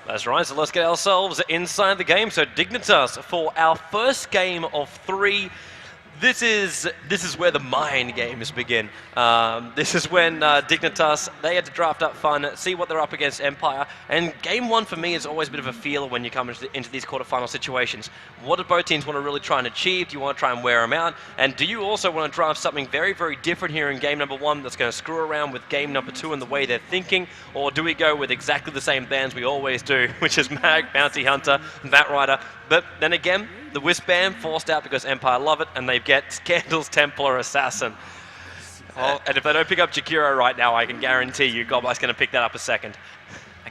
That's right, so let's get ourselves inside the game. So Dignitas for our first game of 3. This is where the mind games begin. This is when Dignitas, they had to draft up fun, see what they're up against Empire, and game 1 for me is always a bit of a feel when you come into these quarterfinal situations. What do both teams want to really try and achieve? Do you want to try and wear them out? And do you also want to draft something very, very different here in game number 1 that's going to screw around with game number 2 and the way they're thinking? Or do we go with exactly the same bands we always do, which is Mag, Bounty Hunter, Bat Rider? But then again, the Wisp band forced out because Empire love it, and they get Scandal's Templar Assassin. And if they don't pick up Jakiro right now, I can guarantee you Goblik's going to pick that up a second.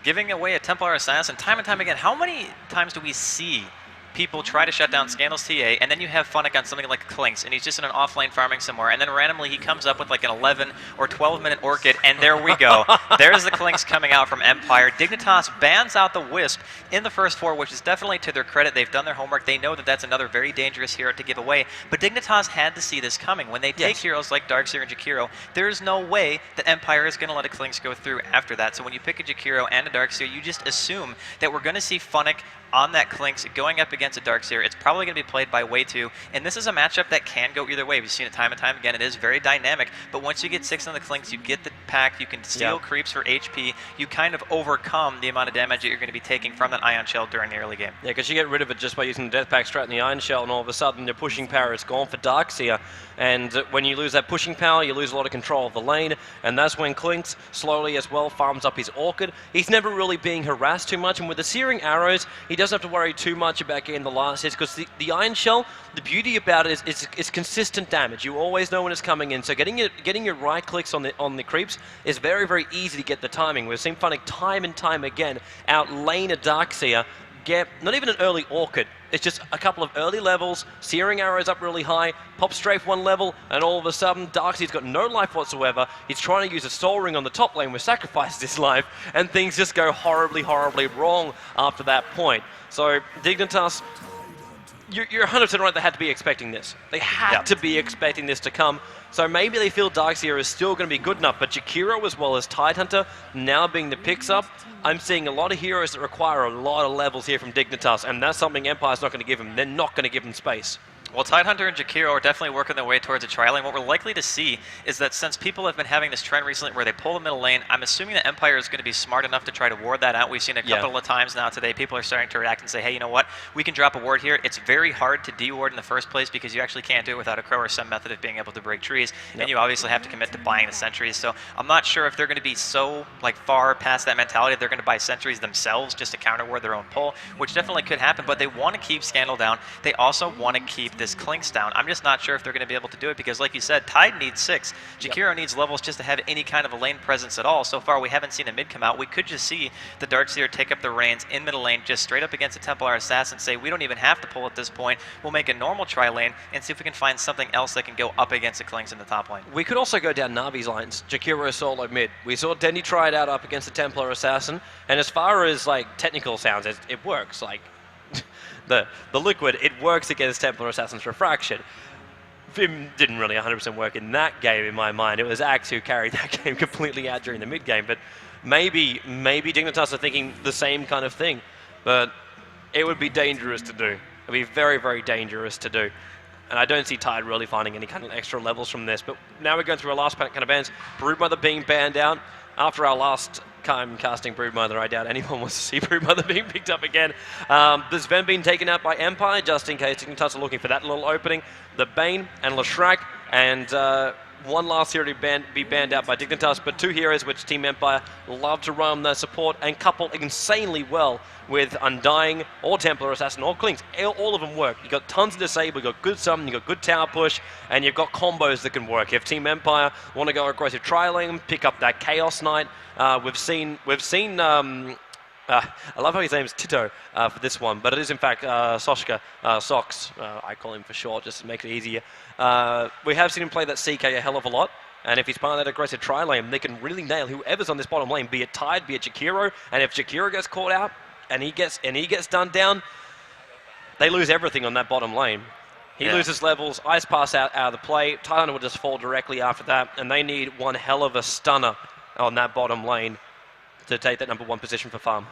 Giving away a Templar Assassin time and time again. How many times do we see people try to shut down Scandal's TA, and then you have Funnick on something like Clinks, and he's just in an offlane farming somewhere, and then randomly he comes up with like an 11 or 12-minute Orchid, and there we go. There's the Clinks coming out from Empire. Dignitas bans out the Wisp in the first 4, which is definitely to their credit. They've done their homework. They know that that's another very dangerous hero to give away, but Dignitas had to see this coming. When they take heroes like Darkseer and Jakiro, there's no way that Empire is going to let a Clinks go through after that. So when you pick a Jakiro and a Darkseer, you just assume that we're going to see Funnick on that Clinks going up against a Darkseer. It's probably going to be played by way 2, and this is a matchup that can go either way. We've seen it time and time again. It is very dynamic, but once you get 6 on the Clinks, you get the pack, you can steal creeps for HP, you kind of overcome the amount of damage that you're going to be taking from that Ion Shell during the early game. Yeah, because you get rid of it just by using the Death Pack strat in the Iron Shell, and all of a sudden your pushing power is gone for Darkseer, and when you lose that pushing power, you lose a lot of control of the lane, and that's when Clinks slowly as well farms up his Orchid. He's never really being harassed too much, and with the Searing Arrows, he doesn't have to worry too much about getting the last hits, because the Iron Shell, the beauty about it is consistent damage. You always know when it's coming in, so getting your right clicks on the creeps is very, very easy to get the timing. We've seen Funnick time and time again outlane a Darkseer, get not even an early Orchid. It's just a couple of early levels, Searing Arrows up really high, pop Strafe 1 level, and all of a sudden Darkseer's got no life whatsoever. He's trying to use a Soul Ring on the top lane, which sacrifices his life, and things just go horribly, horribly wrong after that point. So Dignitas, you're 100% right, they had to be expecting this. They had to be expecting this to come. So maybe they feel Darkseer is still going to be good enough, but Jakiro as well as Tidehunter now being the picks up, I'm seeing a lot of heroes that require a lot of levels here from Dignitas, and that's something Empire's not going to give them. They're not going to give them space. Well, Tidehunter and Jakiro are definitely working their way towards a tri-lane. What we're likely to see is that since people have been having this trend recently where they pull the middle lane, I'm assuming that Empire is going to be smart enough to try to ward that out. We've seen a couple of times now today, people are starting to react and say, hey, you know what, we can drop a ward here. It's very hard to de-ward in the first place because you actually can't do it without a crow or some method of being able to break trees, and you obviously have to commit to buying the sentries. So I'm not sure if they're going to be so far past that mentality, they're going to buy sentries themselves just to counter ward their own pull, which definitely could happen, but they want to keep Scandal down. They also want to keep this Clinks down. I'm just not sure if they're going to be able to do it because, like you said, Tide needs 6. Jakiro needs levels just to have any kind of a lane presence at all. So far, we haven't seen a mid come out. We could just see the Darkseer take up the reins in middle lane, just straight up against a Templar Assassin, say, we don't even have to pull at this point. We'll make a normal tri-lane and see if we can find something else that can go up against the Clinks in the top lane. We could also go down Navi's lines, Jakiro solo mid. We saw Dendy try it out up against the Templar Assassin, and as far as technical sounds, it works. The Liquid, it works against Templar Assassin's Refraction. Vim didn't really 100% work in that game in my mind. It was Axe who carried that game completely out during the mid game, but maybe Dignitas are thinking the same kind of thing, but it would be dangerous to do. It would be very, very dangerous to do. And I don't see Tide really finding any kind of extra levels from this, but now we're going through our last kind of bans. Broodmother being banned out. After our last time casting Broodmother, I doubt anyone wants to see Broodmother being picked up again. There's Ven being taken out by Empire, just in case Dignitas are looking for that little opening. The Bane and Leshrac, and one last hero to be banned out by Dignitas, but 2 heroes which Team Empire love to run their support and couple insanely well with Undying or Templar Assassin or Clinks. All of them work. You've got tons of disable, you've got good summon, you've got good tower push, and you've got combos that can work. If Team Empire want to go aggressive tri-lane, pick up that Chaos Knight. We've seen I love how his name's Tito for this one, but it is in fact Soshka, Sox, I call him for short just to make it easier. We have seen him play that CK a hell of a lot, and if he's part of that aggressive tri-lane, they can really nail whoever's on this bottom lane, be it Tide, be it Jakiro, and if Jakiro gets caught out and he gets done down, they lose everything on that bottom lane. He loses levels, Ice Pass out of the play, Tidehunter will just fall directly after that, and they need one hell of a stunner on that bottom lane to take that #1 position for farm.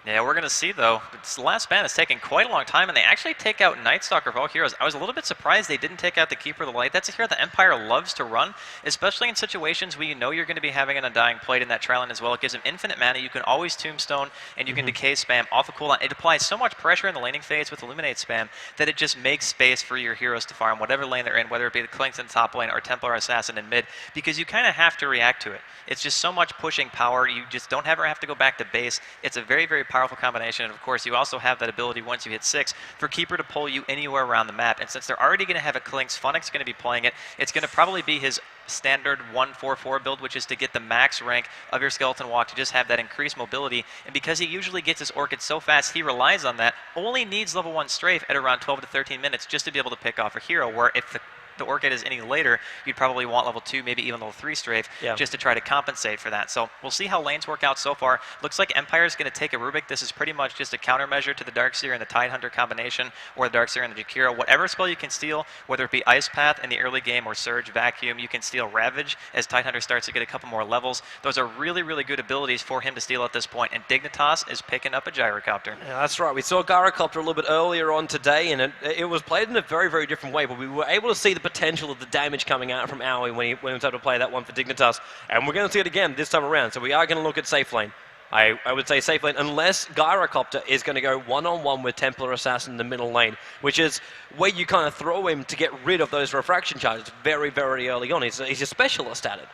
Yeah, we're going to see, though. This last ban is taking quite a long time, and they actually take out Night Stalker of all heroes. I was a little bit surprised they didn't take out the Keeper of the Light. That's a hero that Empire loves to run, especially in situations where you know you're going to be having an Undying plate in that Triland as well. It gives him infinite mana. You can always Tombstone, and you can Decay spam off a cooldown. It applies so much pressure in the laning phase with Illuminate spam that it just makes space for your heroes to farm whatever lane they're in, whether it be the Clinkz in top lane or Templar Assassin in mid, because you kind of have to react to it. It's just so much pushing power. You just don't ever have to go back to base. It's a very, very powerful combination. And of course, you also have that ability once you hit 6 for Keeper to pull you anywhere around the map. And since they're already going to have a Clinkz, Funnick's going to be playing it. It's going to probably be his standard 1-4-4 build, which is to get the max rank of your Skeleton Walk to just have that increased mobility. And because he usually gets his Orchid so fast, he relies on that. Only needs level 1 strafe at around 12 to 13 minutes just to be able to pick off a hero, where if the Orchid is any later, you'd probably want level 2, maybe even level 3 strafe, just to try to compensate for that. So we'll see how lanes work out so far. Looks like Empire is going to take a Rubik. This is pretty much just a countermeasure to the Darkseer and the Tidehunter combination, or the Darkseer and the Jakiro. Whatever spell you can steal, whether it be Ice Path in the early game or Surge, Vacuum, you can steal Ravage as Tidehunter starts to get a couple more levels. Those are really, really good abilities for him to steal at this point, and Dignitas is picking up a Gyrocopter. Yeah, that's right. We saw Gyrocopter a little bit earlier on today, and it was played in a very, very different way, but we were able to see the potential of the damage coming out from Aoi when he was able to play that one for Dignitas, and we're going to see it again this time around. So we are going to look at safe lane. I would say safe lane, unless Gyrocopter is going to go one-on-one with Templar Assassin in the middle lane, which is where you kind of throw him to get rid of those refraction charges very, very early on. He's a specialist at it.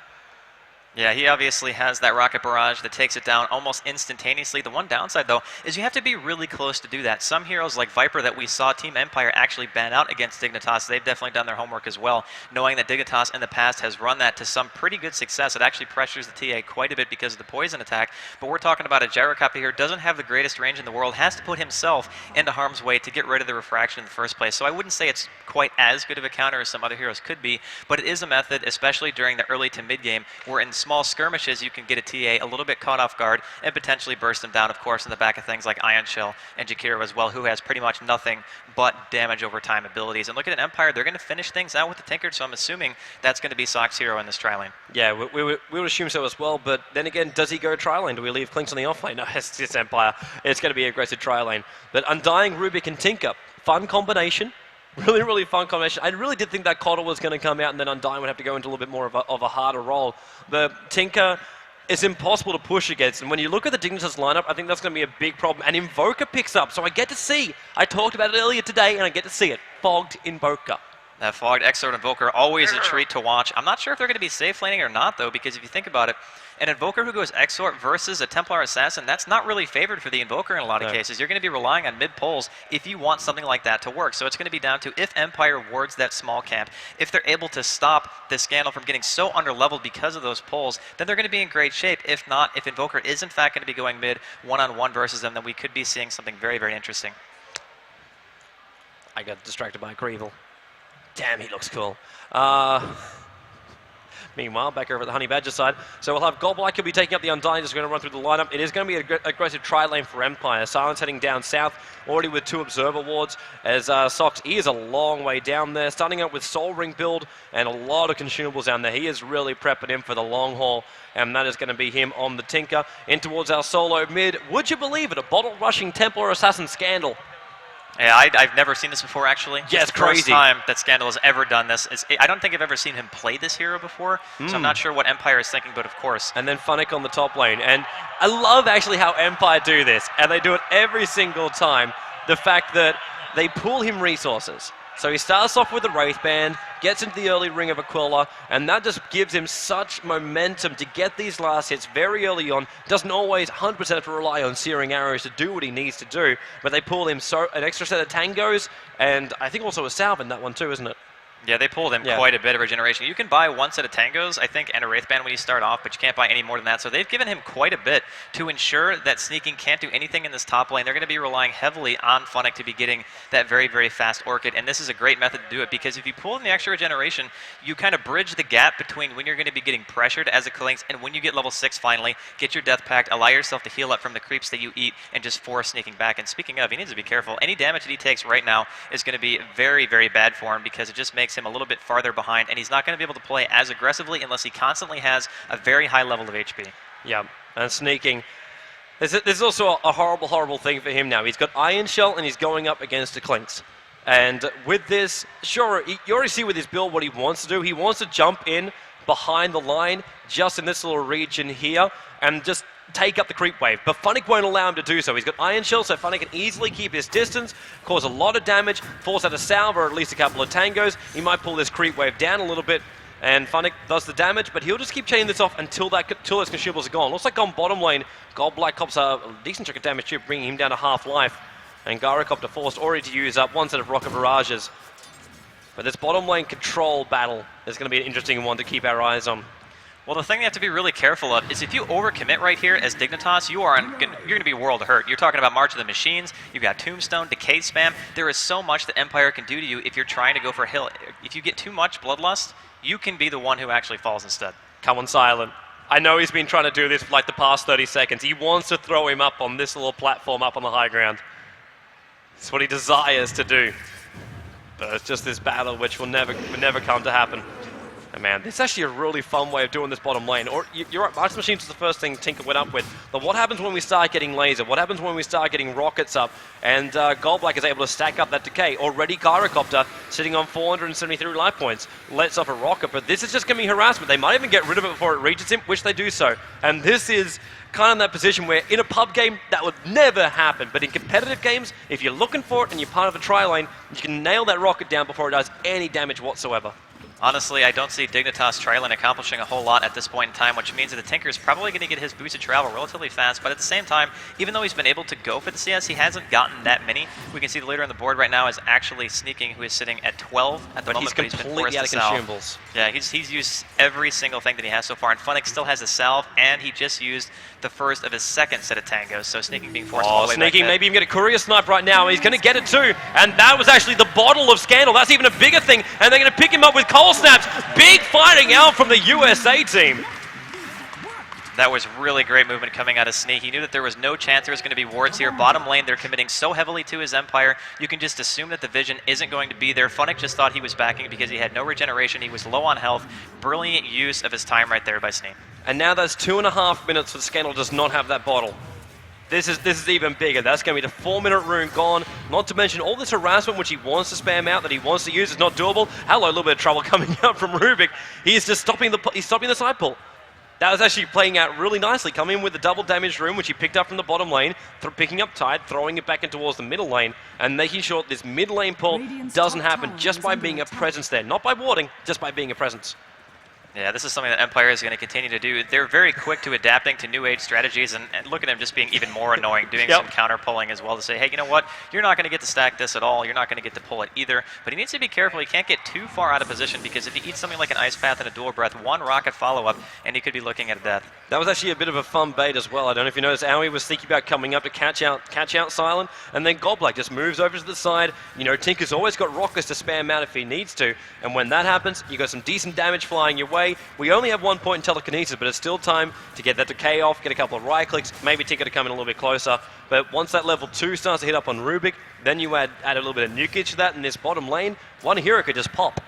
Yeah, he obviously has that Rocket Barrage that takes it down almost instantaneously. The one downside, though, is you have to be really close to do that. Some heroes like Viper that we saw Team Empire actually ban out against Dignitas, they've definitely done their homework as well, knowing that Dignitas in the past has run that to some pretty good success. It actually pressures the TA quite a bit because of the poison attack, but we're talking about a Gyrocopter here, doesn't have the greatest range in the world, has to put himself into harm's way to get rid of the refraction in the first place. So I wouldn't say it's quite as good of a counter as some other heroes could be, but it is a method, especially during the early to mid game, where in small skirmishes you can get a TA a little bit caught off guard and potentially burst them down, of course, in the back of things like Ion Shell and Jakiro as well, who has pretty much nothing but damage over time abilities. And look at an Empire, they're going to finish things out with the Tinker, so I'm assuming that's going to be Sock's hero in this tri-lane. Yeah, we would assume so as well, but then again, does he go tri-lane? Do we leave Clinkz on the off lane? No, it's Empire. It's going to be aggressive tri-lane. But Undying, Rubik, and Tinker, fun combination. Really, really fun combination. I really did think that Coddle was going to come out and then Undying would have to go into a little bit more of a harder role. But Tinker is impossible to push against. And when you look at the Dignitas lineup, I think that's going to be a big problem. And Invoker picks up, so I get to see. I talked about it earlier today, and I get to see it. Fogged Invoker. That Fogged Exort Invoker, always a treat to watch. I'm not sure if they're going to be safe laning or not, though, because if you think about it, an Invoker who goes Exort versus a Templar Assassin, that's not really favored for the Invoker in a lot of cases. You're going to be relying on mid-pulls if you want something like that to work. So it's going to be down to if Empire wards that small camp, if they're able to stop the Scandal from getting so underleveled because of those pulls, then they're going to be in great shape. If not, if Invoker is in fact going to be going mid one-on-one versus them, then we could be seeing something very, very interesting. I got distracted by Creevil. Damn, he looks cool. Meanwhile, back over at the Honey Badger side. So we'll have Goldblack, he'll be taking up the Undying, just going to run through the lineup. It is going to be an aggressive tri-lane for Empire. Silence heading down south, already with 2 Observer Wards, as Sox, he is a long way down there, starting out with Soul Ring build and a lot of consumables down there. He is really prepping in for the long haul, and that is going to be him on the Tinker. In towards our solo mid. Would you believe it? A bottle-rushing Templar Assassin Scandal. Yeah, I've never seen this before, actually. Yeah, it's crazy. First time that Scandal has ever done this. I don't think I've ever seen him play this hero before, so I'm not sure what Empire is thinking, but of course. And then Funnick on the top lane. And I love actually how Empire do this, and they do it every single time. The fact that they pull him resources. So he starts off with the Wraith Band, gets into the early ring of Aquila, and that just gives him such momentum to get these last hits very early on. Doesn't always 100% have to rely on Searing Arrows to do what he needs to do, but they pull him an extra set of Tangos, and I think also a Salve in that one too, isn't it? Yeah, they pulled him quite a bit of regeneration. You can buy 1 set of Tangos, I think, and a Wraith Band when you start off, but you can't buy any more than that. So they've given him quite a bit to ensure that sneaking can't do anything in this top lane. They're going to be relying heavily on Funnick to be getting that very, very fast Orchid, and this is a great method to do it, because if you pull in the extra regeneration, you kind of bridge the gap between when you're going to be getting pressured as a Clinkz and when you get level 6 finally, get your Death Pact, allow yourself to heal up from the creeps that you eat, and just force sneaking back. And speaking of, he needs to be careful. Any damage that he takes right now is going to be very, very bad for him, because it just makes him a little bit farther behind, and he's not going to be able to play as aggressively unless he constantly has a very high level of HP. Yeah, and sneaking. There's also a horrible, horrible thing for him now. He's got Iron Shell and he's going up against the Clinks. And with this, sure, you already see with his build what he wants to do. He wants to jump in behind the line, just in this little region here, and just take up the creep wave. But Funnick won't allow him to do so. He's got Iron Shell, so Funnick can easily keep his distance, cause a lot of damage, force out a salve or at least a couple of tangos. He might pull this creep wave down a little bit, and Funnick does the damage, but he'll just keep chaining this off until those consumables are gone. Looks like on bottom lane, Gold Black cops a decent chunk of damage too, bringing him down to half life. And Gyrocopter forced already to use up one set of rocket barrages. But this bottom lane control battle is going to be an interesting one to keep our eyes on. Well, the thing you have to be really careful of is if you overcommit right here as Dignitas, you're going to be world hurt. You're talking about March of the Machines, you've got Tombstone, Decay Spam. There is so much that Empire can do to you if you're trying to go for a hill. If you get too much Bloodlust, you can be the one who actually falls instead. Come on, Silent. I know he's been trying to do this for like the past 30 seconds. He wants to throw him up on this little platform up on the high ground. It's what he desires to do. But it's just this battle which will never come to happen. And man, this is actually a really fun way of doing this bottom lane. Or you're right, March Machines is the first thing Tinker went up with. But what happens when we start getting laser? What happens when we start getting rockets up? And Gold Black is able to stack up that decay. Already Gyrocopter sitting on 473 life points. Lets off a rocket, but this is just going to be harassment. They might even get rid of it before it reaches him, which they do so. And this is kind of in that position where in a pub game, that would never happen. But in competitive games, if you're looking for it and you're part of a tri-lane, you can nail that rocket down before it does any damage whatsoever. Honestly, I don't see Dignitas Trilane accomplishing a whole lot at this point in time, which means that the Tinker is probably going to get his boots of travel relatively fast, but at the same time, even though he's been able to go for the CS, he hasn't gotten that many. We can see the leader on the board right now is actually Sneaking, who is sitting at 12 at the moment, but he's completely out of consumables. Yeah, he's used every single thing that he has so far, and Funnick still has a salve, and he just used the first of his second set of tangos, so Sneaking being forced all the way back. Sneaking, maybe even get a courier snipe right now, and he's going to get it too, and that was actually the bottle of Scandal. That's even a bigger thing, and they're going to pick him up with cold snaps. Big fighting out from the USA team. That was really great movement coming out of Sneak. He knew that there was no chance there was going to be wards here. Bottom lane, they're committing so heavily to his Empire, you can just assume that the vision isn't going to be there. Funnick just thought he was backing because he had no regeneration. He was low on health. Brilliant use of his time right there by Sneak. And now that's 2.5 minutes for the Scandal does not have that bottle. This is even bigger. That's going to be the 4-minute rune gone. Not to mention all this harassment which he wants to spam out, that he wants to use, is not doable. Hello, a little bit of trouble coming out from Rubik. He's just stopping the side pull. That was actually playing out really nicely. Coming in with the double damage rune, which he picked up from the bottom lane, picking up Tide, throwing it back in towards the middle lane, and making sure this mid lane pull doesn't happen just by being a presence there. Not by warding, just by being a presence. Yeah, this is something that Empire is going to continue to do. They're very quick to adapting to new age strategies, and look at him just being even more annoying, doing some counter pulling as well to say, hey, you know what? You're not going to get to stack this at all. You're not going to get to pull it either. But he needs to be careful. He can't get too far out of position because if he eats something like an Ice Path and a Dual Breath, one rocket follow-up, and he could be looking at a death. That was actually a bit of a fun bait as well. I don't know if you noticed, Aoi was thinking about coming up to catch out Silent, and then Gold Black just moves over to the side. You know, Tinker's always got rockets to spam out if he needs to, and when that happens, you got some decent damage flying your way. We only have 1 point in telekinesis, but it's still time to get that decay off, get a couple of right clicks, maybe Tinker to come in a little bit closer. But once that level 2 starts to hit up on Rubik, then you add a little bit of nukage to that in this bottom lane, one hero could just pop.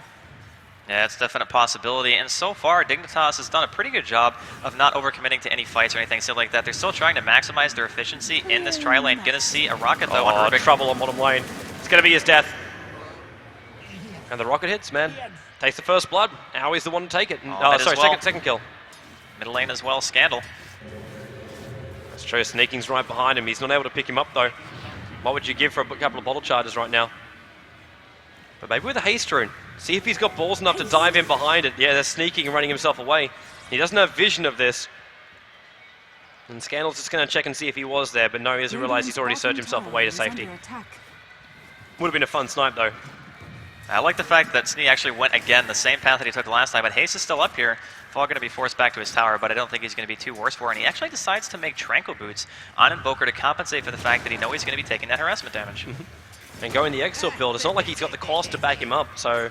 Yeah, it's a definite possibility, and so far Dignitas has done a pretty good job of not overcommitting to any fights or anything silly like that. They're still trying to maximize their efficiency in this tri-lane. Gonna see a rocket though on Rubik. Trouble on bottom lane. It's gonna be his death. And the rocket hits, man. Takes the first blood. Aoi's the one to take it. Sorry, second kill. Middle lane as well, Scandal. That's true, Sneaking's right behind him. He's not able to pick him up though. What would you give for a couple of bottle charges right now? But maybe with a haste rune. See if he's got balls enough to dive in behind it. Yeah, they're sneaking and running himself away. He doesn't have vision of this. And Scandal's just going to check and see if he was there, but no, he doesn't realize he's already surged himself away to safety. Would have been a fun snipe though. I like the fact that Snee actually went again the same path that he took last time, but Haste is still up here. Fall going to be forced back to his tower, but I don't think he's going to be too worse for it. And he actually decides to make Tranquil Boots on Invoker to compensate for the fact that he knows he's going to be taking that harassment damage. And going the Exort build, it's not like he's got the cost to back him up, so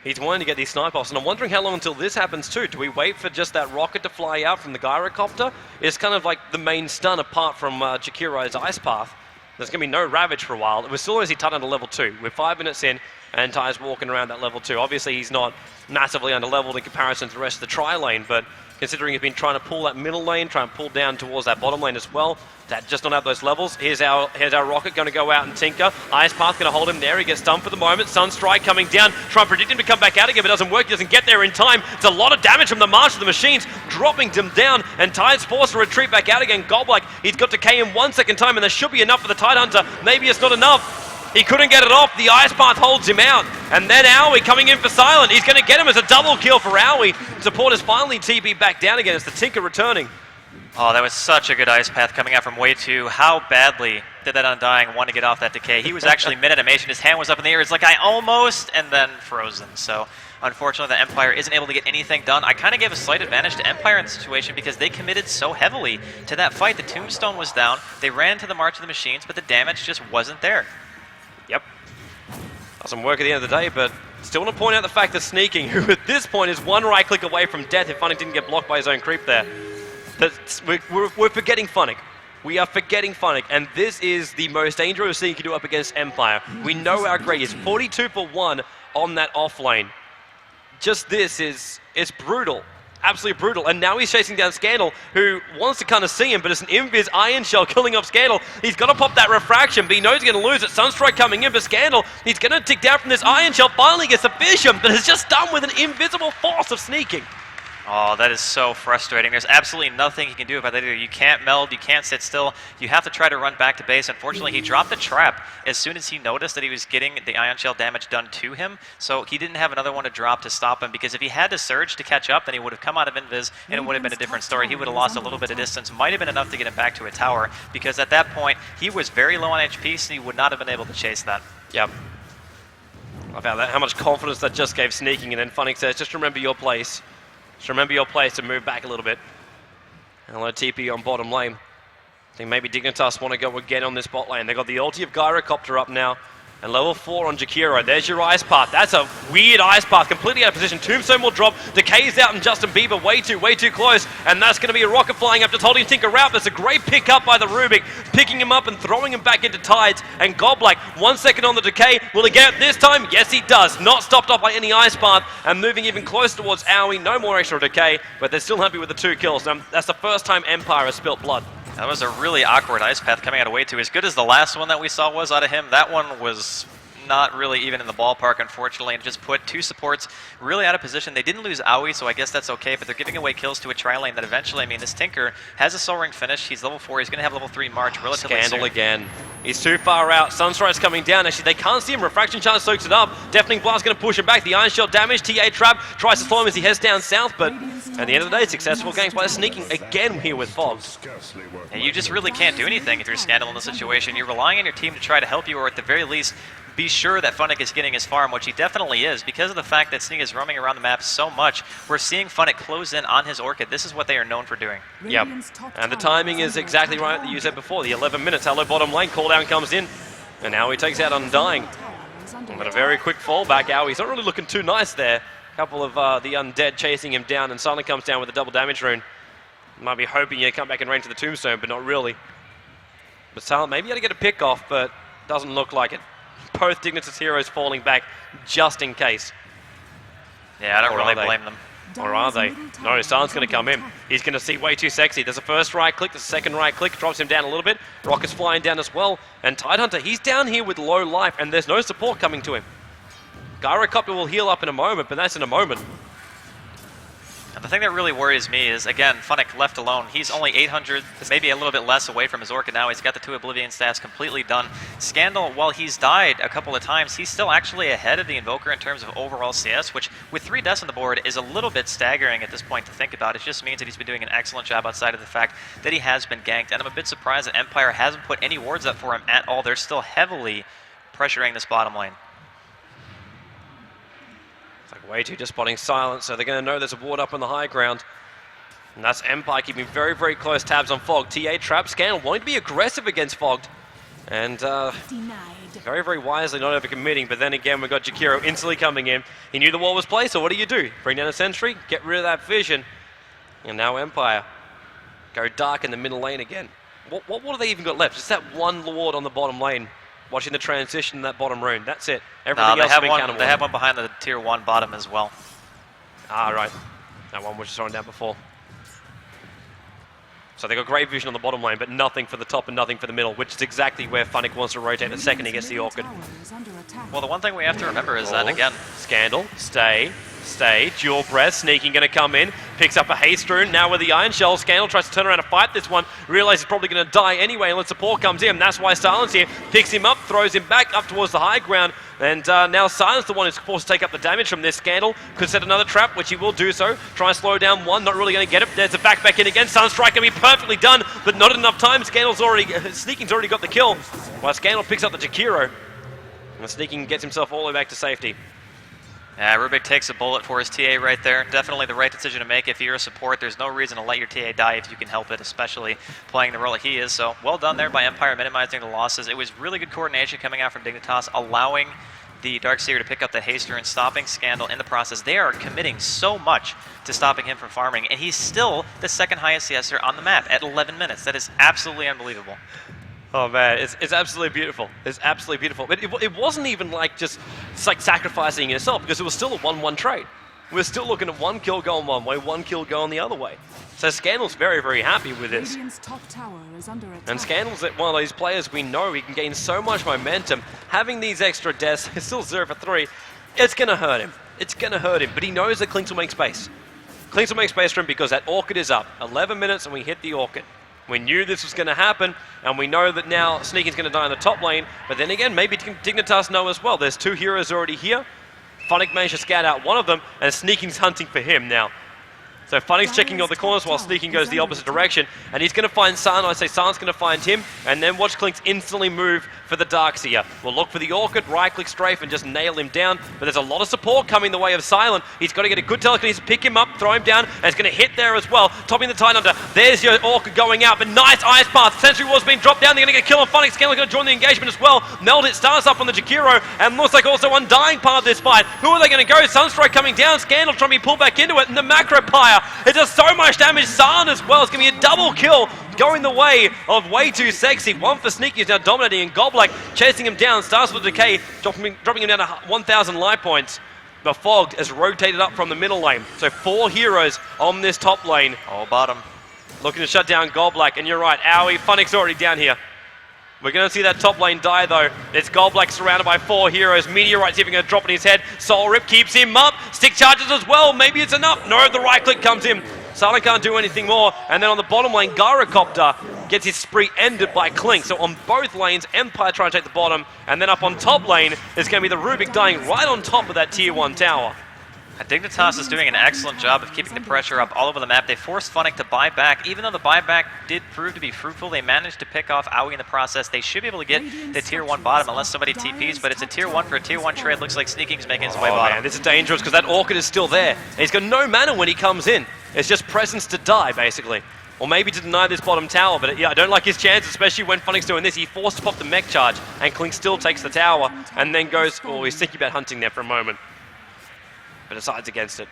he's wanting to get these snipe offs. And I'm wondering how long until this happens too. Do we wait for just that rocket to fly out from the Gyrocopter? It's kind of like the main stun apart from Jakiro's Ice Path. There's going to be no Ravage for a while. It was still as he tied under level 2. We're 5 minutes in, and Ty's walking around that level 2. Obviously, he's not massively under-leveled in comparison to the rest of the tri-lane, but considering he's been trying to pull that middle lane, try and pull down towards that bottom lane as well. That just not have those levels. Here's our Rocket going to go out and tinker. Ice Path going to hold him there. He gets stunned for the moment. Sunstrike coming down. Try and predict him to come back out again, but it doesn't work. He doesn't get there in time. It's a lot of damage from the March of the Machines, dropping him down, and Tide's forced to retreat back out again. Goblak, he's got decay in 1 second time, and there should be enough for the Tidehunter. Maybe it's not enough. He couldn't get it off. The Ice Path holds him out. And then Owie coming in for Silent. He's going to get him as a double kill for Owie. Support is finally TP back down again. It's the Tinker returning. Oh, that was such a good Ice Path coming out from way 2. How badly did that Undying want to get off that decay? He was actually mid-animation. His hand was up in the air. It's like, I almost, and then frozen. So, unfortunately, the Empire isn't able to get anything done. I kind of gave a slight advantage to Empire in the situation because they committed so heavily to that fight. The Tombstone was down. They ran to the March of the Machines, but the damage just wasn't there. Yep. Doesn't work at the end of the day, but still want to point out the fact that Sneaking, who at this point is one right click away from death if Funnick didn't get blocked by his own creep there. We're forgetting Funnick. We are forgetting Funnick, and this is the most dangerous thing you can do up against Empire. We know how great he is. 42 for 1 on that off lane. Just this is brutal. Absolutely brutal. And now he's chasing down Scandal, who wants to kind of see him, but it's an Invis Iron Shell killing off Scandal. He's got to pop that refraction, but he knows he's going to lose it. Sunstrike coming in for Scandal. He's going to tick down from this Iron Shell. Finally gets a vision, but it's just done with an invisible force of Sneaking. Oh, that is so frustrating. There's absolutely nothing he can do about that either. You can't meld, you can't sit still. You have to try to run back to base. Unfortunately, he dropped the trap as soon as he noticed that he was getting the Ion Shell damage done to him. So he didn't have another one to drop to stop him, because if he had to surge to catch up, then he would have come out of Invis and it would have been a different story. He would have lost a little bit of distance. Might have been enough to get him back to a tower, because at that point, he was very low on HP, so he would not have been able to chase that. Yep. About that, how much confidence that just gave Sneaking, and then Funnick says, just remember your place. Just remember your place and move back a little bit. And let TP on bottom lane. I think maybe Dignitas want to go again on this bot lane. They got the ulti of Gyrocopter up now. And level 4 on Jakiro. There's your Ice Path. That's a weird Ice Path, completely out of position. Tombstone will drop. Decay's out and Justin Bieber way too close. And that's going to be a rocket flying up, just holding Tinker out. That's a great pick up by the Rubik, picking him up and throwing him back into Tides. And Goblak, 1 second on the Decay. Will he get it this time? Yes, he does. Not stopped off by any Ice Path, and moving even closer towards Owie. No more extra Decay, but they're still happy with the 2 kills. Now, that's the first time Empire has spilt blood. That was a really awkward Ice Path coming out of way 2. As good as the last one that we saw was out of him, that one was not really even in the ballpark, unfortunately, and just put 2 supports really out of position. They didn't lose Owie, so I guess that's okay, but they're giving away kills to a tri-lane that eventually, I mean, this Tinker has a Soul Ring finish. He's level 4. He's going to have level 3 March relatively Scandal soon. again. He's too far out. Sunstrike's coming down. Actually, they can't see him. Refraction Charge soaks it up. Deafening Blast going to push him back. The Iron Shell damage. TA Trap tries to slow him as he heads down south, but at the end of the day, successful games by Sneaking again here with Fogs. And you just really can't do anything if you're Scandal in this situation. You're relying on your team to try to help you, or at the very least, be sure that Funnick is getting his farm, which he definitely is. Because of the fact that Sneak is roaming around the map so much, we're seeing Funnick close in on his Orchid. This is what they are known for doing. Yep. And the timing is exactly right that you said before. The 11 minutes, hello bottom lane, cooldown comes in. And now he takes out Undying. But a very quick fallback. Owie's not really looking too nice there. A couple of the undead chasing him down, and Silent comes down with a double damage rune. Might be hoping you come back in range to the Tombstone, but not really. But Silent maybe had to get a pick off, but doesn't look like it. Both Dignitas heroes falling back just in case. Yeah, I don't really blame them. Or are they? No, Silent's going to come in. He's going to see way too sexy. There's a first right click, there's a second right click, drops him down a little bit. Rocket's flying down as well. And Tidehunter, he's down here with low life, and there's no support coming to him. Gyrocopter will heal up in a moment, but that's in a moment. And the thing that really worries me is, again, Funnick left alone. He's only 800, maybe a little bit less away from his Orchid now. He's got the 2 Oblivion stats completely done. Scandal, while he's died a couple of times, he's still actually ahead of the Invoker in terms of overall CS, which with 3 deaths on the board is a little bit staggering at this point to think about. It just means that he's been doing an excellent job outside of the fact that he has been ganked. And I'm a bit surprised that Empire hasn't put any wards up for him at all. They're still heavily pressuring this bottom lane. Way too just spotting Silent, so they're going to know there's a ward up on the high ground. And that's Empire keeping very close tabs on Fog. TA Trap, Scandal wanting to be aggressive against Fogged. And very wisely not overcommitting, but then again we've got Jakiro instantly coming in. He knew the wall was placed, so what do? Bring down a sentry, get rid of that vision. And now Empire go dark in the middle lane again. What have they even got left? Just that one ward on the bottom lane. Watching the transition in that bottom rune. That's it. Everything else they have one behind the tier 1 bottom as well. Ah, right. That one was just thrown down before. So they got great vision on the bottom lane, but nothing for the top and nothing for the middle, which is exactly where Funnick wants to rotate the second he gets the Orchid. Well, the one thing we have to remember is that, again... Scandal, stay, dual breath, Sneaking going to come in, picks up a haste rune, now with the Iron Shell, Scandal tries to turn around and fight this one, realizes he's probably going to die anyway unless support comes in, that's why Silence here picks him up, throws him back up towards the high ground, and now Silence the one who's forced to take up the damage from this. Scandal could set another trap, which he will do so, try and slow down one, not really going to get it, there's a back in again, Sunstrike can be perfectly done, but not enough time, Sneaking's already got the kill, while Scandal picks up the Jakiro, and Sneaking gets himself all the way back to safety. Yeah, Rubik takes a bullet for his TA right there. Definitely the right decision to make. If you're a support, there's no reason to let your TA die if you can help it, especially playing the role that he is. So well done there by Empire, minimizing the losses. It was really good coordination coming out from Dignitas, allowing the Darkseer to pick up the haster and stopping Scandal in the process. They are committing so much to stopping him from farming, and he's still the second highest CSer on the map at 11 minutes. That is absolutely unbelievable. Oh man, it's absolutely beautiful. It's absolutely beautiful. But it wasn't even like just like sacrificing yourself, because it was still a 1-1 trade. We're still looking at one kill going one way, one kill going the other way. So Scandal's very, very happy with this. And Scandal's one of those players we know he can gain so much momentum. Having these extra deaths, he's still 0 for 3. It's going to hurt him. It's going to hurt him. But he knows that Klinks will make space. Klinks will make space for him because that Orchid is up. 11 minutes and we hit the Orchid. We knew this was going to happen, and we know that now Sneaking's going to die in the top lane, but then again, maybe Dignitas know as well. There's two heroes already here. Funnick managed to scout out one of them, and Sneaking's hunting for him now. So Funnick's checking all the corners while Sneaking goes the opposite direction, and he's going to find San. I say San's going to find him, and then watch Klinks instantly move for the Darkseer. We'll look for the Orchid, right-click strafe, and just nail him down, but there's a lot of support coming the way of Silent. He's got to get a good telekinesis, pick him up, throw him down, and it's going to hit there as well. Topping the Tidehunter, there's your Orchid going out, but nice Ice Path. Sentry Wall's being dropped down, they're going to get a kill on Funnick. Scandal's going to join the engagement as well. Meld it, starts up on the Jakiro, and looks like also Undying part of this fight. Who are they going to go? Sunstrike coming down, Scandal trying to be pulled back into it, and the Macro Pyre. It does so much damage. San as well. It's going to be a double kill going the way of Way Too Sexy. One for Sneaky is now dominating, and Goblak chasing him down. Starts with Decay, dropping him down to 1,000 life points. The Fog has rotated up from the middle lane. So 4 heroes on this top lane. All bottom. Looking to shut down Goblak, and you're right, Owie, Funnick's already down here. We're going to see that top lane die though. It's Goblak surrounded by 4 heroes. Meteorite's even going to drop in his head. Soul Rip keeps him up. Stick charges as well. Maybe it's enough. No, the right click comes in. Silent can't do anything more. And then on the bottom lane, Gyrocopter gets his spree ended by Klink. So on both lanes, Empire trying to take the bottom. And then up on top lane, is going to be the Rubik dying right on top of that tier 1 tower. Dignitas is doing an excellent job of keeping the pressure up all over the map. They forced Funnick to buy back. Even though the buyback did prove to be fruitful, they managed to pick off Owie in the process. They should be able to get the tier 1 bottom unless somebody TPs, but it's a tier 1 for a tier 1 trade. Looks like Sneaking's making his way bottom. Man, this is dangerous because that Orchid is still there. And he's got no mana when he comes in. It's just presence to die, basically. Or maybe to deny this bottom tower, but yeah, I don't like his chances, especially when Funnick's doing this. He forced to pop the mech charge, and Klink still takes the tower, and then goes, oh, he's thinking about hunting there for a moment. But decides against it.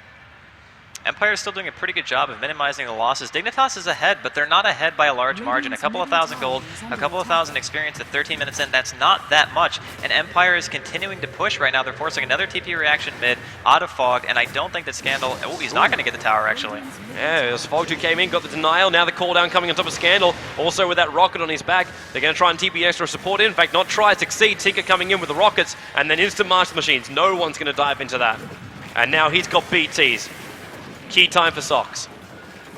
Empire is still doing a pretty good job of minimizing the losses. Dignitas is ahead, but they're not ahead by a large margin. A couple of thousand gold, a couple of thousand experience at 13 minutes in. That's not that much. And Empire is continuing to push right now. They're forcing another TP reaction mid out of Fogged, and I don't think that Scandal... Oh, he's not going to get the tower, actually. Yeah, it was Fogged who came in, got the denial. Now the cooldown coming on top of Scandal. Also with that rocket on his back. They're going to try and TP extra support in. In fact, not try, succeed. Tinker coming in with the rockets, and then instant master machines. No one's going to dive into that. And now he's got BTs. Key time for Socks.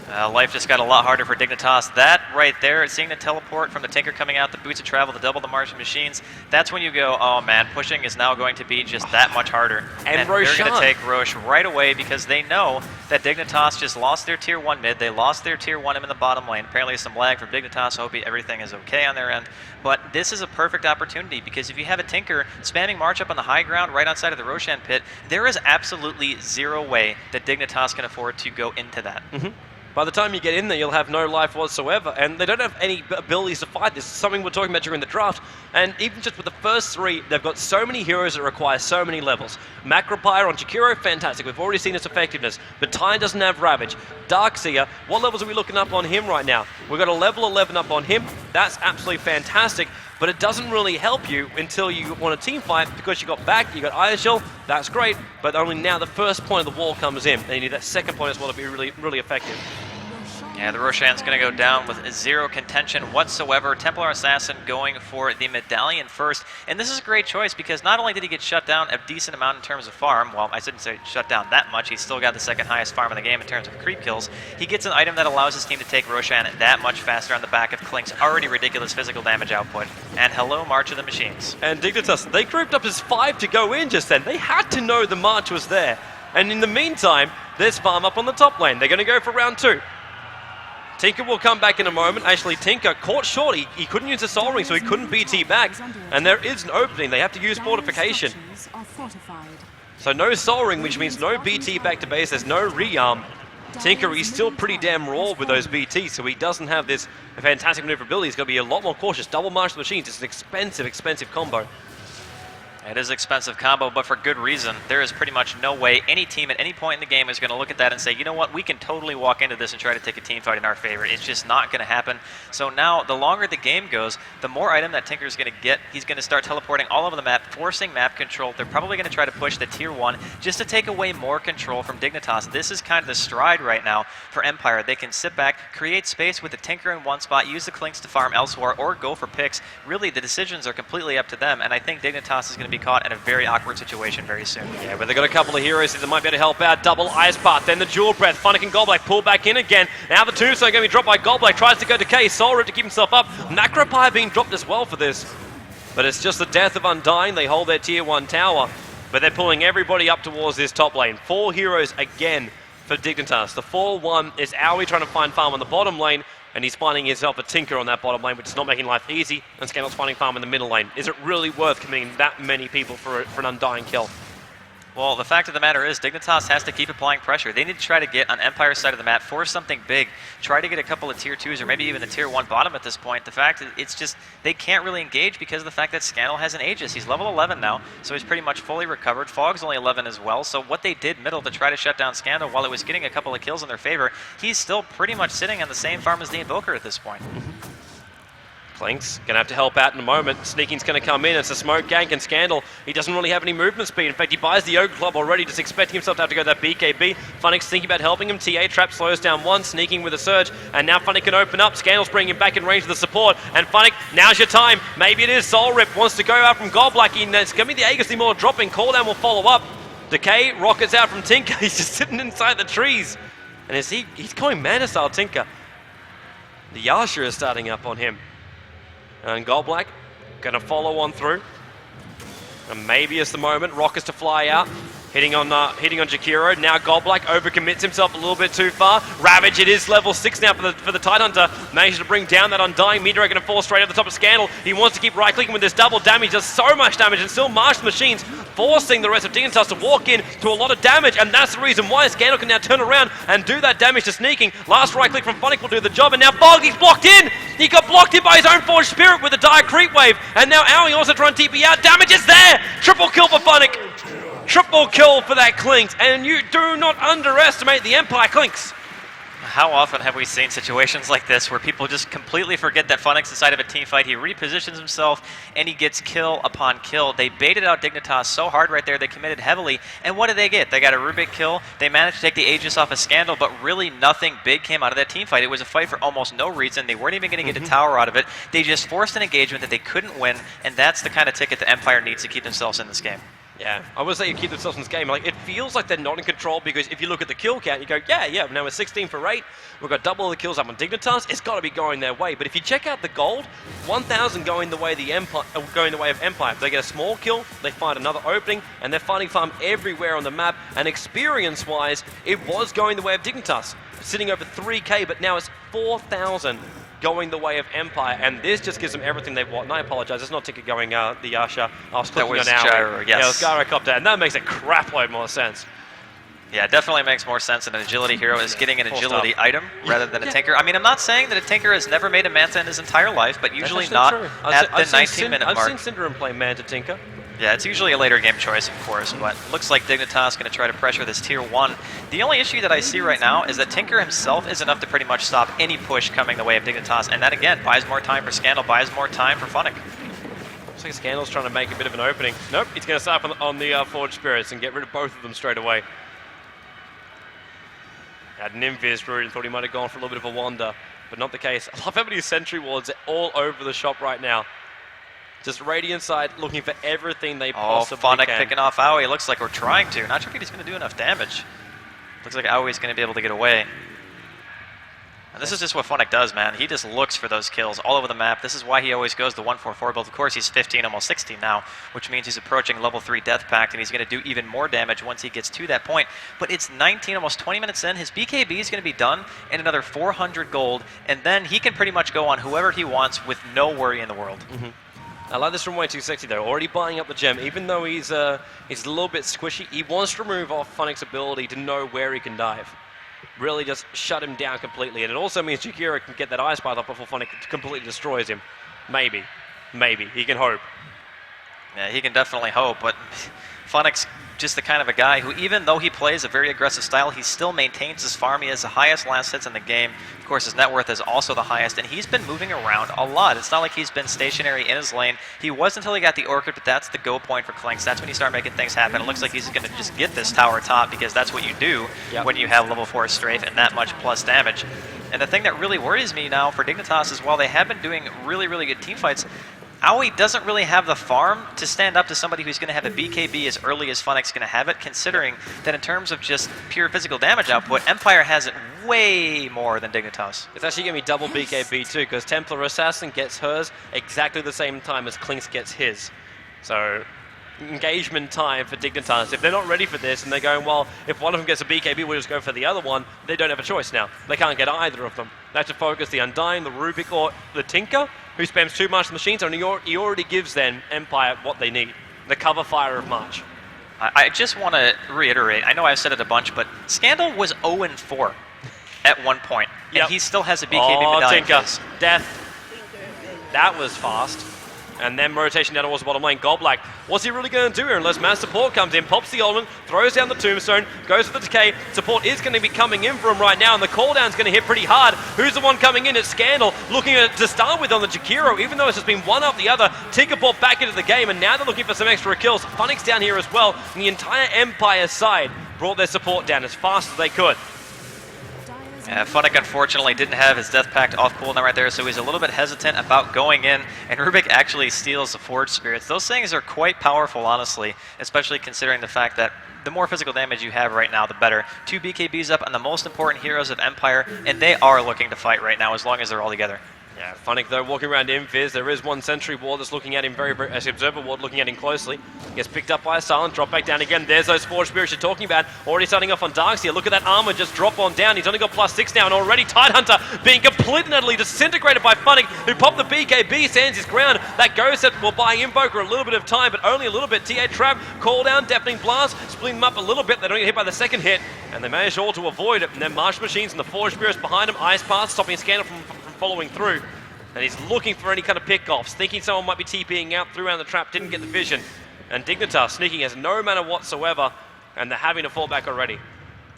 Life just got a lot harder for Dignitas. That right there, seeing the teleport from the Tinker coming out, the boots of travel, the double the Martian machines, that's when you go, oh man, pushing is now going to be just that much harder. And they're going to take Roche right away because they know that Dignitas just lost their tier 1 mid. They lost their tier 1 in the bottom lane. Apparently some lag from Dignitas. I hope everything is okay on their end. But this is a perfect opportunity because if you have a Tinker spamming March up on the high ground right outside of the Roshan pit, there is absolutely zero way that Dignitas can afford to go into that. By the time you get in there, you'll have no life whatsoever, and they don't have any abilities to fight this. It's something we're talking about during the draft, and even just with the first 3, they've got so many heroes that require so many levels. Macropyre on Jakiro, fantastic. We've already seen its effectiveness, but Tine doesn't have Ravage. Darkseer, what levels are we looking up on him right now? We've got a level 11 up on him. That's absolutely fantastic, but it doesn't really help you until you want a team fight because you got back, you got Iron Shell, that's great, but only now the first point of the wall comes in, and you need that second point as well to be really, really effective. Yeah, the Roshan's going to go down with zero contention whatsoever. Templar Assassin going for the medallion first. And this is a great choice because not only did he get shut down a decent amount in terms of farm, well, I shouldn't say shut down that much, he's still got the second highest farm in the game in terms of creep kills. He gets an item that allows his team to take Roshan that much faster on the back of Klink's already ridiculous physical damage output. And hello, March of the Machines. And Dignitas, they grouped up as 5 to go in just then. They had to know the March was there. And in the meantime, there's farm up on the top lane. They're going to go for round 2. Tinker will come back in a moment. Actually, Tinker caught short. He couldn't use the Soul Ring, so he couldn't BT back. And there is an opening. They have to use Fortification. So no Soul Ring, which means no BT back to base. There's no rearm. Tinker, he's still pretty damn raw with those BTs, so he doesn't have this fantastic maneuverability. He's going to be a lot more cautious. Double Martial Machines. It's an expensive, expensive combo. It is an expensive combo, but for good reason. There is pretty much no way any team at any point in the game is going to look at that and say, you know what, we can totally walk into this and try to take a team fight in our favor. It's just not going to happen. So now, the longer the game goes, the more item that Tinker's going to get. He's going to start teleporting all over the map, forcing map control. They're probably going to try to push the tier 1 just to take away more control from Dignitas. This is kind of the stride right now for Empire. They can sit back, create space with the Tinker in one spot, use the Klinks to farm elsewhere, or go for picks. Really, the decisions are completely up to them, and I think Dignitas is going to be caught in a very awkward situation very soon. Yeah, but they've got a couple of heroes that might be able to help out. Double Ice Path, then the Dual Breath. Funnick and Goldblack pull back in again. Now the Tombstone going to be dropped by Goldblack. Tries to go Decay. Soul Rip to keep himself up. Macropire being dropped as well for this. But it's just the death of Undying. They hold their tier 1 tower. But they're pulling everybody up towards this top lane. 4 heroes again for Dignitas. The 4-1 is Aoi trying to find farm on the bottom lane. And he's finding himself a Tinker on that bottom lane, which is not making life easy. And Scandal's finding farm in the middle lane. Is it really worth committing that many people for an Undying kill? Well, the fact of the matter is, Dignitas has to keep applying pressure. They need to try to get on Empire's side of the map, force something big, try to get a couple of tier 2s or maybe even the tier 1 bottom at this point. The fact that it's just, they can't really engage because of the fact that Scandal has an Aegis. He's level 11 now, so he's pretty much fully recovered. Fog's only 11 as well, so what they did middle to try to shut down Scandal while it was getting a couple of kills in their favor, he's still pretty much sitting on the same farm as the Invoker at this point. Klink's going to have to help out in a moment. Sneaking's going to come in. It's a smoke gank, and Scandal, he doesn't really have any movement speed. In fact, he buys the Ogre Club already, just expecting himself to have to go that BKB. Funnick's thinking about helping him. TA Trap slows down one, Sneaking with a surge, and now Funnick can open up. Scandal's bringing him back in range of the support, and Funnick, now's your time. Maybe it is. Soul Rip wants to go out from Goldblack. It's going to be the Aegis more dropping. Cooldown will follow up. Decay rockets out from Tinker. He's just sitting inside the trees. And he's going Mana Style Tinker. The Yasha is starting up on him. And Goldblack going to follow on through. And maybe it's the moment. Rockets to fly out. Hitting on Jakiro. Now Goldblack overcommits himself a little bit too far. Ravage, it is level 6 now for the Tidehunter. Manages to bring down that Undying. Meteor going to fall straight over the top of Scandal. He wants to keep right-clicking with this double damage. Does so much damage, and still Martial Machines forcing the rest of Dignitas to walk in to a lot of damage, and that's the reason why Scandal can now turn around and do that damage to Sneaking. Last right-click from Funnick will do the job, and now Fog, he's blocked in! He got blocked in by his own Forged Spirit with a dire creep wave, and now Aoi also trying to TP out. Damage is there! Triple kill for Funnick! Triple kill for that Klinks, and you do not underestimate the Empire Klinks. How often have we seen situations like this where people just completely forget that Funnick's inside of a team fight, he repositions himself, and he gets kill upon kill. They baited out Dignitas so hard right there, they committed heavily, and what did they get? They got a Rubik kill, they managed to take the Aegis off of Scandal, but really nothing big came out of that team fight. It was a fight for almost no reason. They weren't even going to get a tower out of it. They just forced an engagement that they couldn't win, and that's the kind of ticket the Empire needs to keep themselves in this game. Yeah, I would say you keep themselves in this game. Like, it feels like they're not in control because if you look at the kill count, you go, yeah, now we're 16 for 8. We've got double the kills up on Dignitas. It's got to be going their way. But if you check out the gold, 1,000 going the way of Empire. If they get a small kill, they find another opening, and they're finding farm everywhere on the map. And experience-wise, it was going the way of Dignitas, sitting over 3K, but now it's 4,000. Going the way of Empire, and this just gives them everything they want. And I apologize, it's not Tinker going the Yasha. I was clicking on Gyro, yes. Yeah, it was Gyrocopter, and that makes a crap load more sense. Yeah, it definitely makes more sense that an agility hero is getting an agility item rather than a Tinker. I mean, I'm not saying that a Tinker has never made a Manta in his entire life, but usually not at the 19-minute mark. I've seen Syndrome play Manta Tinker. Yeah, it's usually a later game choice, of course, but looks like Dignitas is going to try to pressure this tier 1. The only issue that I see right now is that Tinker himself is enough to pretty much stop any push coming the way of Dignitas, and that again buys more time for Scandal, buys more time for Funnick. Looks like Scandal's trying to make a bit of an opening. Nope, he's going to start on the Forged Spirits and get rid of both of them straight away. Had an invis route and thought he might have gone for a little bit of a wander, but not the case. I love how many sentry wards are all over the shop right now. Just Radiant side looking for everything they possibly Funnick can. picking off Aoi. Looks like we're trying to. Not sure if he's going to do enough damage. Looks like Aoi's going to be able to get away. And this is just what Funnick does, man. He just looks for those kills all over the map. This is why he always goes the 1-4-4 build. Of course, he's 15, almost 16 now, which means he's approaching level 3 Death Pact, and he's going to do even more damage once he gets to that point. But it's 19, almost 20 minutes in. His BKB is going to be done in another 400 gold, and then he can pretty much go on whoever he wants with no worry in the world. I like this from Way Too Sexy though, already buying up the gem. Even though he's a little bit squishy, he wants to remove off Funnick's ability to know where he can dive. Really just shut him down completely. And it also means Jakiro can get that Ice Path off before Funnick completely destroys him. Maybe. Maybe. He can hope. Yeah, he can definitely hope, but Funnick's just the kind of a guy who, even though he plays a very aggressive style, he still maintains his farm. He has the highest last hits in the game. Of course, his net worth is also the highest, and he's been moving around a lot. It's not like he's been stationary in his lane. He was until he got the Orchid, but that's the go point for Clinks. That's when you start making things happen. It looks like he's going to just get this tower top, because that's what you do when you have level 4 strafe and that much plus damage. And the thing that really worries me now for Dignitas is, while they have been doing really, really good team fights, Aoi doesn't really have the farm to stand up to somebody who's going to have a BKB as early as Funnick's going to have it, considering that in terms of just pure physical damage output, Empire has it way more than Dignitas. It's actually going to be double BKB too, because Templar Assassin gets hers exactly the same time as Clinks gets his. So, engagement time for Dignitas. If they're not ready for this and they're going, well, if one of them gets a BKB, we'll just go for the other one, they don't have a choice now. They can't get either of them. They have to focus the Undying, the Rubik, or the Tinker, who spams too much machines, and he already gives then Empire what they need. The cover fire of March. I just want to reiterate, I know I've said it a bunch, but Scandal was 0-4 at one point, and he still has a BKB medallion. Tinker. Death. That was fast. And then rotation down towards the bottom lane. Goblak, what's he really going to do here unless mass support comes in? Pops the ultimate, throws down the tombstone, goes for the decay. Support is going to be coming in for him right now, and the cooldown's going to hit pretty hard. Who's the one coming in? It's Scandal, looking to start with on the Jakiro, even though it's just been one after the other. Tinkerbell back into the game, and now they're looking for some extra kills. Funnick's down here as well, and the entire Empire side brought their support down as fast as they could. Yeah, Funnick unfortunately didn't have his Death Pact off cooldown right there, so he's a little bit hesitant about going in, and Rubik actually steals the Forge Spirits. Those things are quite powerful, honestly, especially considering the fact that the more physical damage you have right now, the better. 2 BKBs up on the most important heroes of Empire, and they are looking to fight right now as long as they're all together. Yeah, Funnick though walking around Invis. There is one sentry ward that's looking at him as observer ward looking at him closely. Gets picked up by a silent, drop back down again. There's those Forge Spirits you're talking about. Already starting off on Darkseer. Look at that armor just drop on down. He's only got +6 now, and already Tidehunter being completely and utterly disintegrated by Funnick, who popped the BKB, stands his ground. That Ghost set will buy Invoker a little bit of time, but only a little bit. TA Trap, call down, Deafening Blast, splitting them up a little bit. They don't get hit by the second hit, and they manage all to avoid it. And then Marsh Machines and the Forge Spirits behind him. Ice Path stopping Scandal from following through. And he's looking for any kind of pick-offs, thinking someone might be TPing out, threw around the trap, didn't get the vision. And Dignitas sneaking has no mana whatsoever, and they're having to fall back already.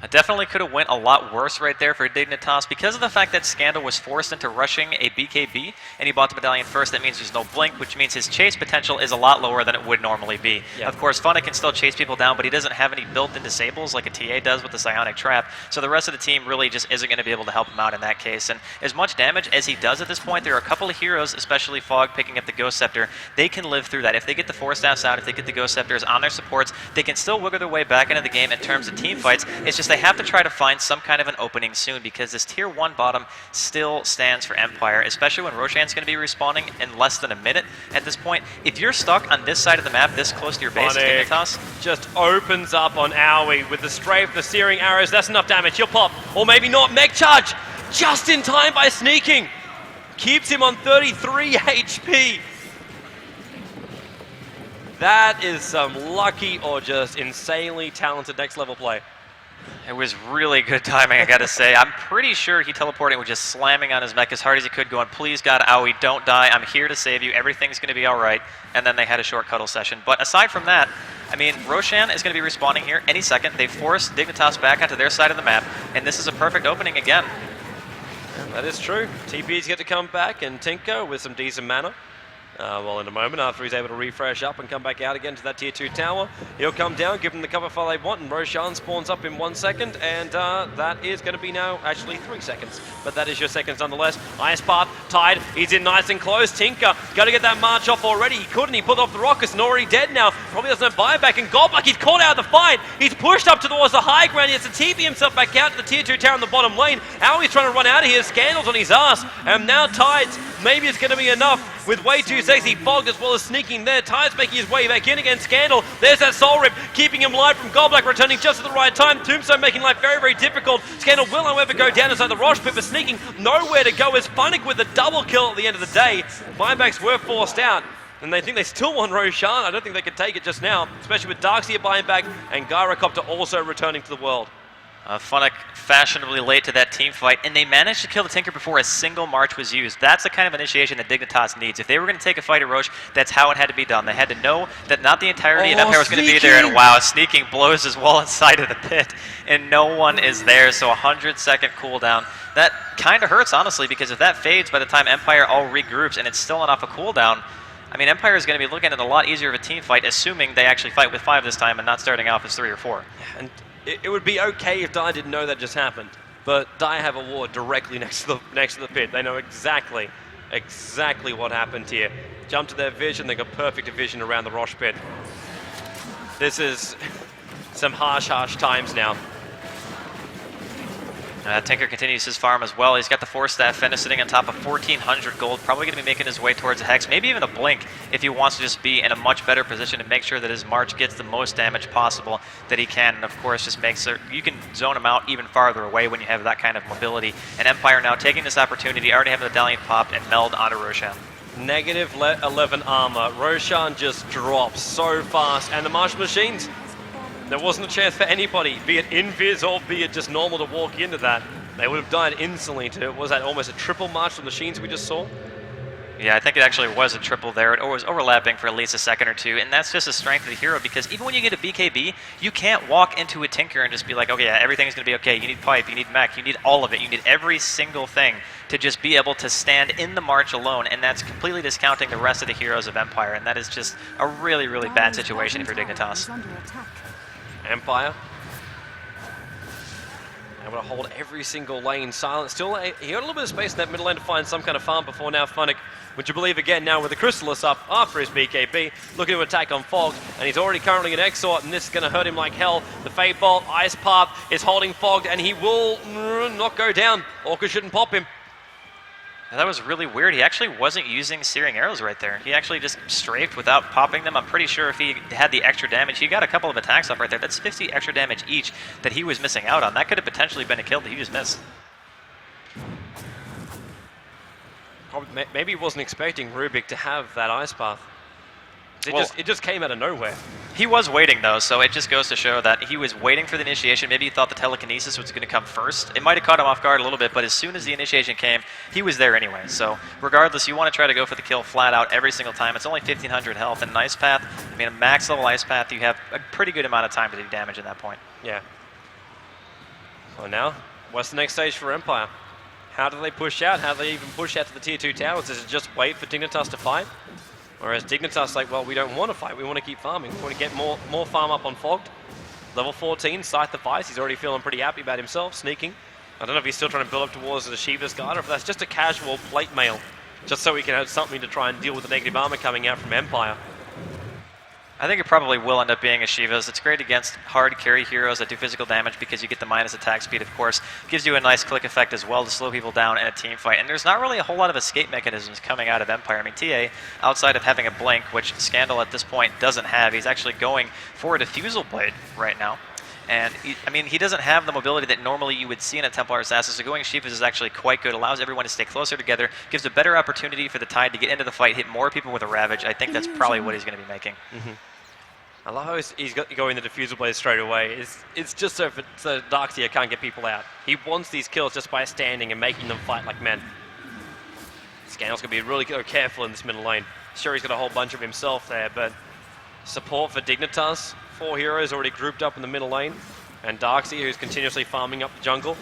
It definitely could have went a lot worse right there for Dignitas because of the fact that Scandal was forced into rushing a BKB, and he bought the medallion first. That means there's no blink, which means his chase potential is a lot lower than it would normally be. Yep. Of course, Funnick can still chase people down, but he doesn't have any built-in disables like a TA does with the Psionic Trap, so the rest of the team really just isn't going to be able to help him out in that case. And as much damage as he does at this point, there are a couple of heroes, especially Fog picking up the Ghost Scepter, they can live through that. If they get the Force Staffs out, if they get the Ghost Scepters on their supports, they can still wiggle their way back into the game in terms of team fights. It's just they have to try to find some kind of an opening soon, because this tier 1 bottom still stands for Empire, especially when Roshan's going to be respawning in less than a minute at this point. If you're stuck on this side of the map, this close to your base, Dignitas just opens up on Aoi with the strafe, the searing arrows. That's enough damage. He'll pop, or maybe not. Mech Charge just in time by sneaking. Keeps him on 33 HP. That is some lucky or just insanely talented next level play. It was really good timing, I gotta say. I'm pretty sure he teleported and was just slamming on his mech as hard as he could, going, please God, Aoi, don't die. I'm here to save you. Everything's going to be all right. And then they had a short cuddle session. But aside from that, I mean, Roshan is going to be respawning here any second. They forced Dignitas back onto their side of the map, and this is a perfect opening again. Yeah, that is true. TPs get to come back, and Tinker with some decent mana. Well, in a moment, after he's able to refresh up and come back out again to that tier 2 tower, he'll come down, give them the cover fire they want, and Roshan spawns up in 1 second, and that is going to be now actually 3 seconds. But that is your seconds nonetheless. Ice Path, tied, he's in nice and close. Tinker, got to get that march off already. He couldn't, he put off the rockets and already dead now. Probably doesn't have buyback, and Goblak, he's caught out of the fight. He's pushed up towards the high ground. He has to TP himself back out to the tier 2 tower in the bottom lane. How he's trying to run out of here, Scandal's on his ass, and now Tides, maybe it's going to be enough with way too sexy Fog as well as sneaking there. Tides making his way back in against Scandal. There's that Soul Rip, keeping him live from Goblak, returning just at the right time. Tombstone making life very, very difficult. Scandal will, however, go down inside the Rosh Pit, but sneaking nowhere to go as Funnick with a double kill at the end of the day. Buybacks were forced out, and they think they still want Roshan. I don't think they can take it just now, especially with Darkseer buying back and Gyrocopter also returning to the world. Funnick fashionably late to that team fight, and they managed to kill the Tinker before a single march was used. That's the kind of initiation that Dignitas needs. If they were going to take a fight at Roche, that's how it had to be done. They had to know that not the entirety of Empire was going to be there, and wow, sneaking blows his wall inside of the pit, and no one is there, so 100-second cooldown. That kind of hurts, honestly, because if that fades by the time Empire all regroups and it's still not off a cooldown, I mean, Empire is going to be looking at a lot easier of a team fight, assuming they actually fight with 5 this time and not starting off as 3 or 4. And it would be okay if Dai didn't know that just happened, but Dai have a ward directly next to the pit. They know exactly what happened here. Jump to their vision, they got perfect vision around the Rosh pit. This is some harsh times now. Tinker continues his farm as well. He's got the 4-staff Fennis sitting on top of 1,400 gold, probably going to be making his way towards a Hex, maybe even a Blink if he wants to just be in a much better position to make sure that his March gets the most damage possible that he can, and of course just makes it, you can zone him out even farther away when you have that kind of mobility. And Empire now taking this opportunity, already having the Dalian popped and meld onto Roshan. Negative 11 armor. Roshan just drops so fast, and the Martial Machines, there wasn't a chance for anybody, be it invis or be it just normal to walk into that. They would have died instantly to, was that almost a triple Martial Machines we just saw? Yeah, I think it actually was a triple there. It was overlapping for at least a second or two, and that's just the strength of the hero, because even when you get a BKB, you can't walk into a Tinker and just be like, okay, yeah, everything's going to be okay. You need pipe, you need mech, you need all of it. You need every single thing to just be able to stand in the March alone, and that's completely discounting the rest of the heroes of Empire, and that is just a really, really bad situation for Dignitas. Empire able to hold every single lane silent. Still, he got a little bit of space in that middle lane to find some kind of farm before now Funnick, would you believe again now with the Chrysalis up after his BKB, looking to attack on Fog, and he's already currently an Exort, and this is going to hurt him like hell. The Fate Bolt, Ice Path is holding Fog, and he will not go down. Orca shouldn't pop him. That was really weird. He actually wasn't using Searing Arrows right there. He actually just strafed without popping them. I'm pretty sure if he had the extra damage, he got a couple of attacks off right there. That's 50 extra damage each that he was missing out on. That could have potentially been a kill that he just missed. Maybe he wasn't expecting Rubik to have that Ice Path. It just came out of nowhere. He was waiting, though, so it just goes to show that he was waiting for the initiation. Maybe he thought the telekinesis was going to come first. It might have caught him off guard a little bit, but as soon as the initiation came, he was there anyway. So regardless, you want to try to go for the kill flat out every single time. It's only 1,500 health, and an Ice Path, I mean, a max level Ice Path, you have a pretty good amount of time to do damage at that point. Yeah. So now, what's the next stage for Empire? How do they push out? How do they even push out to the tier 2 towers? Is it just wait for Dignitas to fight? Whereas Dignitas like, well, we don't want to fight, we want to keep farming. We want to get more farm up on Fogged. Level 14, Scythe the Vice, he's already feeling pretty happy about himself, sneaking. I don't know if he's still trying to build up towards the Shiva's Guard, or if that's just a casual plate mail, just so he can have something to try and deal with the negative armor coming out from Empire. I think it probably will end up being a Shiva's. It's great against hard carry heroes that do physical damage because you get the minus attack speed, of course. Gives you a nice click effect as well to slow people down in a team fight. And there's not really a whole lot of escape mechanisms coming out of Empire. I mean, TA, outside of having a blink, which Scandal at this point doesn't have, he's actually going for a Diffusal Blade right now. And, he doesn't have the mobility that normally you would see in a Templar Assassin, so going Shiva's is actually quite good. Allows everyone to stay closer together, gives a better opportunity for the Tide to get into the fight, hit more people with a Ravage. I think that's probably what he's going to be making. Mm-hmm. I love how he's going the Diffusal Blade straight away. It's just so Darkseer can't get people out. He wants these kills just by standing and making them fight like men. Scandal's going to be really careful in this middle lane. Sure, he's got a whole bunch of himself there, but support for Dignitas. 4 heroes already grouped up in the middle lane. And Darkseer, who's continuously farming up the jungle.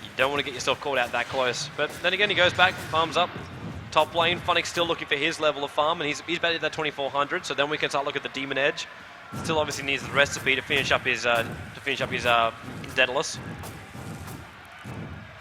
You don't want to get yourself caught out that close. But then again, he goes back, farms up. Top lane, Funnick's still looking for his level of farm, and he's about at that 2400. So then we can start looking at the Demon Edge. Still obviously needs the recipe to finish up his Daedalus.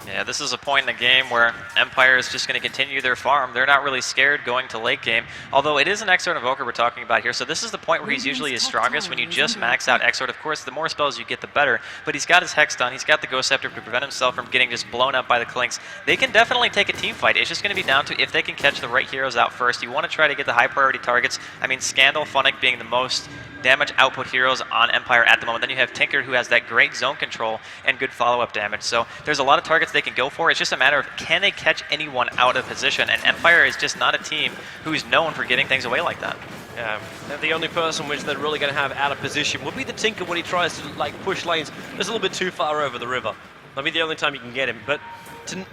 Yeah, this is a point in the game where Empire is just going to continue their farm. They're not really scared going to late game, although it is an Exort Invoker we're talking about here, so this is the point where he's usually his strongest. When you just max out Exort, of course, the more spells you get, the better, but he's got his Hex done, he's got the Ghost Scepter to prevent himself from getting just blown up by the Clinks. They can definitely take a team fight. It's just going to be down to if they can catch the right heroes out first. You want to try to get the high priority targets. I mean, Scandal, Funnick being the most damage output heroes on Empire at the moment. Then you have Tinker, who has that great zone control and good follow-up damage. So there's a lot of targets they can go for. It's just a matter of can they catch anyone out of position, and Empire is just not a team who's known for giving things away like that. Yeah, the only person which they're really going to have out of position would be the Tinker when he tries to like push lanes just a little bit too far over the river. That'll be the only time you can get him, but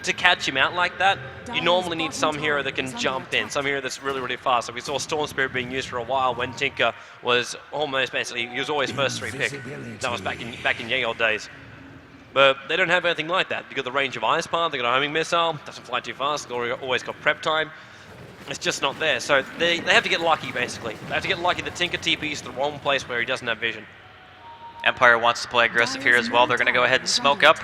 to catch him out like that, you normally need some hero that can jump in, some hero that's really, really fast. So we saw Storm Spirit being used for a while when Tinker was almost basically, he was always first 3 pick. That was back in ye old days. But they don't have anything like that. They've got the range of Ice Path, they've got a homing missile, doesn't fly too fast, they've always got prep time. It's just not there. So they have to get lucky, basically. They have to get lucky that Tinker TP's the wrong place where he doesn't have vision. Empire wants to play aggressive here as well. They're going to go ahead and smoke up.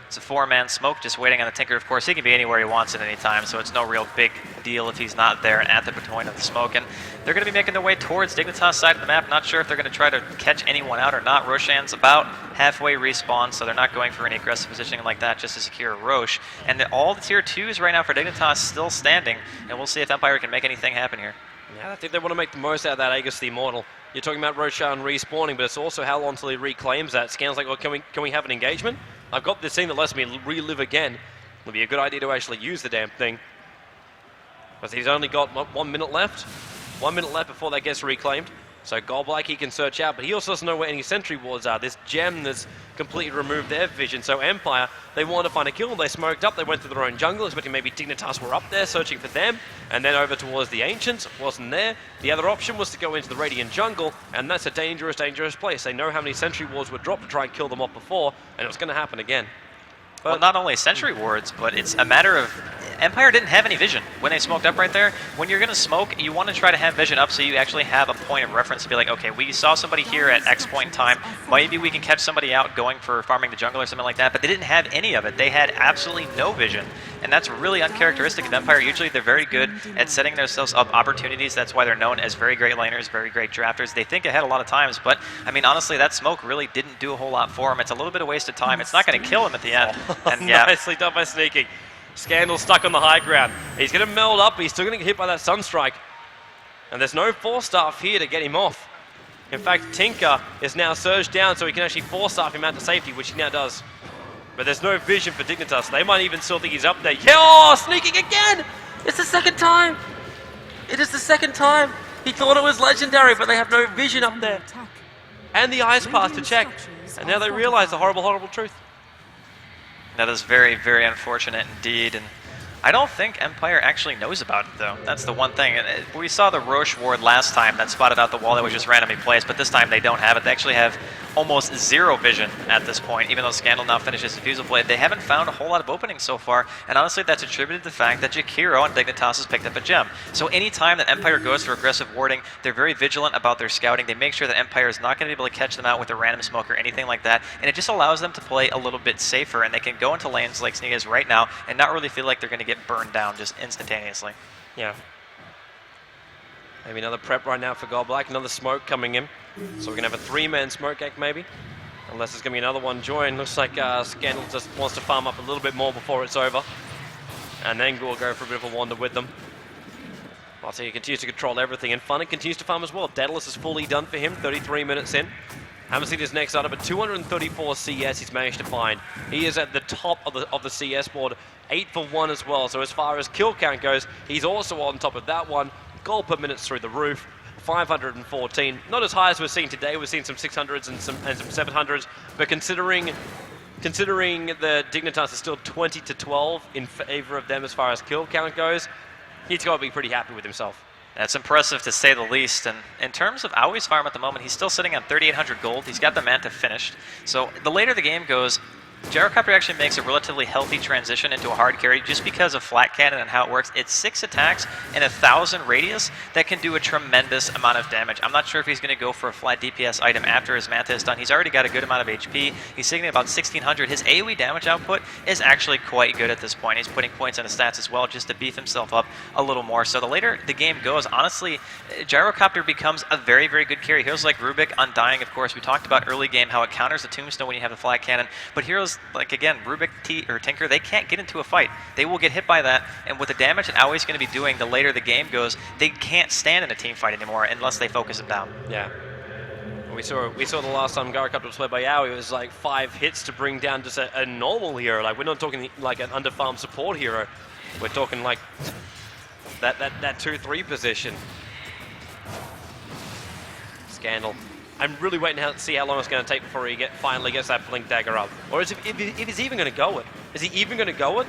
It's a 4-man smoke, just waiting on the Tinker. Of course, he can be anywhere he wants at any time, so it's no real big deal if he's not there at the point of the smoke. And they're going to be making their way towards Dignitas' side of the map. Not sure if they're going to try to catch anyone out or not. Roshan's about halfway respawn, so they're not going for any aggressive positioning like that just to secure Roche. And all the tier 2s right now for Dignitas still standing, and we'll see if Empire can make anything happen here. Yeah, I think they want to make the most out of that Aegis the Immortal. You're talking about Roshan respawning, but it's also how long until he reclaims that. Scan's like, well, can we have an engagement? I've got this thing that lets me relive again. It'll be a good idea to actually use the damn thing. Because he's only got 1 minute left. 1 minute left before that gets reclaimed. So Goldblack he can search out, but he also doesn't know where any sentry wards are. This gem that's completely removed their vision. So Empire, they wanted to find a kill. They smoked up. They went to their own jungle, expecting maybe Dignitas were up there searching for them. And then over towards the Ancients. Wasn't there. The other option was to go into the Radiant jungle, and that's a dangerous, dangerous place. They know how many sentry wards were dropped to try and kill them off before, and it was going to happen again. But well, not only sentry wards, but it's a matter of Empire didn't have any vision when they smoked up right there. When you're going to smoke, you want to try to have vision up so you actually have a point of reference to be like, okay, we saw somebody here at X point in time. Maybe we can catch somebody out going for farming the jungle or something like that, but they didn't have any of it. They had absolutely no vision, and that's really uncharacteristic of Empire. Usually they're very good at setting themselves up opportunities. That's why they're known as very great laners, very great drafters. They think ahead a lot of times, but I mean, honestly, that smoke really didn't do a whole lot for them. It's a little bit of a waste of time. It's not going to kill him at the end. And yeah, nicely done by Sneaky. Scandal stuck on the high ground. He's going to meld up, but he's still going to get hit by that Sunstrike. And there's no force staff here to get him off. In fact, Tinker is now surged down so he can actually force staff him out to safety, which he now does. But there's no vision for Dignitas. They might even still think he's up there. Yeah, oh, sneaking again! It's the second time! It is the second time! He thought it was legendary, but they have no vision up there. And the Ice Path to check. And now they realize the horrible, horrible truth. That is very, very unfortunate indeed, and I don't think Empire actually knows about it, though. That's the one thing. We saw the Roche ward last time that spotted out the wall that was just randomly placed, but this time they don't have it. They actually have almost zero vision at this point, even though Scandal now finishes Diffusal Blade. They haven't found a whole lot of openings so far, and honestly that's attributed to the fact that Jakiro and Dignitas has picked up a gem. So anytime that Empire goes for aggressive warding, they're very vigilant about their scouting. They make sure that Empire is not going to be able to catch them out with a random smoke or anything like that, and it just allows them to play a little bit safer, and they can go into lanes like Sneak is right now and not really feel like they're going to get burned down just instantaneously. Yeah. Maybe another prep right now for Goldblack, another smoke coming in. So we're going to have a 3-man smoke act maybe. Unless there's going to be another one join. Looks like Scandal just wants to farm up a little bit more before it's over. And then we'll go for a bit of a wander with them. Well, so he continues to control everything. And Funnick continues to farm as well. Daedalus is fully done for him, 33 minutes in. Haven't seen his next item, but 234 CS he's managed to find. He is at the top of the CS board, 8 for 1 as well. So as far as kill count goes, he's also on top of that one. Gold per minute's through the roof. 514, not as high as we're seeing today. We're seeing some 600s and some 700s, but considering the Dignitas is still 20 to 12 in favor of them as far as kill count goes, he's got to be pretty happy with himself. That's impressive to say the least, and in terms of Aui's farm at the moment, he's still sitting on 3,800 gold. He's got the Manta finished, so the later the game goes, Gyrocopter actually makes a relatively healthy transition into a hard carry just because of flat cannon and how it works. It's 6 attacks and 1,000 radius that can do a tremendous amount of damage. I'm not sure if he's going to go for a flat DPS item after his Manta is done. He's already got a good amount of HP. He's sitting at about 1,600. His AoE damage output is actually quite good at this point. He's putting points on his stats as well just to beef himself up a little more. So the later the game goes, honestly, Gyrocopter becomes a very, very good carry. Heroes like Rubik, Undying, of course, we talked about early game how it counters the Tombstone when you have the flat cannon, but heroes like, again, Rubik or Tinker, they can't get into a fight. They will get hit by that, and with the damage that Aui's going to be doing the later the game goes, they can't stand in a team fight anymore unless they focus him down. Yeah. We saw the last time Gyrocopter was played by Aoi, it was like 5 hits to bring down just a normal hero. Like, we're not talking like an under-farm support hero. We're talking like that 2-3 position. Scandal. I'm really waiting to see how long it's going to take before he finally gets that Blink Dagger up. Or if he's even going to go it. Is he even going to go it?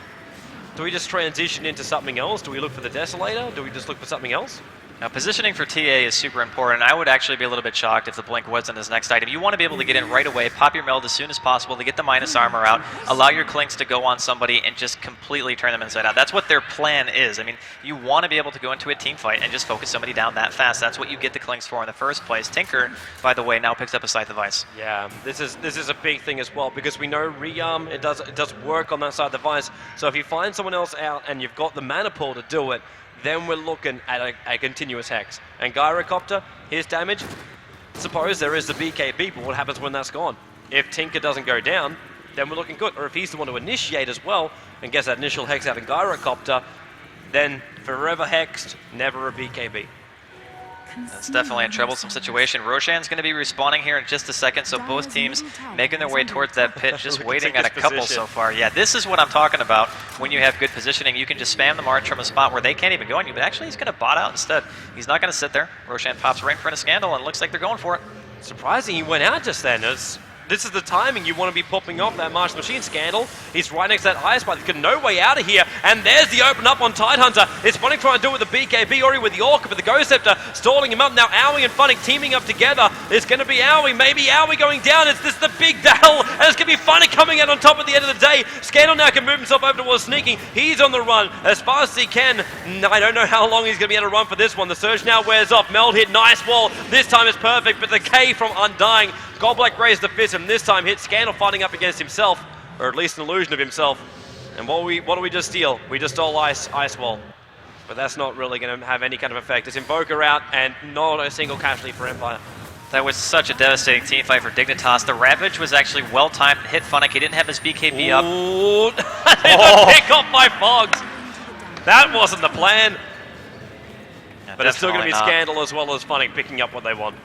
Do we just transition into something else? Do we look for the Desolator? Do we just look for something else? Now, positioning for TA is super important. I would actually be a little bit shocked if the Blink wasn't his next item. You want to be able to get in right away, pop your meld as soon as possible to get the minus armor out, allow your Clinks to go on somebody and just completely turn them inside out. That's what their plan is. I mean, you want to be able to go into a team fight and just focus somebody down that fast. That's what you get the Clinks for in the first place. Tinker, by the way, now picks up a Scythe of Ice. Yeah, this is a big thing as well because we know Rearm, it does work on that side of the device. So if you find someone else out and you've got the mana pool to do it, then we're looking at a continuous hex. And Gyrocopter, his damage, suppose there is the BKB, but what happens when that's gone? If Tinker doesn't go down, then we're looking good. Or if he's the one to initiate as well and gets that initial hex out of Gyrocopter, then forever hexed, never a BKB. That's definitely a troublesome situation. Roshan's going to be respawning here in just a second, so both teams making their way towards that pit, just waiting at a couple so far. Yeah, this is what I'm talking about. When you have good positioning, you can just spam the march from a spot where they can't even go on you, but actually he's going to bot out instead. He's not going to sit there. Roshan pops right in front of Scandal, and it looks like they're going for it. Surprising he went out just then. This is the timing you want to be popping off that Martial Machine. Scandal, he's right next to that Ice Spike. He's got no way out of here. And there's the open up on Tidehunter. It's Funnick trying to do it with the BKB, already with the Orca, but the Ghost Scepter stalling him up. Now Aoi and Funnick teaming up together. It's going to be Aoi, maybe Aoi going down. It's the big battle, and it's going to be Funnick coming out on top at the end of the day. Scandal now can move himself over towards sneaking. He's on the run as fast as he can. I don't know how long he's going to be able to run for this one. The Surge now wears off. Meld hit, nice wall. This time it's perfect, but the K from Undying. Goblek raised the fist and this time hit Scandal fighting up against himself, or at least an illusion of himself. And what do we just steal? We just stole Ice Wall. But that's not really going to have any kind of effect. It's Invoker out and not a single casualty for Empire. That was such a devastating team fight for Dignitas. The Ravage was actually well-timed to hit Funnick. He didn't have his BKB up. Ooh, the pick off by Fogs. That wasn't the plan. Yeah, but it's still going to be Scandal as well as Funnick picking up what they want.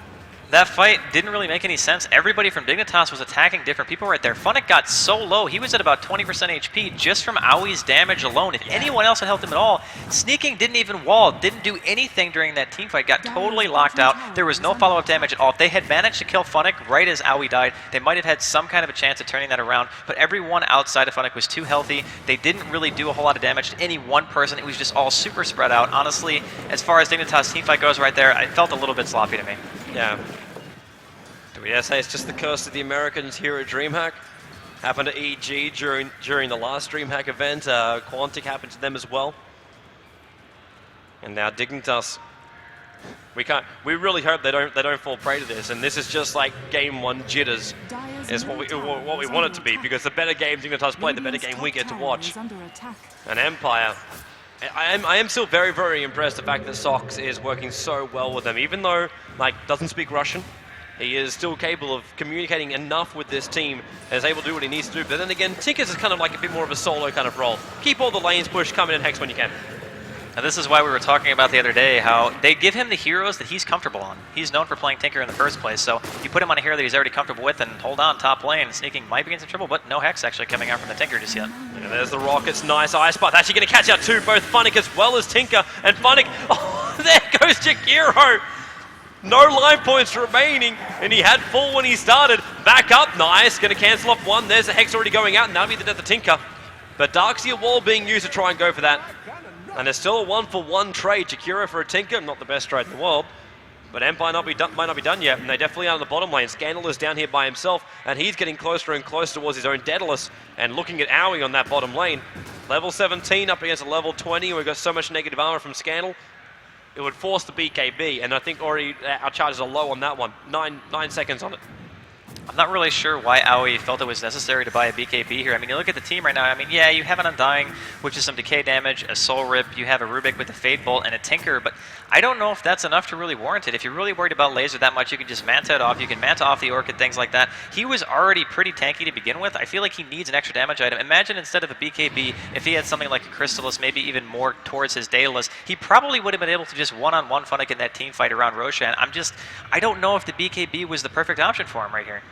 That fight didn't really make any sense. Everybody from Dignitas was attacking different people right there. Funnick got so low, he was at about 20% HP just from Aui's damage alone. If anyone else had helped him at all, Sneaking didn't even wall, didn't do anything during that team fight, got totally locked out. There was no follow-up damage at all. If they had managed to kill Funnick right as Aoi died, they might have had some kind of a chance at turning that around, but everyone outside of Funnick was too healthy. They didn't really do a whole lot of damage to any one person. It was just all super spread out. Honestly, as far as Dignitas' team fight goes right there, it felt a little bit sloppy to me. Yeah. Do we say it's just the curse of the Americans here at Dreamhack? Happened to EG during the last Dreamhack event. Quantic happened to them as well. And now Dignitas. We really hope they don't fall prey to this. And this is just like game 1 jitters. Is what we want it to be, because the better game Dignitas play, the better game we get to watch. And Empire. I am still very, very impressed the fact that Sox is working so well with them, even though doesn't speak Russian. He is still capable of communicating enough with this team and is able to do what he needs to do. But then again, Tinker's is kind of like a bit more of a solo kind of role. Keep all the lanes pushed, come in and hex when you can. And this is why we were talking about the other day, how they give him the heroes that he's comfortable on. He's known for playing Tinker in the first place, so you put him on a hero that he's already comfortable with, and hold on, top lane. Sneaking might be in some trouble, but no hex actually coming out from the Tinker just yet. Yeah, there's the Rockets, nice Ice Spot. Actually going to catch out too, both Funnick as well as Tinker. And Funnick, oh, there goes Jakiro. No line points remaining, and he had full when he started. Back up, nice. Going to cancel off one. There's a Hex already going out, and that'll be the death of Tinker. But Darkseer Wall being used to try and go for that. And there's still a 1-for-1 trade. Jakiro for a Tinker, not the best trade in the world. But Empire might not be done yet, and they definitely are in the bottom lane. Scandal is down here by himself, and he's getting closer and closer towards his own Daedalus, and looking at Owie on that bottom lane. Level 17 up against a level 20, we've got so much negative armor from Scandal. It would force the BKB, and I think already our charges are low on that one. 9 seconds on it. I'm not really sure why Owie felt it was necessary to buy a BKB here. I mean, you look at the team right now, I mean, yeah, you have an Undying, which is some decay damage, a Soul Rip, you have a Rubik with a Fade Bolt, and a Tinker, but I don't know if that's enough to really warrant it. If you're really worried about laser that much, you can just Manta it off, you can Manta off the Orchid, things like that. He was already pretty tanky to begin with. I feel like he needs an extra damage item. Imagine instead of a BKB, if he had something like a Crystallis, maybe even more towards his Daedalus, he probably would have been able to just one-on-one Funnick in that team fight around Roshan. I don't know if the BKB was the perfect option for him right here.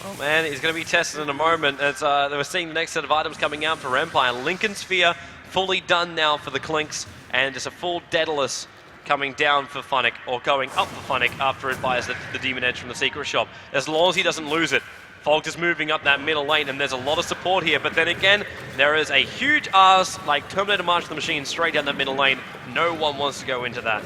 Oh man, he's going to be tested in a moment as we're seeing the next set of items coming out for Empire. Lincoln Sphere fully done now for the Clinks, and just a full Daedalus coming down for Funnick, or going up for Funnick after it buys the Demon Edge from the Secret Shop. As long as he doesn't lose it. Fog is moving up that middle lane, and there's a lot of support here, but then again, there is a huge ass, like Terminator March of the Machine, straight down that middle lane. No one wants to go into that.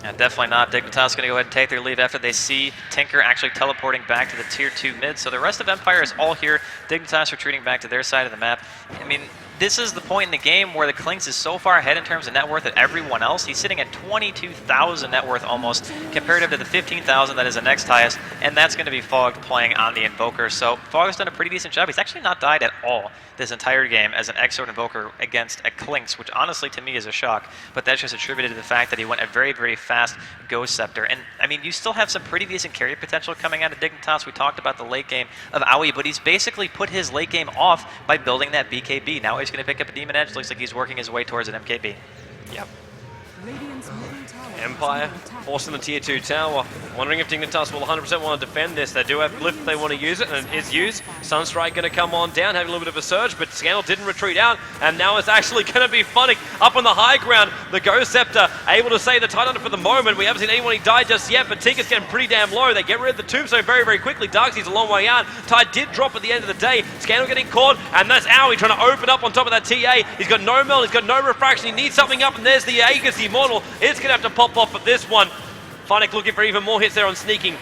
Yeah, definitely not. Dignitas going to go ahead and take their leave after they see Tinker actually teleporting back to the tier 2 mid. So the rest of Empire is all here. Dignitas retreating back to their side of the map. I mean, this is the point in the game where the Clinks is so far ahead in terms of net worth at everyone else. He's sitting at 22,000 net worth almost, comparative to the 15,000 that is the next highest, and that's going to be Fog playing on the Invoker. So Fog has done a pretty decent job. He's actually not died at all this entire game as an Exort Invoker against a Clinks, which honestly to me is a shock, but that's just attributed to the fact that he went a very, very fast Ghost Scepter. And I mean, you still have some pretty decent carry potential coming out of Dignitas. We talked about the late game of Owie, but he's basically put his late game off by building that BKB. Now he's going to pick up a Demon Edge. Looks like he's working his way towards an MKB. Yep. Empire forcing the tier 2 tower. Wondering if Dignitas will 100% want to defend this. They do have Glyph if they want to use it, and it is used. Sunstrike going to come on down, having a little bit of a surge, but Scandal didn't retreat out, and now it's actually going to be Funnick up on the high ground. The Ghost Scepter able to save the Titan for the moment. We haven't seen anyone die just yet, but Tinker's getting pretty damn low. They get rid of the Tombstone very, very quickly. Darkseid's a long way out. Tide did drop at the end of the day. Scandal getting caught, and that's Owie trying to open up on top of that TA. He's got no melt, he's got no refraction. He needs something up, and there's the Aegis Immortal. It's going to have to pop off at this one. Funnick looking for even more hits there on sneaking.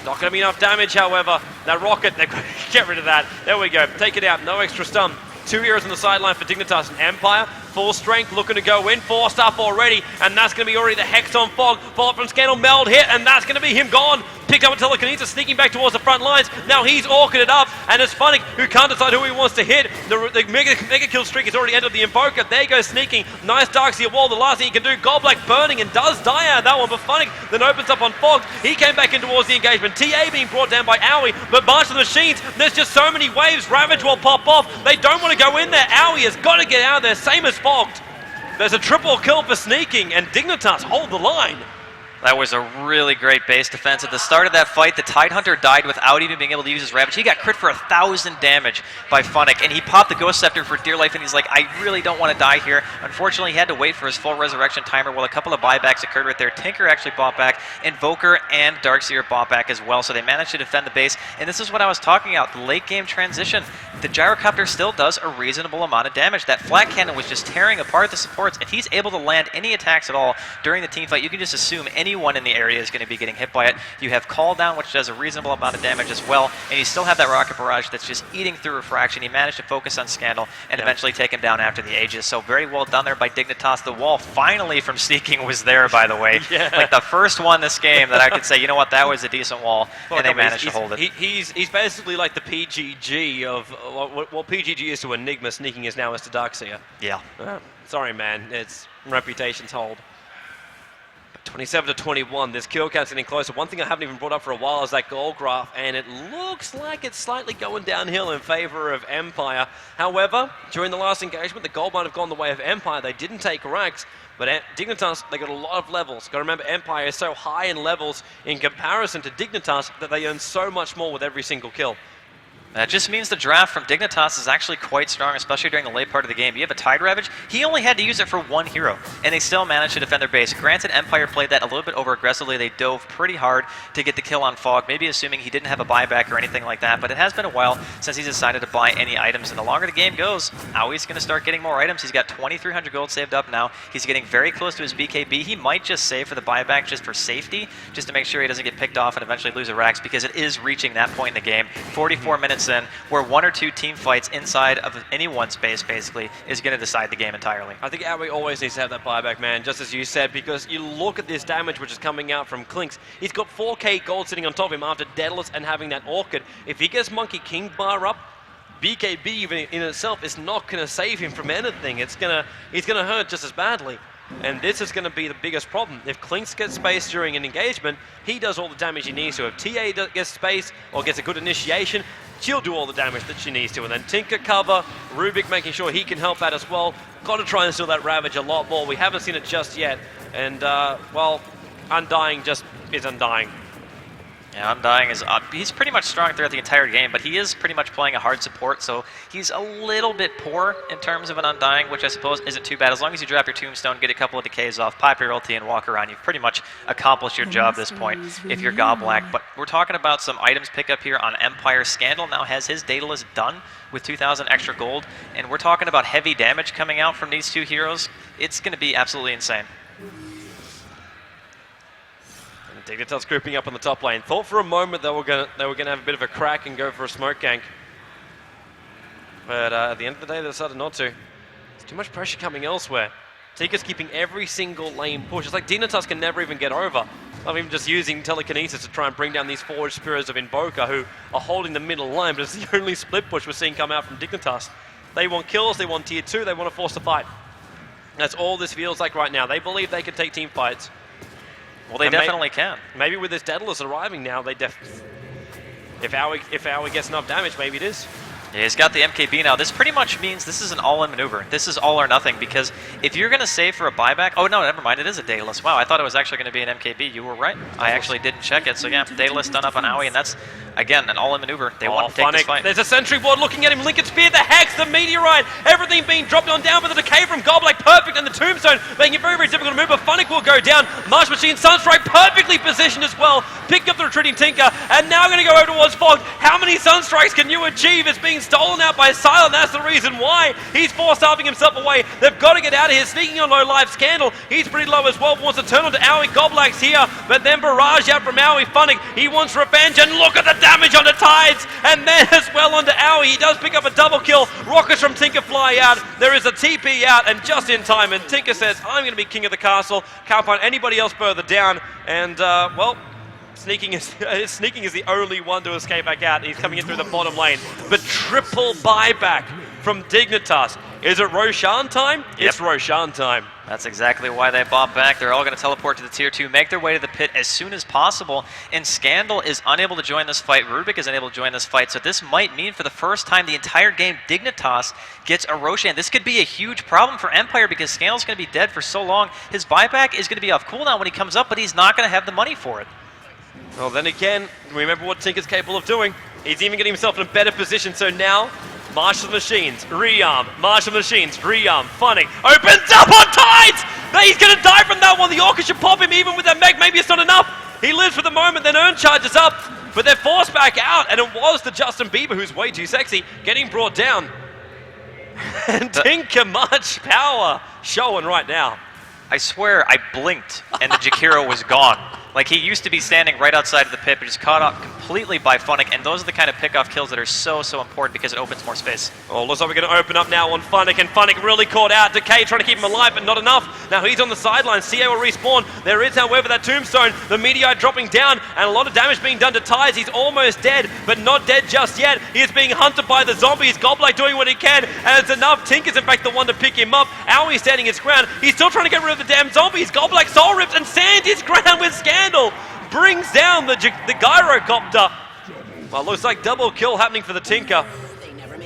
Not going to be enough damage, however. That rocket, they've got to get rid of that. There we go. Take it out. No extra stun. 2 heroes on the sideline for Dignitas and Empire. Full strength, looking to go in. Forced up already, and that's going to be already the Hex on Fog. Follow from Scandal, Meld hit, and that's going to be him gone. Picked up a Telekinesis, sneaking back towards the front lines. Now he's orchided up, and it's Funnick who can't decide who he wants to hit. The mega kill streak has already ended the Invoker. There goes sneaking. Nice Darkseid wall. The last thing he can do, Godblack burning, and does die out of that one. But Funnick then opens up on Fog. He came back in towards the engagement. TA being brought down by Owie, but March of the Machines, there's just so many waves. Ravage will pop off. They don't want to go in there. Owie has got to get out of there, same as Fogged. There's a triple kill for sneaking, and Dignitas hold the line. That was a really great base defense. At the start of that fight, the Tidehunter died without even being able to use his Ravage. He got crit for 1,000 damage by Funnick, and he popped the Ghost Scepter for dear life, and he's like, I really don't want to die here. Unfortunately, he had to wait for his full resurrection timer while a couple of buybacks occurred right there. Tinker actually bought back, Invoker and Darkseer bought back as well, so they managed to defend the base. And this is what I was talking about, the late game transition. The Gyrocopter still does a reasonable amount of damage. That Flat Cannon was just tearing apart the supports. If he's able to land any attacks at all during the team fight, you can just assume anyone in the area is going to be getting hit by it. You have Call Down, which does a reasonable amount of damage as well, and you still have that Rocket Barrage that's just eating through Refraction. He managed to focus on Scandal and eventually take him down after the Aegis. So very well done there by Dignitas. The wall finally from sneaking was there, by the way. Like the first one this game that I could say, you know what, that was a decent wall, and they managed to hold it. He's basically like the PGG of what PGG is to Enigma, sneaking is now as to Darkseer. Yeah. Sorry, man. It's reputations hold. 27 to 21, this kill count's getting closer. One thing I haven't even brought up for a while is that gold graph, and it looks like it's slightly going downhill in favor of Empire. However, during the last engagement, the gold might have gone the way of Empire. They didn't take racks, but Dignitas, they got a lot of levels. Got to remember, Empire is so high in levels in comparison to Dignitas that they earn so much more with every single kill. That just means the draft from Dignitas is actually quite strong, especially during the late part of the game. You have a Tide Ravage. He only had to use it for one hero, and they still managed to defend their base. Granted, Empire played that a little bit over-aggressively. They dove pretty hard to get the kill on Fog, maybe assuming he didn't have a buyback or anything like that, but it has been a while since he's decided to buy any items, and the longer the game goes, Aui's going to start getting more items. He's got 2,300 gold saved up now. He's getting very close to his BKB. He might just save for the buyback just for safety, just to make sure he doesn't get picked off and eventually lose a Rax, because it is reaching that point in the game, 44 minutes in, where one or two team fights inside of anyone's base, basically, is going to decide the game entirely. I think Aoi always needs to have that buyback, man, just as you said, because you look at this damage which is coming out from Klinks. He's got 4k gold sitting on top of him after Daedalus and having that Orchid. If he gets Monkey King bar up, BKB even in itself is not going to save him from anything. He's going to hurt just as badly. And this is going to be the biggest problem. If Klinks gets space during an engagement, he does all the damage he needs to. If TA gets space or gets a good initiation, she'll do all the damage that she needs to. And then Tinker cover, Rubik making sure he can help out as well. Got to try and steal that Ravage a lot more. We haven't seen it just yet. And, well, Undying just is Undying. Yeah, Undying is up. He's pretty much strong throughout the entire game, but he is pretty much playing a hard support, so he's a little bit poor in terms of an Undying, which I suppose isn't too bad. As long as you drop your Tombstone, get a couple of decays off, pop your ulti, and walk around, you've pretty much accomplished your job at this point if you're Goblack. But we're talking about some items pick up here on Empire. Scandal now has his Daedalus done with 2,000 extra gold, and we're talking about heavy damage coming out from these two heroes. It's going to be absolutely insane. Dignitas grouping up on the top lane. Thought for a moment they were gonna have a bit of a crack and go for a smoke gank, but at the end of the day they decided not to. There's too much pressure coming elsewhere. Tinker's keeping every single lane push. It's like Dignitas can never even get over. Not even just using telekinesis to try and bring down these forward spirits of Invoker who are holding the middle line, but it's the only split push we're seeing come out from Dignitas. They want kills, they want tier 2, they want to force the fight. That's all this feels like right now. They believe they can take team fights. Well, they definitely can. Maybe with this Daedalus arriving now, they if Aoi gets enough damage, maybe it is. Yeah, he's got the MKB now. This pretty much means this is an all-in maneuver. This is all or nothing, because if you're going to save for a buyback... Oh, no, never mind. It is a Daedalus. Wow, I thought it was actually going to be an MKB. You were right. I actually didn't check it. So, yeah, Daedalus done up on Aoi, and that's, again, an all-in maneuver. They want to take this fight. There's a Sentry Ward looking at him. Lincoln Spear, the Hex, the Meteorite, everything being dropped on down, but the decay from Goblack perfect, and the Tombstone making it very, very difficult to move, but Funnick will go down. Marsh Machine, Sunstrike perfectly positioned as well. Picked up the retreating Tinker, and now going to go over towards Fog. How many Sunstrikes can you achieve? It's being stolen out by Silent. That's the reason why he's force-starving himself away. They've got to get out of here. Sneaking on low life. Scandal, he's pretty low as well. Wants to turn onto Aoi. Goblack's here, but then barrage out from Aoi. Funnick, he wants revenge, and look at the damage on the Tides, and then as well onto Aoi. He does pick up a double kill. Rockets from Tinker fly out. There is a TP out, and just in time, and Tinker says, I'm going to be king of the castle. Can't find anybody else further down, and, well, Sneaking is the only one to escape back out. He's coming in through the bottom lane. But triple buyback from Dignitas. Is it Roshan time? Yep. It's Roshan time. That's exactly why they bought back. They're all going to teleport to the tier 2, make their way to the pit as soon as possible. And Scandal is unable to join this fight. Rubik is unable to join this fight. So this might mean for the first time the entire game, Dignitas gets a Roshan. This could be a huge problem for Empire because Scandal's going to be dead for so long. His buyback is going to be off cooldown when he comes up, but he's not going to have the money for it. Well, then again, remember what Tinker's capable of doing. He's even getting himself in a better position. So now, March of the Machines, rearm. March of the Machines, rearm. Funnick opens up on Tides! He's going to die from that one. The Orca should pop him even with that mech. Maybe it's not enough. He lives for the moment, then Earn charges up. But they're forced back out, and it was the Justin Bieber, who's way too sexy, getting brought down. And Tinker, much power showing right now. I swear I blinked and the Jakiro was gone. Like, he used to be standing right outside of the pit, but just caught up completely by Funnick, and those are the kind of pick-off kills that are so, so important because it opens more space. Oh, looks like we're going to open up now on Funnick, and Funnick really caught out. Decay trying to keep him alive, but not enough. Now he's on the sidelines. CA will respawn. There is, however, that Tombstone. The Meteorite dropping down, and a lot of damage being done to Tides. He's almost dead, but not dead just yet. He is being hunted by the zombies. Goblack doing what he can, and it's enough. Tinker's, in fact, the one to pick him up. Aoi standing his ground. He's still trying to get rid of the damn zombies. Goblack soul rips and stands his ground with Scandal. Brings down the Gyrocopter. Well, looks like double kill happening for the Tinker.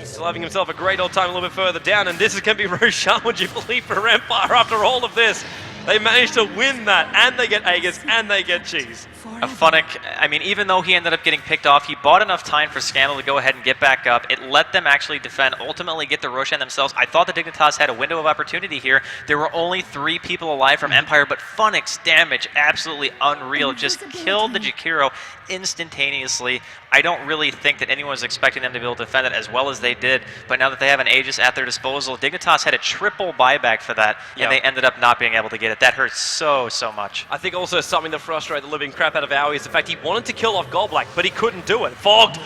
Still having himself a great old time a little bit further down, and this is going to be Roshan, would you believe, for Empire after all of this. They managed to win that, and they get Aegis, and they get cheese. Funnick, I mean, even though he ended up getting picked off, he bought enough time for Scandal to go ahead and get back up. It let them actually defend, ultimately get the Roshan themselves. I thought the Dignitas had a window of opportunity here. There were only 3 people alive from Empire, but Funnick's damage, absolutely unreal. Just killed the Jakiro instantaneously. I don't really think that anyone was expecting them to be able to defend it as well as they did, but now that they have an Aegis at their disposal, Dignitas had a triple buyback for that, and they ended up not being able to get it. That hurts so much. I think also something that frustrated the living crap out of Aoi is the fact he wanted to kill off Goldblack, but he couldn't do it. Fogged!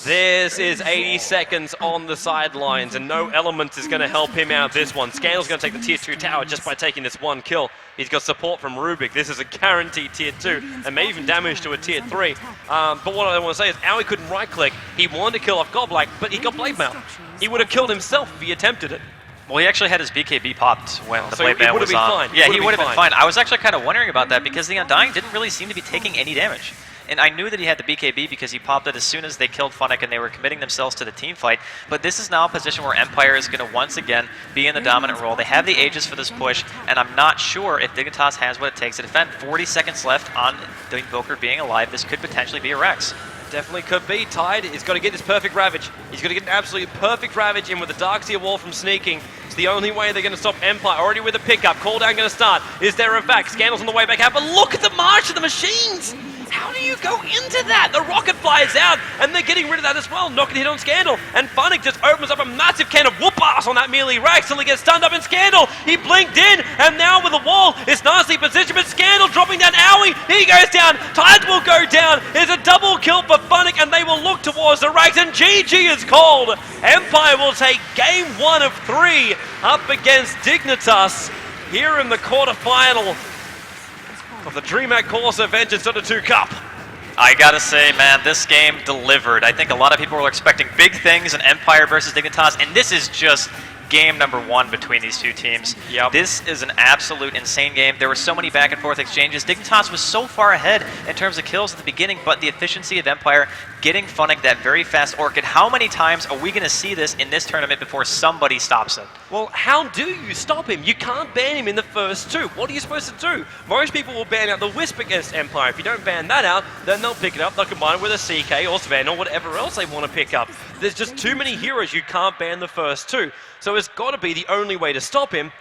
This is 80 seconds on the sidelines, and no element is going to help him out this one. Scandal's going to take the tier 2 tower just by taking this one kill. He's got support from Rubik. This is a guaranteed tier 2, and may even damage to a tier 3. But what I want to say is, Aoi couldn't right-click. He wanted to kill off Goldblack, but he got Blade Mail. He would have killed himself if he attempted it. Well, he actually had his BKB popped when the Blade Mail was on. Fine. Yeah, he would have been fine. I was actually kind of wondering about that because the Undying didn't really seem to be taking any damage. And I knew that he had the BKB because he popped it as soon as they killed Funnick and they were committing themselves to the team fight. But this is now a position where Empire is going to once again be in the dominant role. They have the Aegis for this push, and I'm not sure if Dignitas has what it takes to defend. 40 seconds left on the Invoker being alive. This could potentially be a Rex. Definitely could be. Tide is got to get this perfect Ravage. He's got to get an absolutely perfect Ravage in with the Darkseer wall from sneaking. It's the only way they're going to stop Empire. Already with a pickup. Cooldown going to start. Is there a vac? Scandal's on the way back out, but look at the march of the machines! How do you go into that? The rocket flies out, and they're getting rid of that as well. Not gonna hit on Scandal, and Funnick just opens up a massive can of whoop-ass on that melee Rax till he gets stunned up in Scandal. He blinked in, and now with the wall, it's nicely positioned, but Scandal dropping down Aoi. He goes down, Tide will go down. There's a double kill for Funnick, and they will look towards the Rax, and GG is called. Empire will take game 1 of 3 up against Dignitas here in the quarterfinal of the Dreamhack Corsair Vengeance Dota 2 Cup. I gotta say, man, this game delivered. I think a lot of people were expecting big things in Empire versus Dignitas, and this is just game number 1 between these two teams. Yep. This is an absolute insane game. There were so many back and forth exchanges. Dignitas was so far ahead in terms of kills at the beginning, but the efficiency of Empire getting Funnick that very fast Orchid. How many times are we going to see this in this tournament before somebody stops it? Well, how do you stop him? You can't ban him in the first 2. What are you supposed to do? Most people will ban out the Wisp against Empire. If you don't ban that out, then they'll pick it up. They'll combine it with a CK or Sven or whatever else they want to pick up. There's just too many heroes you can't ban the first 2. So it's got to be the only way to stop him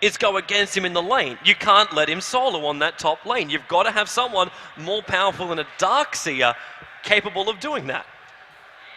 is go against him in the lane. You can't let him solo on that top lane. You've got to have someone more powerful than a Darkseer capable of doing that.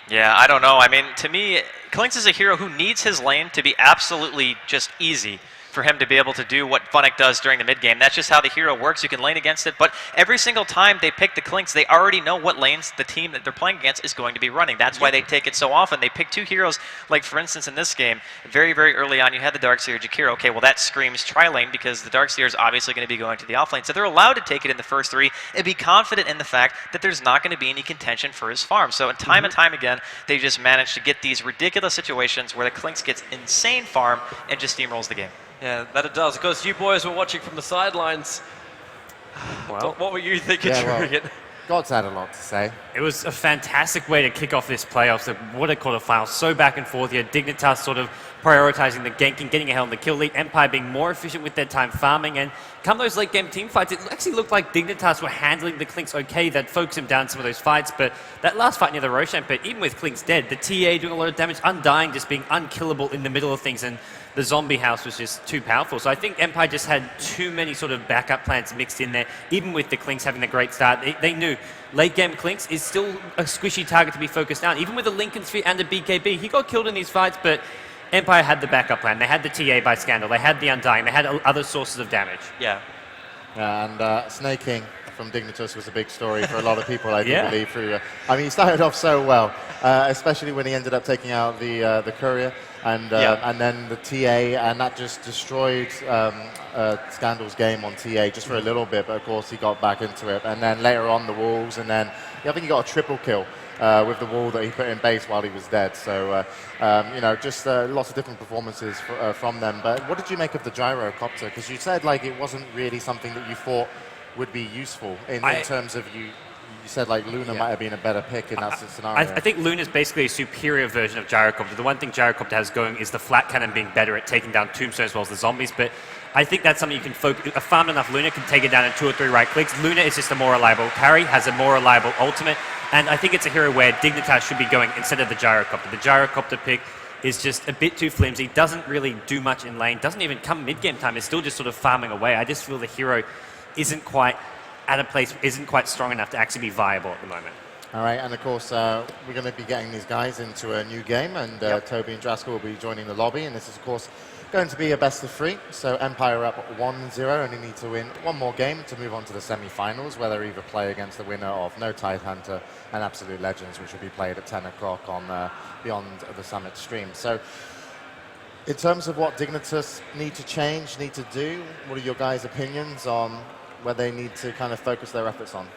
Yeah, I don't know. I mean, to me, Klinx is a hero who needs his lane to be absolutely just easy for him to be able to do what Funnick does during the mid game. That's just how the hero works. You can lane against it, but every single time they pick the Klinx, they already know what lanes the team that they're playing against is going to be running. That's why they take it so often. They pick 2 heroes, like for instance in this game, very, very early on, you had the Darkseer Jakiro. Okay, well that screams tri-lane because the Darkseer is obviously going to be going to the offlane. So they're allowed to take it in the first 3 and be confident in the fact that there's not going to be any contention for his farm. So time and time again, they just manage to get these ridiculous situations where the Klinx gets insane farm and just steamrolls the game. Yeah, that it does. Of course, you boys were watching from the sidelines. Well, What were you thinking during it? God's had a lot to say. It was a fantastic way to kick off this playoffs. What a quarterfinal. So back and forth here. Dignitas sort of prioritizing the ganking, getting ahead on the kill lead. Empire being more efficient with their time farming. And come those late game team fights, it actually looked like Dignitas were handling the Klinx okay. They'd focus him down in some of those fights. But that last fight near the Roshan pit, even with Klinx dead, the TA doing a lot of damage, Undying just being unkillable in the middle of things. And the zombie house was just too powerful. So I think Empire just had too many sort of backup plans mixed in there, even with the Klinx having a great start. They knew late game Klinx is still a squishy target to be focused on. Even with the Lincoln Sphere and the BKB, he got killed in these fights, but Empire had the backup plan. They had the TA by Scandal. They had the Undying. They had other sources of damage. Yeah. And snaking from Dignitas was a big story for a lot of people, I do believe. Through, I mean, he started off so well, especially when he ended up taking out the Courier and then the TA, and that just destroyed Scandal's game on TA just for a little bit, but of course he got back into it. And then later on the walls, and then I think he got a triple kill with the wall that he put in base while he was dead. So, you know, just lots of different performances from them. But what did you make of the gyrocopter? Because you said like it wasn't really something that you thought would be useful in terms of you said like Luna might have been a better pick in that scenario. I think Luna is basically a superior version of Gyrocopter. The one thing Gyrocopter has going is the flat cannon being better at taking down Tombstone as well as the zombies, but I think that's something you can focus. A farmed enough Luna can take it down in 2 or 3 right clicks. Luna is just a more reliable carry, has a more reliable ultimate, and I think it's a hero where Dignitas should be going instead of the Gyrocopter. The Gyrocopter pick is just a bit too flimsy, doesn't really do much in lane, doesn't even come mid-game time, is still just sort of farming away. I just feel the hero isn't quite at a place, isn't quite strong enough to actually be viable at the moment. All right, and of course, we're going to be getting these guys into a new game, and Toby and Draskell will be joining the lobby, and this is, of course, going to be a best of 3. So Empire up 1-0, only need to win 1 more game to move on to the semi-finals, where they'll either play against the winner of No Tidehunter and Absolute Legends, which will be played at 10 o'clock on Beyond the Summit stream. So in terms of what Dignitas need to change, need to do, what are your guys' opinions on where they need to kind of focus their efforts on?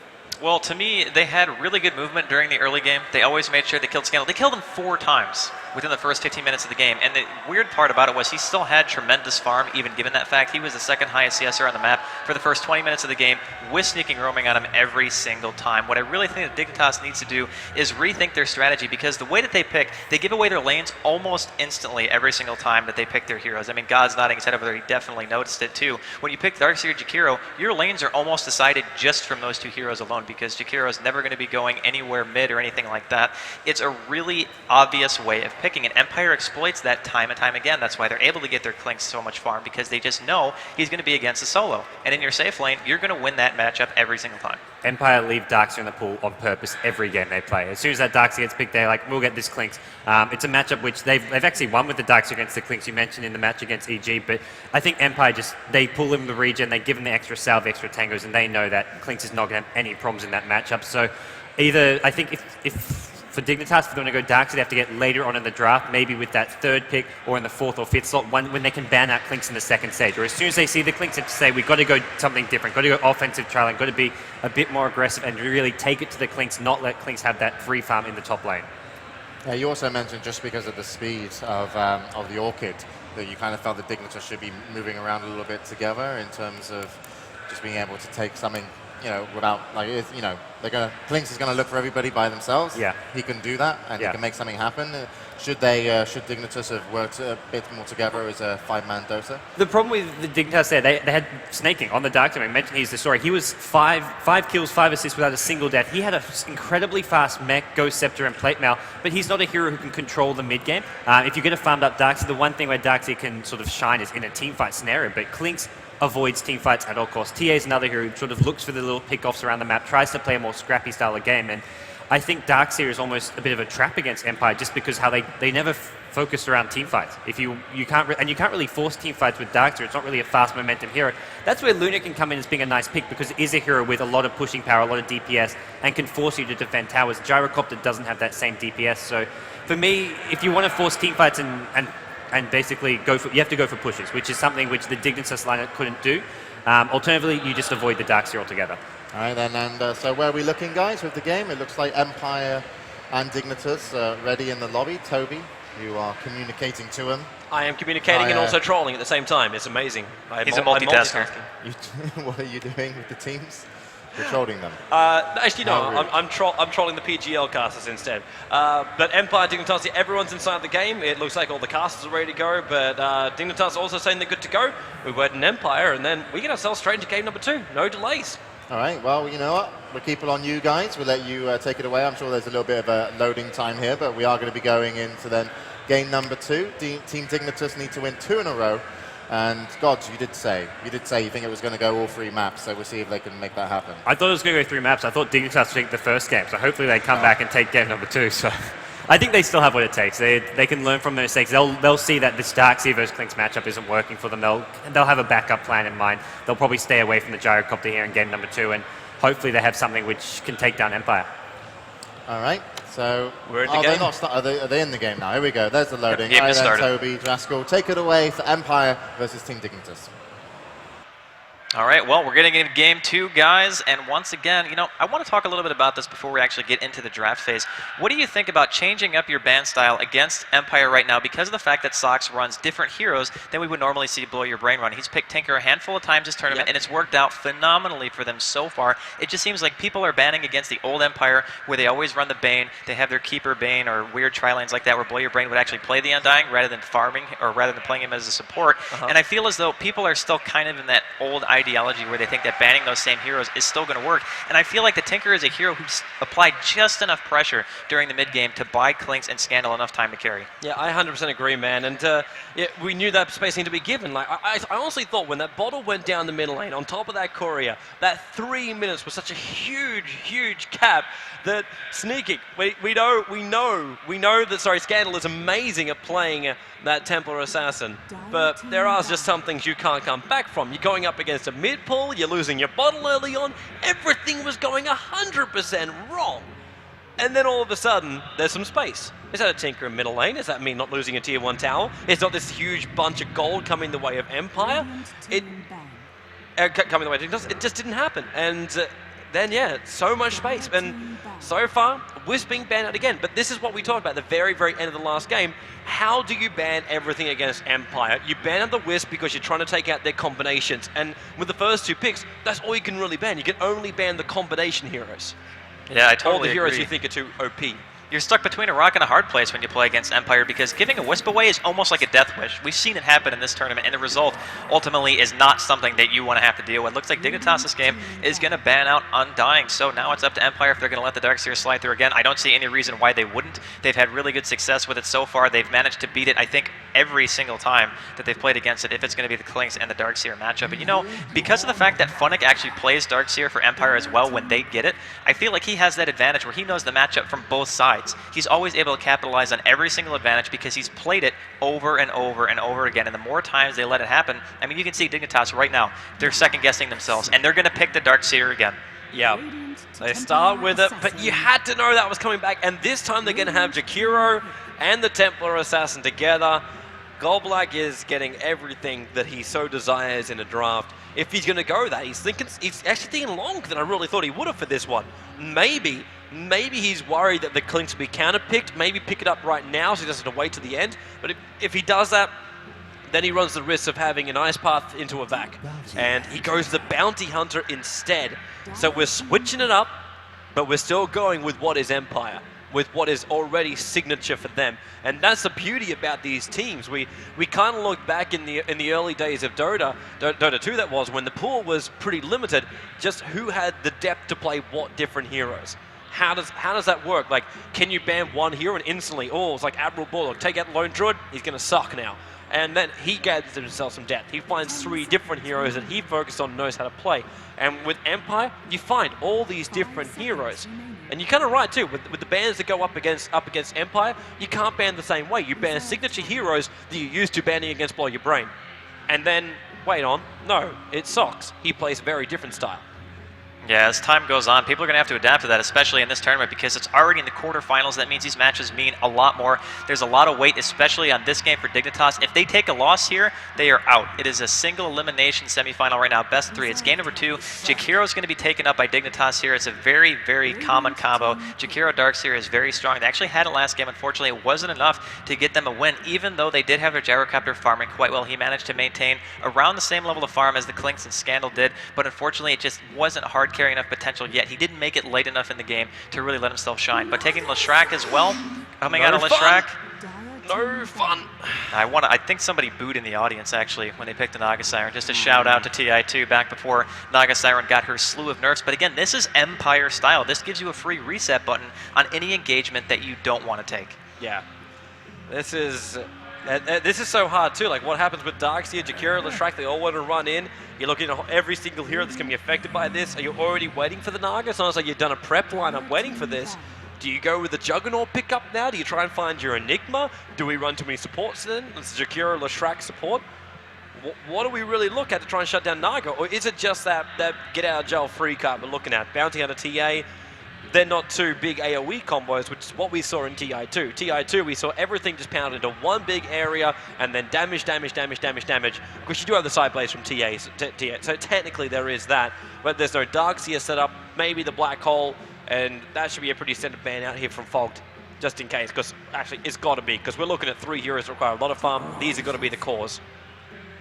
Well, to me, they had really good movement during the early game. They always made sure they killed Scandal. They killed him 4 times within the first 15 minutes of the game. And the weird part about it was he still had tremendous farm, even given that fact. He was the 2nd highest CSR on the map for the first 20 minutes of the game, with sneaking roaming on him every single time. What I really think that Dignitas needs to do is rethink their strategy, because the way that they pick, they give away their lanes almost instantly every single time that they pick their heroes. I mean, God's nodding his head over there. He definitely noticed it too. When you pick Darkseer or Jakiro, your lanes are almost decided just from those 2 heroes alone, because Jakiro is never going to be going anywhere mid or anything like that. It's a really obvious way of picking, and Empire exploits that time and time again. That's why they're able to get their Clinks so much farm, because they just know he's going to be against a solo. And in your safe lane, you're going to win that matchup every single time. Empire leave Darkseer in the pool on purpose every game they play. As soon as that Darkseer gets picked, they're like, we'll get this Clinks. It's a matchup which they've actually won with the Darkseer against the Clinks you mentioned in the match against EG, but I think Empire they pull him the regen, they give him the extra salve, extra tangos, and they know that Clinks is not going to have any problems in that matchup. So either, I think if for Dignitas, if they want to go Darkseer, they have to get later on in the draft, maybe with that 3rd pick or in the 4th or 5th slot, when they can ban out Clinks in the 2nd stage. Or as soon as they see the Clinks, they have to say, we've got to go something different, got to go offensive trialing, got to be a bit more aggressive and really take it to the Clinks, not let Clinks have that free farm in the top lane. Yeah, you also mentioned just because of the speed of the Orchid, that you kind of felt that Dignitas should be moving around a little bit together in terms of just being able to take something, without, Clinks is going to look for everybody by themselves. Yeah. He can do that, and he can make something happen. Should Dignitas have worked a bit more together as a 5-man Dota? The problem with the Dignitas there, they had Snaking on the Darkseer. I mentioned he's the story. He was 5 kills, 5 assists without a single death. He had an incredibly fast mech, Ghost Scepter, and Plate Mail, but he's not a hero who can control the mid game. If you get a farmed up Darkseer, the one thing where Darkseer can sort of shine is in a teamfight scenario, but Clinks avoids teamfights at all costs. TA is another hero who sort of looks for the little pickoffs around the map, tries to play a more scrappy style of game, and I think Darkseer is almost a bit of a trap against Empire, just because how they never focused around teamfights. If you can't really force teamfights with Darkseer. It's not really a fast momentum hero. That's where Luna can come in as being a nice pick, because it is a hero with a lot of pushing power, a lot of DPS, and can force you to defend towers. Gyrocopter doesn't have that same DPS, so for me, if you want to force teamfights and basically you have to go for pushes, which is something which the Dignitas lineup couldn't do. Alternatively, you just avoid the Darkseer altogether. All right, then, and so where are we looking, guys, with the game? It looks like Empire and Dignitas ready in the lobby. Toby, you are communicating to him. I am communicating and also trolling at the same time. It's amazing. He's a multitasker. What are you doing with the teams? You're trolling them. Actually, no. I'm trolling the PGL casters instead. But Empire, Dignitas, everyone's inside the game. It looks like all the casters are ready to go. But Dignitas also saying they're good to go. We went in Empire, and then we get ourselves straight into game number 2. No delays. All right, well, you know what? We'll keep it on you guys. We'll let you take it away. I'm sure there's a little bit of a loading time here, but we are going to be going into then game number 2. Team Dignitas need to win 2 in a row. And, Gods, you did say you think it was going to go all 3 maps, so we'll see if they can make that happen. I thought it was going to go 3 maps. I thought Dignitas would take the first game, so hopefully they come back and take game number 2. So I think they still have what it takes. They can learn from their mistakes. They'll see that this Darkseer versus Clinks matchup isn't working for them. They'll have a backup plan in mind. They'll probably stay away from the Gyrocopter here in game number 2, and hopefully they have something which can take down Empire. All right, so we're in the game. Are they in the game now? Here we go. There's the loading. Game All right, then, started. Toby, Draskell, take it away for Empire versus Team Dignitas. All right, well, we're getting into game 2, guys, and once again, I want to talk a little bit about this before we actually get into the draft phase. What do you think about changing up your ban style against Empire right now because of the fact that Sox runs different heroes than we would normally see Blow Your Brain run? He's picked Tinker a handful of times this tournament, and it's worked out phenomenally for them so far. It just seems like people are banning against the old Empire where they always run the Bane, they have their Keeper Bane or weird tri-lanes like that where Blow Your Brain would actually play the Undying rather than farming or rather than playing him as a support. And I feel as though people are still kind of in that old ideology where they think that banning those same heroes is still going to work. And I feel like the Tinker is a hero who's applied just enough pressure during the mid-game to buy Clinks and Scandal enough time to carry. Yeah, I 100% agree, man. And we knew that space needed to be given. Like I honestly thought when that bottle went down the middle lane on top of that Courier, that 3 minutes was such a huge cap that Sneaking, we know that Scandal is amazing at playing that Templar Assassin, but there are just some things you can't come back from. You're going up against a mid pull, you're losing your bottle early on, everything was going 100% wrong. And then all of a sudden, there's some space. Is that a Tinker in middle lane? Does that mean not losing a tier 1 tower? It's not this huge bunch of gold coming the way of Empire. Coming the way of Dignitas. It just didn't happen. And then, yeah, so much space. And so far, Wisp being banned out again. But this is what we talked about at the very, very end of the last game. How do you ban everything against Empire? You ban out the Wisp because you're trying to take out their combinations. And with the first 2 picks, that's all you can really ban. You can only ban the combination heroes. Yeah, I totally all the heroes agree. you think are too OP. You're stuck between a rock and a hard place when you play against Empire because giving a Wisp away is almost like a death wish. We've seen it happen in this tournament, and the result ultimately is not something that you want to have to deal with. Looks like Dignitas this game is going to ban out Undying, so now it's up to Empire if they're going to let the Darkseer slide through again. I don't see any reason why they wouldn't. They've had really good success with it so far. They've managed to beat it, I think, every single time that they've played against it if it's going to be the Clinks and the Darkseer matchup. And because of the fact that Funnick actually plays Darkseer for Empire as well when they get it, I feel like he has that advantage where he knows the matchup from both sides. He's always able to capitalize on every single advantage because he's played it over and over and over again. And the more times they let it happen, I mean, you can see Dignitas right now, they're second-guessing themselves, and they're going to pick the Darkseer again. Yeah, they start with it, but you had to know that was coming back, and this time they're going to have Jakiro and the Templar Assassin together. Golblack is getting everything that he so desires in a draft. If he's going to go that, he's actually thinking longer than I really thought he would have for this one. Maybe he's worried that the Clinks will be counter-picked. Maybe pick it up right now so he doesn't have to wait to the end. But if he does that, then he runs the risk of having an ice path into a vac. And he goes the Bounty Hunter instead. So we're switching it up, but we're still going with what is Empire, with what is already signature for them. And that's the beauty about these teams. We kind of look back in the early days of Dota 2 that was, when the pool was pretty limited, just who had the depth to play what different heroes. How does that work? Like, can you ban one hero and instantly, it's like Admiral Bullock, take out Lone Druid, he's going to suck now. And then he gathers himself some depth. He finds 3 different heroes that he focuses on, knows how to play. And with Empire, you find all these different heroes. And you're kind of right too, with the bans that go up against Empire, you can't ban the same way. You ban signature heroes that you're used to banning against Blow Your Brain. And then, no, it's Sox. He plays a very different style. Yeah, as time goes on, people are going to have to adapt to that, especially in this tournament, because it's already in the quarterfinals. That means these matches mean a lot more. There's a lot of weight, especially on this game for Dignitas. If they take a loss here, they are out. It is a single elimination semifinal right now, best 3. It's game number 2. Jakiro is going to be taken up by Dignitas here. It's a very, very common combo. Jakiro Darkseer is very strong. They actually had it last game. Unfortunately, it wasn't enough to get them a win, even though they did have their Gyrocopter farming quite well. He managed to maintain around the same level of farm as the Clinks and Scandal did, but unfortunately, it just wasn't hard carrying enough potential yet. He didn't make it late enough in the game to really let himself shine. But taking Leshrac as well, coming out of Leshrac. No fun. I think somebody booed in the audience actually when they picked the Naga Siren. Just a shout out to TI2 back before Naga Siren got her slew of nerfs. But again, this is Empire style. This gives you a free reset button on any engagement that you don't want to take. Yeah. This is so hard too. Like, what happens with Darkseer, Jakiro, Leshrac, they all want to run in. You're looking at every single hero that's going to be affected by this. Are you already waiting for the Naga? It's almost like you've done a prep lineup waiting for this. Do you go with the Juggernaut pickup now? Do you try and find your Enigma? Do we run too many supports then? It's Jakiro, Leshrac support. What do we really look at to try and shut down Naga? Or is it just that get out of jail free card we're looking at? Bounty out of TA. they're not two big AoE combos, which is what we saw in TI2. TI2, we saw everything just pounded into one big area, and then damage, because you do have the side blades from TA, so technically there is that, but there's no Darkseer set up, maybe the Black Hole, and that should be a pretty standard ban out here from Fogged, just in case, because actually it's got to be, because we're looking at 3 heroes that require a lot of farm. These are going to be the cores.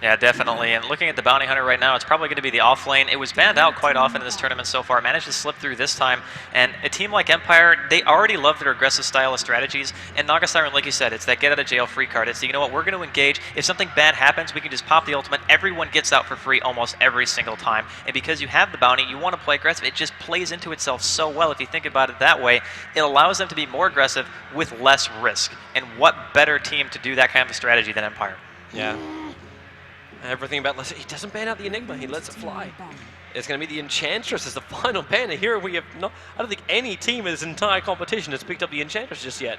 Yeah, definitely. And looking at the Bounty Hunter right now, it's probably going to be the off lane. It was banned out quite often in this tournament so far. Managed to slip through this time. And a team like Empire, they already love their aggressive style of strategies. And Naga Siren, like you said, it's that get out of jail free card. It's, you know what, we're going to engage. If something bad happens, we can just pop the ultimate. Everyone gets out for free almost every single time. And because you have the bounty, you want to play aggressive. It just plays into itself so well. If you think about it that way, it allows them to be more aggressive with less risk. And what better team to do that kind of strategy than Empire? Yeah. Everything about he doesn't ban out the Enigma, he lets it fly. It's going to be the Enchantress as the final ban. Here we have I don't think any team in this entire competition has picked up the Enchantress just yet.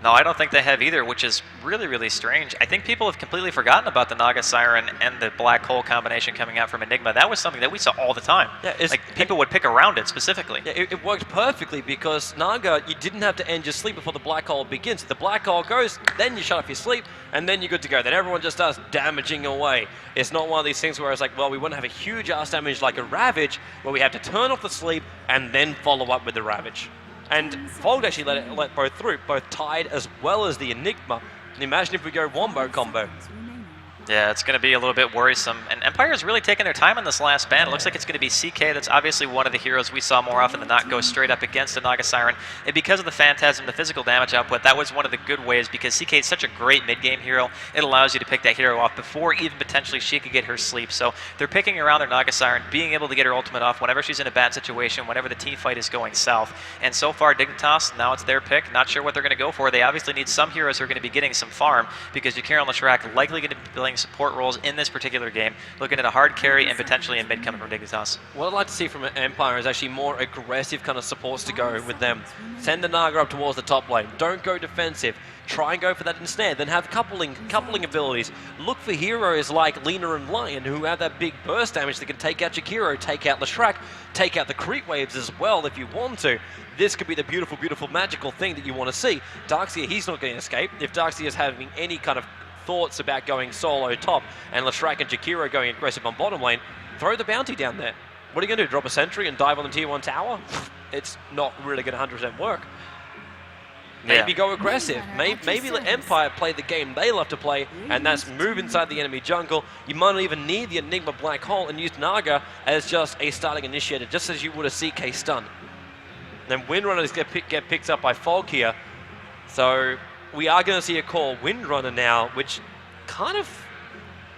No, I don't think they have either, which is really, really strange. I think people have completely forgotten about the Naga Siren and the Black Hole combination coming out from Enigma. That was something that we saw all the time. Yeah, like, people would pick around it specifically. Yeah, it worked perfectly because Naga, you didn't have to end your sleep before the Black Hole begins. If the Black Hole goes, then you shut off your sleep, and then you're good to go. Then everyone just starts damaging away. It's not one of these things where it's like, well, we want to have a huge ass damage like a Ravage, where we have to turn off the sleep and then follow up with the Ravage. And Fold actually let both through, both Tide as well as the Enigma. And imagine if we go Wombo combo. Yeah, it's going to be a little bit worrisome. And Empire's really taking their time on this last ban. It looks like it's going to be CK. That's obviously one of the heroes we saw more often than not go straight up against the Naga Siren. And because of the Phantasm, the physical damage output, that was one of the good ways because CK is such a great mid-game hero. It allows you to pick that hero off before even potentially she could get her sleep. So they're picking around their Naga Siren, being able to get her ultimate off whenever she's in a bad situation, whenever the team fight is going south. And so far, Dignitas, now it's their pick. Not sure what they're going to go for. They obviously need some heroes who are going to be getting some farm because Jakiro and Leshrac likely going to be playing support roles in this particular game, looking at a hard carry and potentially a mid coming from Dignitas. What I'd like to see from Empire is actually more aggressive kind of supports to go with them. Send the Naga up towards the top lane. Don't go defensive. Try and go for that instead. Then have coupling abilities. Look for heroes like Lina and Lion who have that big burst damage that can take out Jakiro, take out Leshrac, take out the creep waves as well if you want to. This could be the beautiful, beautiful, magical thing that you want to see. Darkseer, he's not going to escape. If Darkseer is having any kind of thoughts about going solo top and Leshrac and Jakiro going aggressive on bottom lane, throw the bounty down there. What are you going to do, drop a sentry and dive on the tier 1 tower? It's not really going to 100% work. Maybe go aggressive. Maybe let Empire play the game they love to play, and that's move inside the enemy jungle. You might not even need the Enigma Black Hole and use Naga as just a starting initiator, just as you would a CK stun. Then Windrunners get picked up by Fog here. So we are going to see a call Windrunner now, which kind of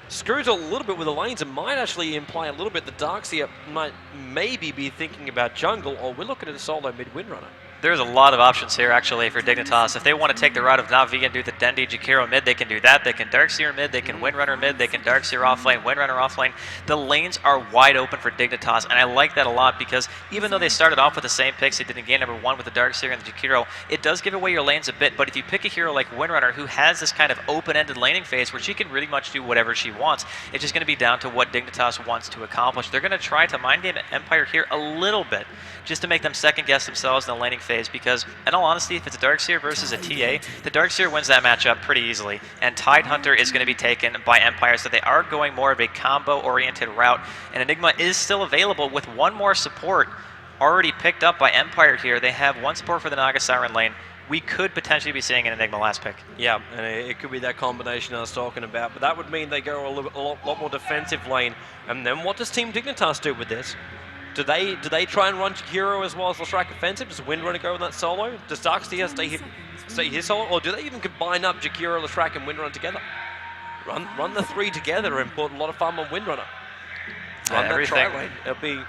screws a little bit with the lanes and might actually imply a little bit that Darkseer might maybe be thinking about jungle, or we're looking at a solo mid Windrunner. There's a lot of options here, actually, for Dignitas. If they want to take the route of Na'Vi and do the Dendi Jakiro mid, they can do that. They can Darkseer mid, they can Windrunner mid, they can Darkseer offlane, Windrunner offlane. The lanes are wide open for Dignitas, and I like that a lot because even though they started off with the same picks, they did again number 1 with the Darkseer and the Jakiro, it does give away your lanes a bit, but if you pick a hero like Windrunner who has this kind of open-ended laning phase where she can really much do whatever she wants, it's just going to be down to what Dignitas wants to accomplish. They're going to try to mind game Empire here a little bit, just to make them second-guess themselves in the laning phase, because in all honesty, if it's a Darkseer versus a TA, the Darkseer wins that matchup pretty easily, and Tidehunter is going to be taken by Empire, so they are going more of a combo-oriented route, and Enigma is still available with one more support already picked up by Empire here. They have one support for the Naga Siren lane. We could potentially be seeing an Enigma last pick. Yeah, and it could be that combination I was talking about, but that would mean they go a lot more defensive lane, and then what does Team Dignitas do with this? Do they try and run Jakiro as well as Leshrac offensive? Does Windrunner go in that solo? Does Darkseer stay his solo? Or do they even combine up Jakiro, Leshrac, and Windrunner together? Run the 3 together and put a lot of farm on Windrunner. Run that tri-lane. It'll be...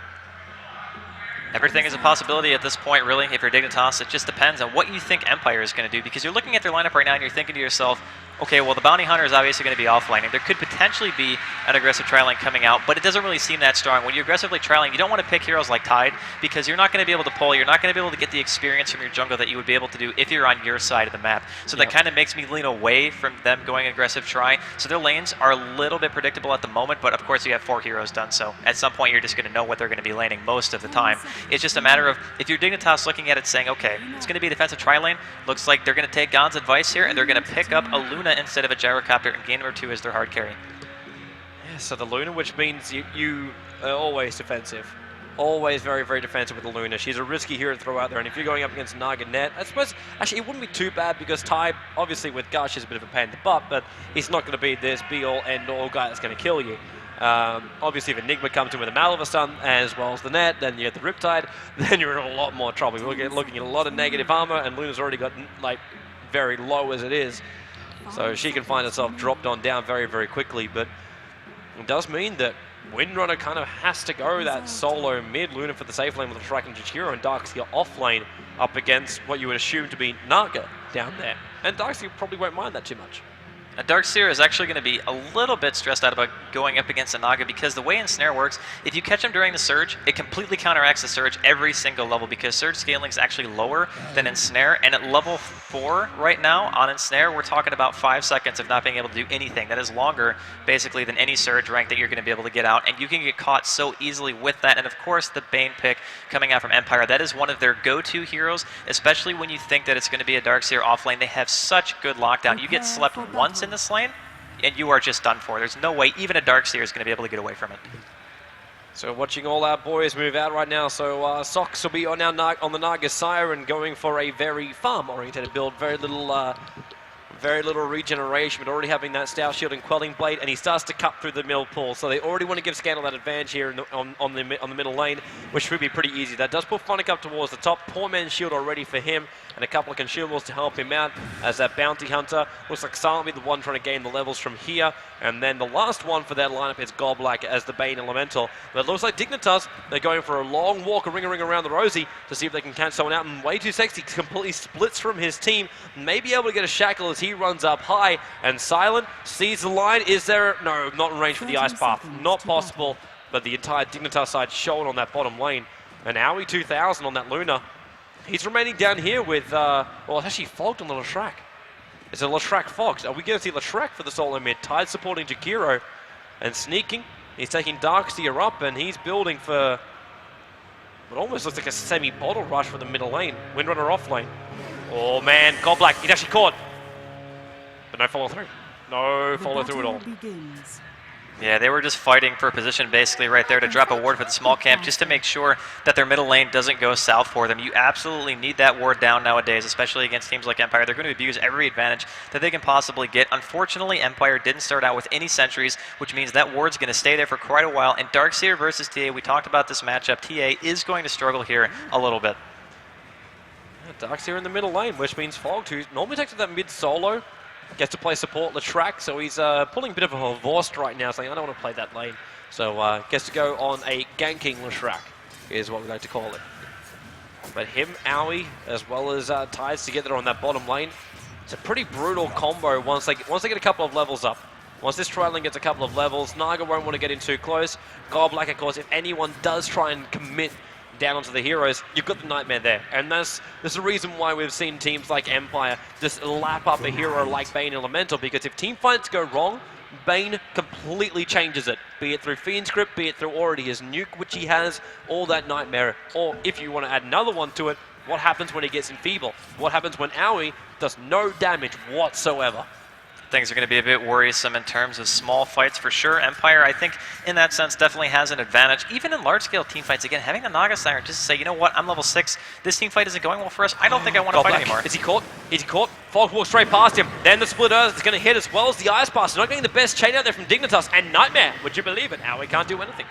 Everything is a possibility at this point, really, if you're Dignitas. It just depends on what you think Empire is going to do, because you're looking at their lineup right now and you're thinking to yourself, okay, well, the Bounty Hunter is obviously going to be offlining. There could potentially be an aggressive tri-lane coming out, but it doesn't really seem that strong. When you're aggressively tri-lane, you don't want to pick heroes like Tide because you're not going to be able to pull. You're not going to be able to get the experience from your jungle that you would be able to do if you're on your side of the map. So that kind of makes me lean away from them going aggressive tri. So their lanes are a little bit predictable at the moment, but of course you have 4 heroes done, so at some point you're just going to know what they're going to be laning most of the time. It's just a matter of, if you're Dignitas looking at it saying, okay, it's going to be a defensive tri-lane, looks like they're going to take Gon's advice here, and they're going to pick up a Luna instead of a Gyrocopter, and game number 2 is their hard carry. Yeah, so the Luna, which means you are always defensive. Always very, very defensive with the Luna. She's a risky hero to throw out there, and if you're going up against Naga net, I suppose, actually, it wouldn't be too bad because Ty, obviously with Gush, is a bit of a pain in the butt, but he's not going to be this be-all, end-all guy that's going to kill you. Obviously, if Enigma comes in with a Malivestun as well as the net, then you have the Riptide, then you're in a lot more trouble. We're looking at a lot of negative armor, and Luna's already got, like, very low as it is. So she can find herself dropped on down very, very quickly, but it does mean that Windrunner kind of has to go that solo mid. Luna for the safe lane with Shrek and Jachiro, and Darkseer off lane up against what you would assume to be Naga down there. And Darkseer probably won't mind that too much. Darkseer is actually going to be a little bit stressed out about going up against a Naga because the way Ensnare works, if you catch him during the Surge, it completely counteracts the Surge every single level because Surge scaling is actually lower than Ensnare, and at level 4 right now on Ensnare, we're talking about 5 seconds of not being able to do anything. That is longer, basically, than any Surge rank that you're going to be able to get out, and you can get caught so easily with that. And of course, the Bane pick coming out from Empire, that is one of their go-to heroes, especially when you think that it's going to be a Darkseer offlane. They have such good lockdown. You get slept once in this lane, and you are just done for. There's no way even a Darkseer is going to be able to get away from it. So watching all our boys move out right now. So Sox will be on the Naga Siren going for a very farm-oriented build. Very little regeneration, but already having that Stout Shield and Quelling Blade, and he starts to cut through the middle pool. So they already want to give Scandal that advantage here on the middle lane, which should be pretty easy. That does put Phonic up towards the top. Poor man's shield already for him, and a couple of consumables to help him out as that Bounty Hunter. Looks like Silent will be the one trying to gain the levels from here. And then the last one for that lineup is Goblak as the Bane Elemental. But it looks like Dignitas, they're going for a long walk, a ring around the Rosie to see if they can catch someone out. And Way Too Sexy completely splits from his team. May be able to get a shackle as he runs up high. And Silent sees the line. Is there? No, not in range for the Ice Path. Not possible. But the entire Dignitas side shown on that bottom lane. And Aoi 2000 on that Luna. He's remaining down here with, well, it's actually fogged on the Leshrac. It's a Leshrac Fox. Are we going to see Leshrac for the solo mid? Tide supporting Jakiro and sneaking. He's taking Darkseer up, and he's building for what almost looks like a semi-bottle rush for the middle lane. Windrunner off lane. Oh man, Goblak, he's actually caught. But no follow through. No follow through at all. Yeah, they were just fighting for position basically right there to drop a ward for the small camp just to make sure that their middle lane doesn't go south for them. You absolutely need that ward down nowadays, especially against teams like Empire. They're going to abuse every advantage that they can possibly get. Unfortunately, Empire didn't start out with any sentries, which means that ward's going to stay there for quite a while. And Darkseer versus TA, we talked about this matchup. TA is going to struggle here a little bit. Yeah, Darkseer in the middle lane, which means Fogged, who normally takes that mid solo, gets to play support Leshrac, so he's pulling a bit of a Vorst right now, saying, I don't want to play that lane. So gets to go on a ganking Leshrac, is what we like to call it. But him, Aoi, as well as Tides together on that bottom lane, it's a pretty brutal combo once they get a couple of levels up. Once this tri-lane gets a couple of levels, Naga won't want to get in too close. Goblak, of course, if anyone does try and commit down onto the heroes, you've got the Nightmare there. And there's a reason why we've seen teams like Empire just lap up a hero like Bane Elemental, because if team fights go wrong, Bane completely changes it. Be it through Fiend's Grip, be it through already his nuke, which he has, or that Nightmare. Or if you want to add another one to it, what happens when he gets enfeebled? What happens when Aoi does no damage whatsoever? Things are going to be a bit worrisome in terms of small fights for sure. Empire, I think, in that sense, definitely has an advantage. Even in large-scale team fights, again, having the Naga Siren just to say, you know what, I'm level 6, this team fight isn't going well for us, I don't think I want to fight anymore. Is he caught? Is he caught? Fog walks straight past him. Then the Split Earth is going to hit as well as the Ice Pass. Not getting the best chain out there from Dignitas, and Nightmare, would you believe it? Now we can't do anything.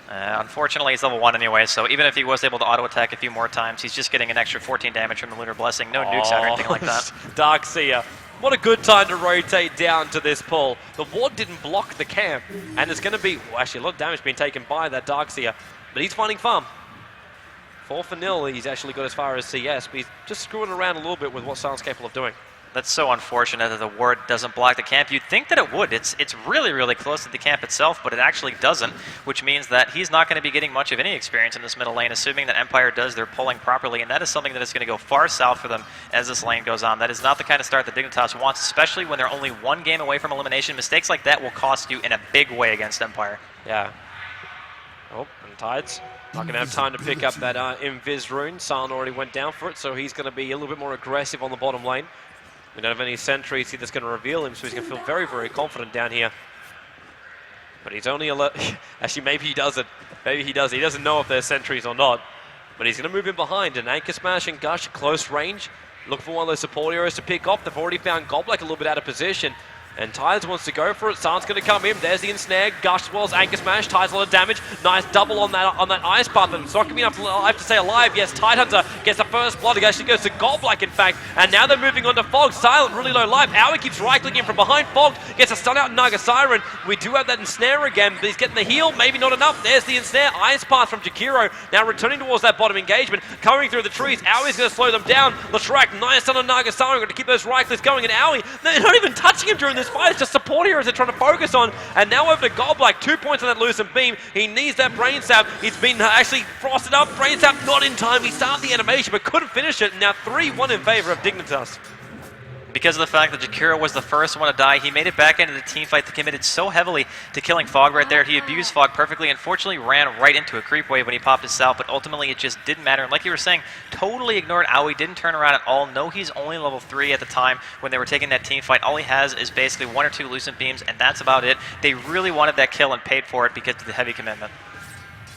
Unfortunately, he's level 1 anyway, so even if he was able to auto-attack a few more times, he's just getting an extra 14 damage from the Lunar Blessing. No nukes out or anything like that. Darkseer. What a good time to rotate down to this pull. The ward didn't block the camp, and there's going to be, well, actually, a lot of damage being taken by that Darkseer, but he's finding farm. 4 for 0, he's actually got as far as CS, but he's just screwing around a little bit with what Silent's capable of doing. That's so unfortunate that the ward doesn't block the camp. You'd think that it would. It's really, really close to the camp itself, but it actually doesn't, which means that he's not going to be getting much of any experience in this middle lane, assuming that Empire does their pulling properly, and that is something that is going to go far south for them as this lane goes on. That is not the kind of start that Dignitas wants, especially when they're only one game away from elimination. Mistakes like that will cost you in a big way against Empire. Yeah. Oh, and Tides not going to have time to pick up that Invis rune. Silent already went down for it, so he's going to be a little bit more aggressive on the bottom lane. We don't have any sentries here that's going to reveal him, so he's going to feel very, very confident down here. But he's only actually, maybe he doesn't. Maybe he does. He doesn't know if there's sentries or not. But he's going to move in behind. And Anchor Smash and Gush close range. Look for one of those support heroes to pick off. They've already found Goblak a little bit out of position. And Tides wants to go for it. Silent's going to come in. There's the ensnare. Gush as well as Anchor Smash. Tides a lot of damage. Nice double on that ice path. But it's not going to be enough to stay alive. Yes, Tidehunter gets the first blood. It actually goes to Goblak, in fact. And now they're moving on to Fog. Silent, really low life. Aoi keeps right-clicking in from behind. Fog gets a stun out Naga Siren. We do have that ensnare again, but he's getting the heal. Maybe not enough. There's the ensnare. Ice path from Jakiro. Now returning towards that bottom engagement. Coming through the trees. Aoi's going to slow them down. Leshrac, nice stun on Naga Siren. Going to keep those right-clicks going. And Aoi, they're not even touching him during this fight. It's just support heroes they're trying to focus on. And now over to Goblak, 2 points on that Lucent Beam. He needs that Brain Sap. He's been actually frosted up. Brain Sap not in time. He started the animation but couldn't finish it. Now 3-1 in favor of Dignitas. Because of the fact that Jakiro was the first one to die, he made it back into the team fight that committed so heavily to killing Fog right there. He abused Fog perfectly. Unfortunately, ran right into a creep wave when he popped his Sal, but ultimately it just didn't matter. And like you were saying, totally ignored Aoi, didn't turn around at all. No, he's only level 3 at the time when they were taking that team fight. All he has is basically 1 or 2 Lucent Beams, and that's about it. They really wanted that kill and paid for it because of the heavy commitment.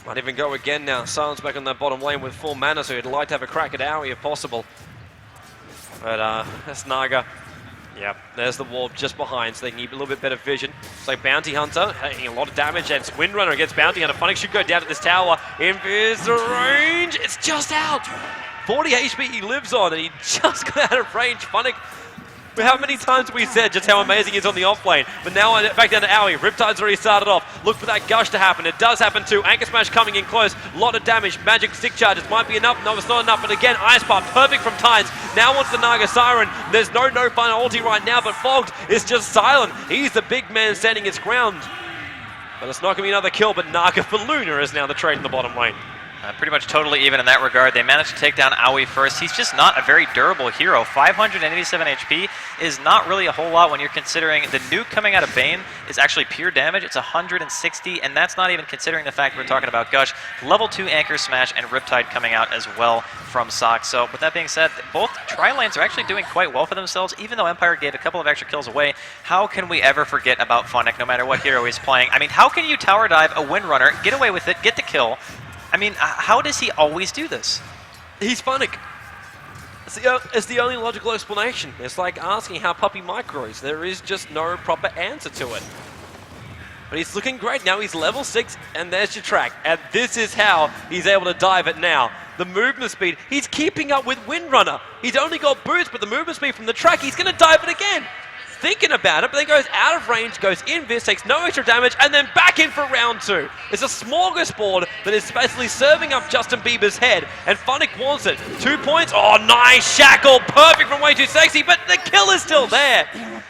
Might even go again now. Silence back on that bottom lane with full mana, so he'd like to have a crack at Aoi if possible. But that's Naga. Yep, there's the wall just behind, so they can keep a little bit better vision. It's like Bounty Hunter, taking a lot of damage, and it's Windrunner against Bounty Hunter. Funnick should go down to this tower. Invis the range, it's just out. 40 HP he lives on, and he just got out of range. Funnick, how many times have we said just how amazing he is on the offlane? But now back down to Aoi. Riptide's already started off. Look for that Gush to happen. It does happen too. Anchor Smash coming in close. A lot of damage. Magic Stick Charges might be enough. No, it's not enough. But again, Ice Path, perfect from Tides. Now wants the Naga Siren. There's no final ulti right now, but Fogged is just silent. He's the big man standing his ground. But it's not going to be another kill, but Naga for Luna is now the trade in the bottom lane. Pretty much totally even in that regard. They managed to take down Aoi first. He's just not a very durable hero. 587 HP is not really a whole lot when you're considering the nuke coming out of Bane is actually pure damage. It's 160, and that's not even considering the fact we're talking about Gush. Level 2 Anchor Smash and Riptide coming out as well from Sock. So with that being said, both tri-lanes are actually doing quite well for themselves, even though Empire gave a couple of extra kills away. How can we ever forget about Funnick, no matter what hero he's playing? I mean, how can you tower dive a Windrunner, get away with it, get the kill? I mean, how does he always do this? He's Funnick. It's the only logical explanation. It's like asking how Puppy Mike grows. There is just no proper answer to it. But he's looking great. Now he's level 6, and there's your track. And this is how he's able to dive it now. The movement speed, he's keeping up with Windrunner. He's only got boost, but the movement speed from the track, he's going to dive it again. Thinking about it, but then goes out of range, goes invis, takes no extra damage, and then back in for round 2. It's a smorgasbord that is basically serving up Justin Bieber's head, and Funnick wants it. 2 points, oh nice shackle, perfect from Way Too Sexy, but the kill is still there.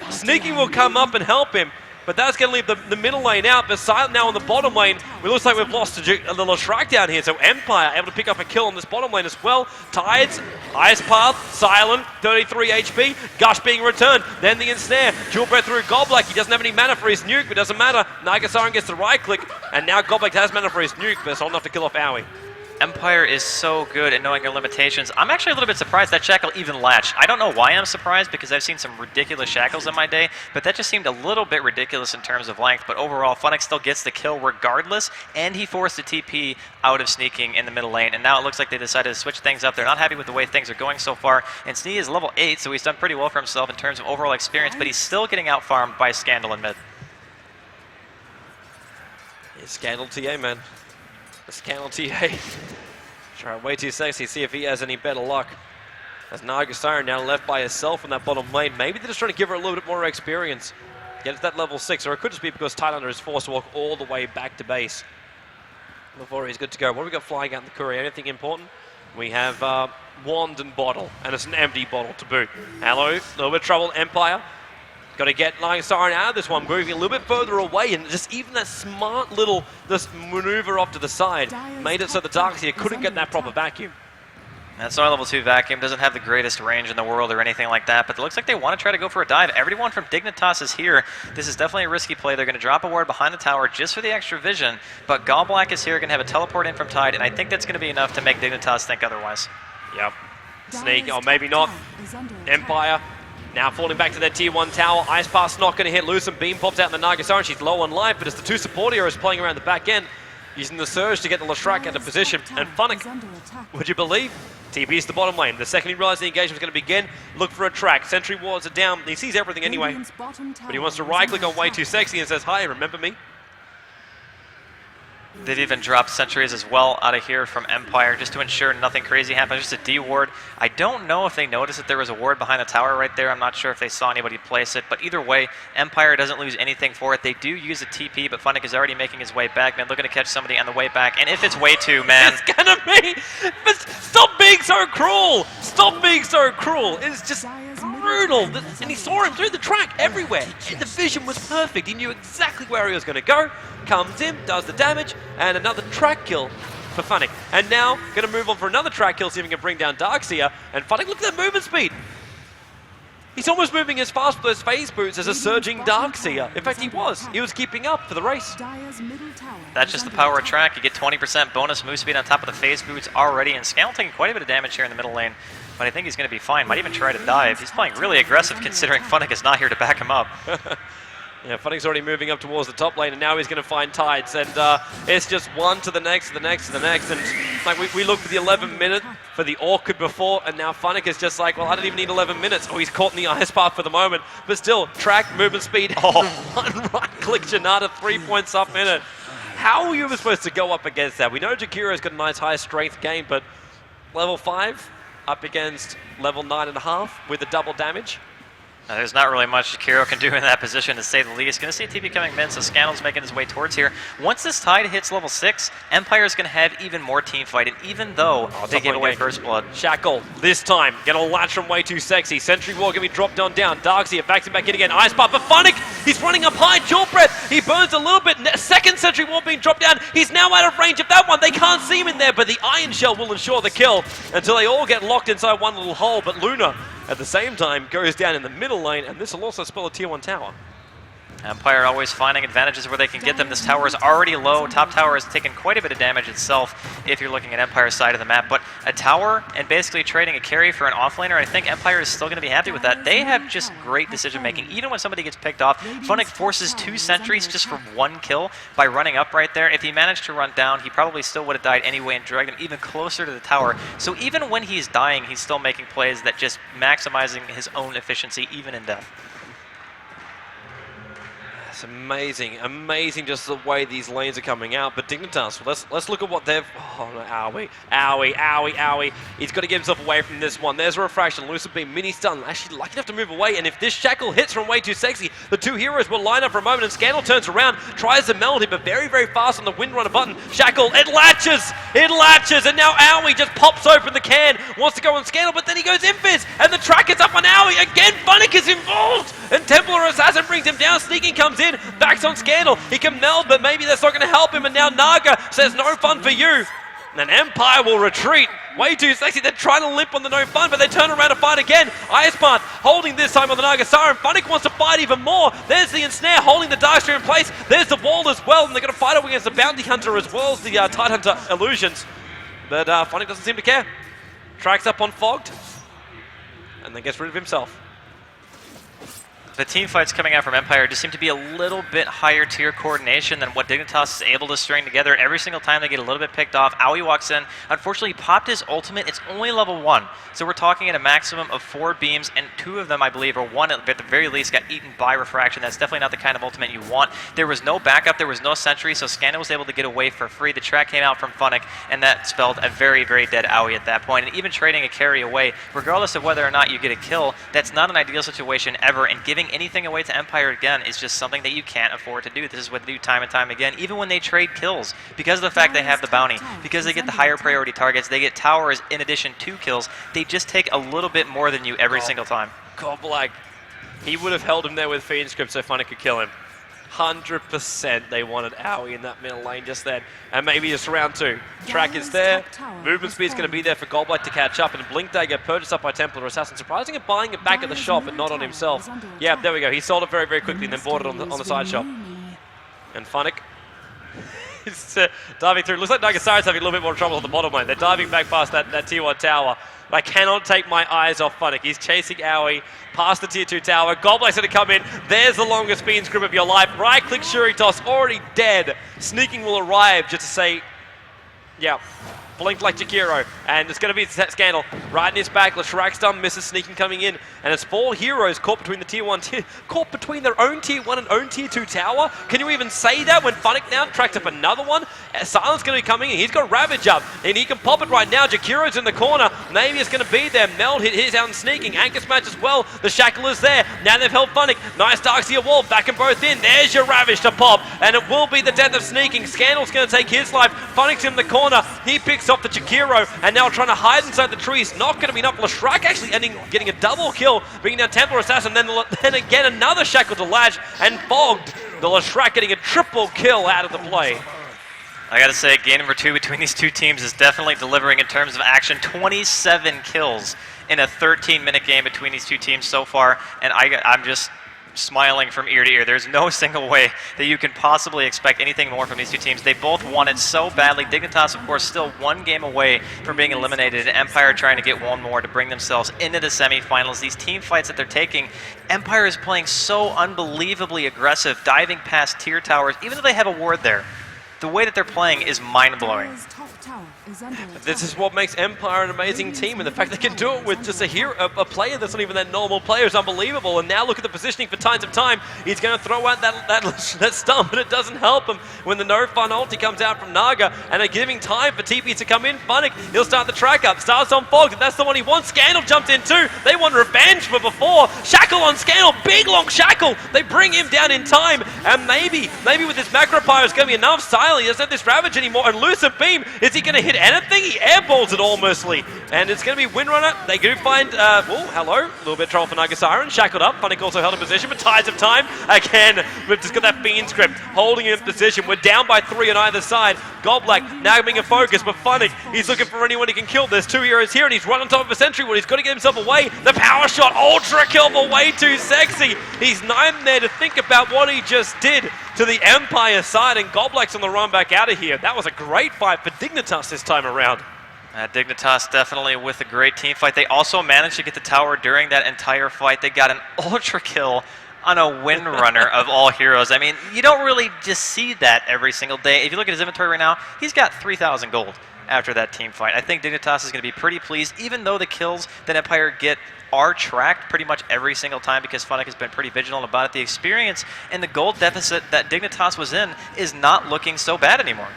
Sneaky will come up and help him, but that's going to leave the middle lane out, but Silent now on the bottom lane. It looks like we've lost a little Shrike down here, so Empire able to pick up a kill on this bottom lane as well. Tides, Ice Path, Silent, 33 HP, Gush being returned, then the ensnare, dual breath through Goblak. He doesn't have any mana for his nuke, but it doesn't matter. Naga Siren gets the right click, and now Goblak has mana for his nuke, but it's not enough to kill off Aoi. Empire is so good at knowing their limitations. I'm actually a little bit surprised that Shackle even latched. I don't know why I'm surprised, because I've seen some ridiculous Shackles in my day, but that just seemed a little bit ridiculous in terms of length. But overall, Funnick still gets the kill regardless, and he forced the TP out of sneaking in the middle lane. And now it looks like they decided to switch things up. They're not happy with the way things are going so far. And Snee is level 8, so he's done pretty well for himself in terms of overall experience, but he's still getting out-farmed by Scandal in mid. It's Scandal TA, man. The Scandal TA. Try Way Too Sexy, see if he has any better luck. As Naga Siren now left by herself in that bottom lane. Maybe they're just trying to give her a little bit more experience. Get to that level 6, or it could just be because Tidehunter is forced to walk all the way back to base before he's good to go. What have we got flying out in the courier? Anything important? We have wand and bottle, and it's an empty bottle to boot. Hello, a little bit of trouble, Empire. Got to get Lion Siren out of this one, moving a little bit further away, and just even that smart little maneuver off to the side made it so the Darkseer couldn't get that proper vacuum. That Solar Level 2 vacuum doesn't have the greatest range in the world or anything like that, but it looks like they want to try to go for a dive. Everyone from Dignitas is here. This is definitely a risky play. They're going to drop a ward behind the tower just for the extra vision, but Gallblack is here, going to have a teleport in from Tide, and I think that's going to be enough to make Dignitas think otherwise. Yep. Sneak, or maybe not. Empire now falling back to their tier 1 tower. Ice Path's not going to hit loose, and Beam pops out in the Nagasara. She's low on life, but it's the 2 support heroes playing around the back end, using the Surge to get the Leshrac into position. And Funnick, would you believe? TP's the bottom lane. The second he realized the engagement was going to begin, look for a track. Sentry wards are down. He sees everything anyway, but he wants to right-click on Way Too Sexy and says, hi, remember me? They've even dropped sentries as well out of here from Empire just to ensure nothing crazy happens, just a D ward. I don't know if they noticed that there was a ward behind the tower right there. I'm not sure if they saw anybody place it, but either way, Empire doesn't lose anything for it. They do use a TP, but Funnick is already making his way back, man, looking to catch somebody on the way back, and if it's Way Too, man. It's gonna be, but stop being so cruel! Stop being so cruel! It's just brutal, and he saw him through the track everywhere. The vision was perfect. He knew exactly where he was going to go. Comes in, does the damage, and another track kill for Funnick. And now, going to move on for another track kill, see if he can bring down Darkseer. And Funnick, look at that movement speed. He's almost moving as fast with those phase boots as a surging Darkseer. In fact, he was keeping up for the race. That's just the power of track. You get 20% bonus move speed on top of the phase boots already, and Scowl taking quite a bit of damage here in the middle lane. But I think he's going to be fine. Might even try to dive. He's playing really aggressive considering Funnick is not here to back him up. Yeah, Funnick's already moving up towards the top lane, and now he's going to find Tides. And it's just one to the next, to the next, to the next. And like we looked for the 11 minute for the Orchid before, and now Funnick is just like, well, I don't even need 11 minutes. Oh, he's caught in the Ice Path for the moment. But still, track, movement speed, one right-click Janata, 3 points up in it. How are you supposed to go up against that? We know Jakiro's got a nice high strength gain, but level 5 up against level 9.5 with the double damage. There's not really much Jakiro can do in that position, to say the least. Going to see a TP coming mid, so Scandal's making his way towards here. Once this Tide hits level 6, Empire's going to have even more team fight, and even though they gave away First Blood. Shackle, this time, get a latch from Way Too Sexy. Sentry Wall going to be dropped on down. Darkseer backs him back in again. Ice Path for Funnick. He's running up high, Chill Breath. He burns a little bit. Second Sentry Wall being dropped down. He's now out of range of that one. They can't see him in there, but the Iron Shell will ensure the kill until they all get locked inside one little hole. But Luna, at the same time, goes down in the middle lane, and this will also spell a tier 1 tower. Empire always finding advantages where they can get them. This tower is already low. Top tower has taken quite a bit of damage itself if you're looking at Empire's side of the map. But a tower and basically trading a carry for an offlaner, I think Empire is still going to be happy with that. They have just great decision making. Even when somebody gets picked off, Funnick forces 2 sentries just for 1 kill by running up right there. If he managed to run down, he probably still would have died anyway and dragged him even closer to the tower. So even when he's dying, he's still making plays that just maximizing his own efficiency even in death. It's amazing, amazing just the way these lanes are coming out. But Dignitas, let's look at what they've... Oh no, owie. He's got to get himself away from this one. There's a refraction. Lucid Beam, mini stun. Actually lucky enough to move away. And if this Shackle hits from Way Too Sexy, the 2 heroes will line up for a moment. And Scandal turns around, tries to meld him, but very, very fast on the Windrunner button. Shackle, it latches. And now Owie just pops open the can, wants to go on Scandal, but then he goes Invis, and the track is up on Owie. Again, Funnick is involved. And Templar Assassin brings him down. Sneaking comes in, backs on Scandal. He can meld, but maybe that's not going to help him. And now Naga says, no fun for you. And then Empire will retreat. Way Too Sexy. They're trying to limp on the no fun, but they turn around to fight again. Ice Path holding this time on the Nagasara, and Funnick wants to fight even more. There's the ensnare holding the Darkstream in place. There's the wall as well, and they're going to fight up against the Bounty Hunter as well as the Tidehunter illusions. But Funnick doesn't seem to care. Tracks up on Fogged, and then gets rid of himself. The team fights coming out from Empire just seem to be a little bit higher tier coordination than what Dignitas is able to string together. Every single time they get a little bit picked off, Owie walks in. Unfortunately, he popped his ultimate. It's only level 1. So we're talking at a maximum of 4 beams, and 2 of them, I believe, or 1 at the very least, got eaten by refraction. That's definitely not the kind of ultimate you want. There was no backup. There was no sentry, so Scandal was able to get away for free. The track came out from Funnick, and that spelled a very, very dead Owie at that point. And even trading a carry away, regardless of whether or not you get a kill, that's not an ideal situation ever, and giving giving anything away to Empire again is just something that you can't afford to do. This is what they do time and time again, even when they trade kills. Because of the fact they have the bounty, because they get the higher priority targets, they get towers in addition to kills, they just take a little bit more than you every single time. Goblag, he would have held him there with Fiend Script so Funny could kill him. 100% they wanted Owie in that middle lane just then. And maybe just round 2. Track is there. Movement speed's going to be there for Goblag to catch up. And Blink Dagger purchased up by Templar Assassin. Surprising at buying it back at the shop, but not on himself. Yeah, there we go. He sold it very, very quickly and then bought it on the side shop. And Funnick is diving through. Looks like Nagasari's having a little bit more trouble at the bottom lane. They're diving back past that Tier 1 tower. But I cannot take my eyes off Funnick. He's chasing Owie past the Tier 2 tower. Goblag's going to come in. There's the longest Fiend's grip of your life. Right-click Shuri Toss, already dead. Sneaking will arrive just to say, yeah, blink like Jakiro. And it's going to be Scandal right in his back. Leshrac stun misses, Sneaking coming in. And it's 4 heroes caught between the Tier 1, caught between their own Tier 1 and own Tier 2 tower. Can you even say that when Funnick now tracks up another one? Silence going to be coming in. He's got Ravage up, and he can pop it right now. Jakiro's in the corner. Maybe it's going to be there. Meld hit his out and Sneaking. Anchor match as well. The Shackle is there. Now they've held Funnick. Nice Darkseer wall. Back and both in. There's your Ravage to pop, and it will be the death of Sneaking. Scandal's going to take his life. Funnick's in the corner. He picks off the Jakiro, and now trying to hide inside the trees. Not going to be enough. Leshrac actually getting a double kill, bringing down Templar Assassin. Then again another Shackle to latch, and Fogged. The Leshrac getting a triple kill out of the play. I gotta say, game number 2 between these two teams is definitely delivering in terms of action. 27 kills in a 13-minute game between these two teams so far, and I'm just smiling from ear to ear. There's no single way that you can possibly expect anything more from these two teams. They both want it so badly. Dignitas, of course, still 1 game away from being eliminated. Empire trying to get 1 more to bring themselves into the semifinals. These team fights that they're taking, Empire is playing so unbelievably aggressive, diving past tier towers, even though they have a ward there. The way that they're playing is mind-blowing. This is what makes Empire an amazing team, and the fact they can do it with just a player that's not even that normal player is unbelievable. And now look at the positioning for Tides of Time. He's going to throw out that stun, but it doesn't help him when the no fun ulti comes out from Naga, and they're giving time for TP to come in. Funnick, he'll start the track up. Starts on Fog, and that's the one he wants. Scandal jumped in too. They want revenge for before. Shackle on Scandal, big long Shackle. They bring him down in time, and maybe with this macro pyre it's going to be enough. Silent, he doesn't have this Ravage anymore, and Lucid Beam, is he going to hit anything? He airballs it almostly, and it's going to be Windrunner. They do find, oh, hello, a little bit of trouble for Nagasaren, shackled up. Funnick also held in position, but Tides of Time, again, we've just got that Fiend script, holding him in position. We're down by 3 on either side. Goblag now being a focus, but Funnick, he's looking for anyone he can kill. There's 2 heroes here, and he's right on top of a Sentry Wood. He's got to get himself away. The power shot, ultra kill for way too sexy. He's 9 there to think about what he just did to the Empire side, and Goblag's on the run back out of here. That was a great fight for Dignitas this time around. Dignitas definitely with a great team fight. They also managed to get the tower during that entire fight. They got an ultra kill on a Windrunner of all heroes. I mean, you don't really just see that every single day. If you look at his inventory right now, he's got 3,000 gold after that team fight. I think Dignitas is going to be pretty pleased, even though the kills that Empire get are tracked pretty much every single time because Funnick has been pretty vigilant about it. The experience and the gold deficit that Dignitas was in is not looking so bad anymore.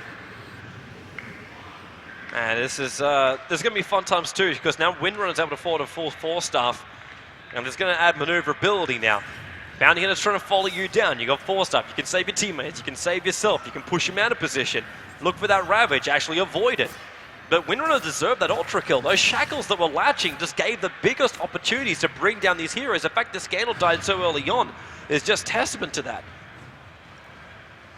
And this is going to be fun times too, because now Windrunner's able to afford a full 4-staff, and it's going to add maneuverability now. Bounty Hunter's trying to follow you down. You got 4-staff. You can save your teammates. You can save yourself. You can push him out of position. Look for that Ravage. Actually avoid it. But Windrunner deserved that ultra kill. Those shackles that were latching just gave the biggest opportunities to bring down these heroes. The fact that Scandal died so early on is just testament to that.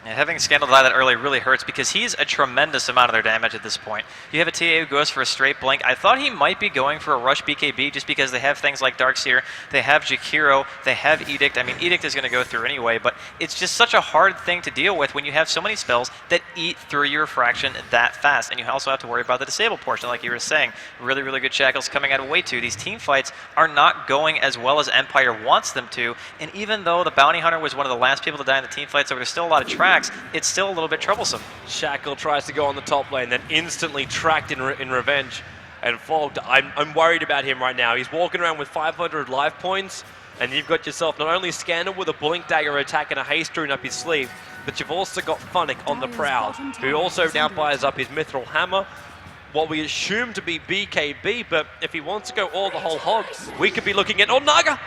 Yeah, having Scandal die that early really hurts because he's a tremendous amount of their damage at this point. You have a TA who goes for a straight blink. I thought he might be going for a rush BKB just because they have things like Darkseer, they have Jakiro, they have Edict. I mean, Edict is going to go through anyway, but it's just such a hard thing to deal with when you have so many spells that eat through your fraction that fast. And you also have to worry about the disable portion, like you were saying. Really, really good shackles coming out of way too. These team fights are not going as well as Empire wants them to, and even though the Bounty Hunter was one of the last people to die in the team fight, so there's still a lot of tracks, it's still a little bit troublesome. Shackle tries to go on the top lane, then instantly tracked in revenge and Fogged. I'm worried about him right now. He's walking around with 500 life points, and you've got yourself not only Scandal with a Blink Dagger attack and a Haste Rune up his sleeve, but you've also got Funnick on the prowl, who also now buys up his Mithril Hammer, what we assume to be BKB, but if he wants to go all the whole hog, we could be looking at, oh, Naga!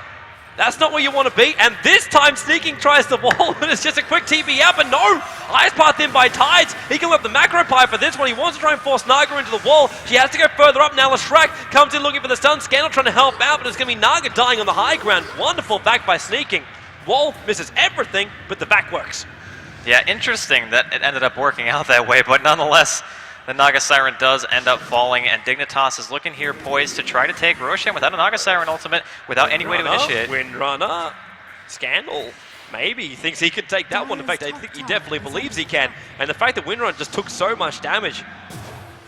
That's not where you want to be, and this time Sneaking tries the wall, but it's just a quick TP out, but no! Ice path in by Tides. He can whip the macro pie for this one. He wants to try and force Naga into the wall. She has to go further up now. Leshrac comes in looking for the stun. Scandal trying to help out, but it's going to be Naga dying on the high ground. Wonderful back by Sneaking. Wall misses everything, but the back works. Yeah, interesting that it ended up working out that way, but nonetheless, the Naga Siren does end up falling, and Dignitas is looking here poised to try to take Roshan without a Naga Siren ultimate, without any way to initiate. Windrunner, Scandal. Maybe he thinks he could take that one. In fact, I think he definitely believes he can. And the fact that Windrunner just took so much damage,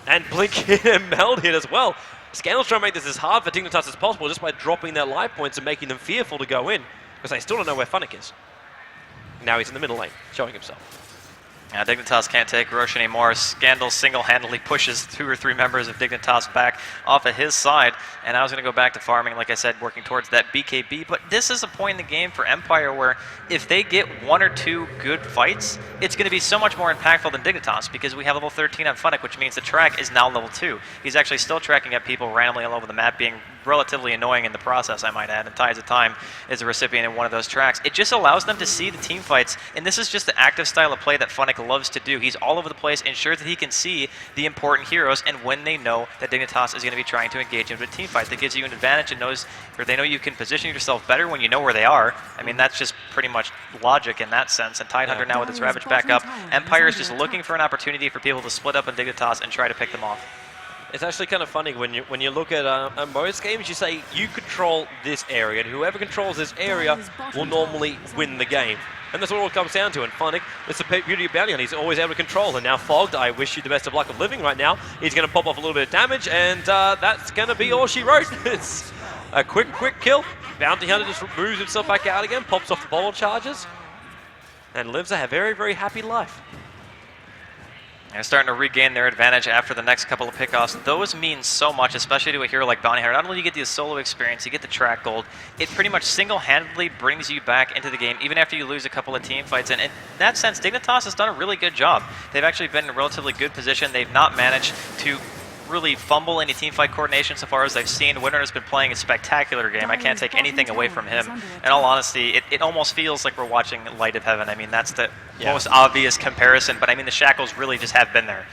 and Blink hit and Meld hit as well. Scandal's trying to make this as hard for Dignitas as possible just by dropping their life points and making them fearful to go in, because they still don't know where Funnick is. Now he's in the middle lane, showing himself. Dignitas can't take Roshan anymore. Scandal single-handedly pushes 2 or 3 members of Dignitas back off of his side, and I was going to go back to farming, like I said, working towards that BKB, but this is a point in the game for Empire where if they get 1 or 2 good fights, it's going to be so much more impactful than Dignitas, because we have level 13 on Funnick, which means the track is now level 2. He's actually still tracking up people randomly all over the map, being relatively annoying in the process, I might add, and Tides of Time is a recipient in one of those tracks. It just allows them to see the team fights, and this is just the active style of play that Funnick loves to do. He's all over the place, ensures that he can see the important heroes, and when they know that Dignitas is going to be trying to engage into a team fight, that gives you an advantage and knows, or they know you can position yourself better when you know where they are. I mean, that's just pretty much logic in that sense, and Tidehunter now with its Ravage back up. Empire is just looking for an opportunity for people to split up on Dignitas and try to pick them off. It's actually kind of funny when you look at most games, you say you control this area, and whoever controls this area will normally win the game. And that's what it all comes down to. And Funnick, it's the beauty of Bounty Hunter. He's always able to control. And now Fogged, I wish you the best of luck of living right now. He's going to pop off a little bit of damage, and that's going to be all she wrote. It's a quick kill. Bounty Hunter just moves himself back out again, pops off the bottle charges, and lives a very, very happy life. They're starting to regain their advantage after the next couple of pickoffs. Those mean so much, especially to a hero like Bounty Hunter. Not only do you get the solo experience, you get the track gold, it pretty much single-handedly brings you back into the game, even after you lose a couple of team fights. And in that sense, Dignitas has done a really good job. They've actually been in a relatively good position. They've not managed to really fumble any team fight coordination so far as I've seen. Winner has been playing a spectacular game. I can't take anything away from him. In all honesty, it almost feels like we're watching Light of Heaven. I mean, that's the most obvious comparison, but I mean, the shackles really just have been there.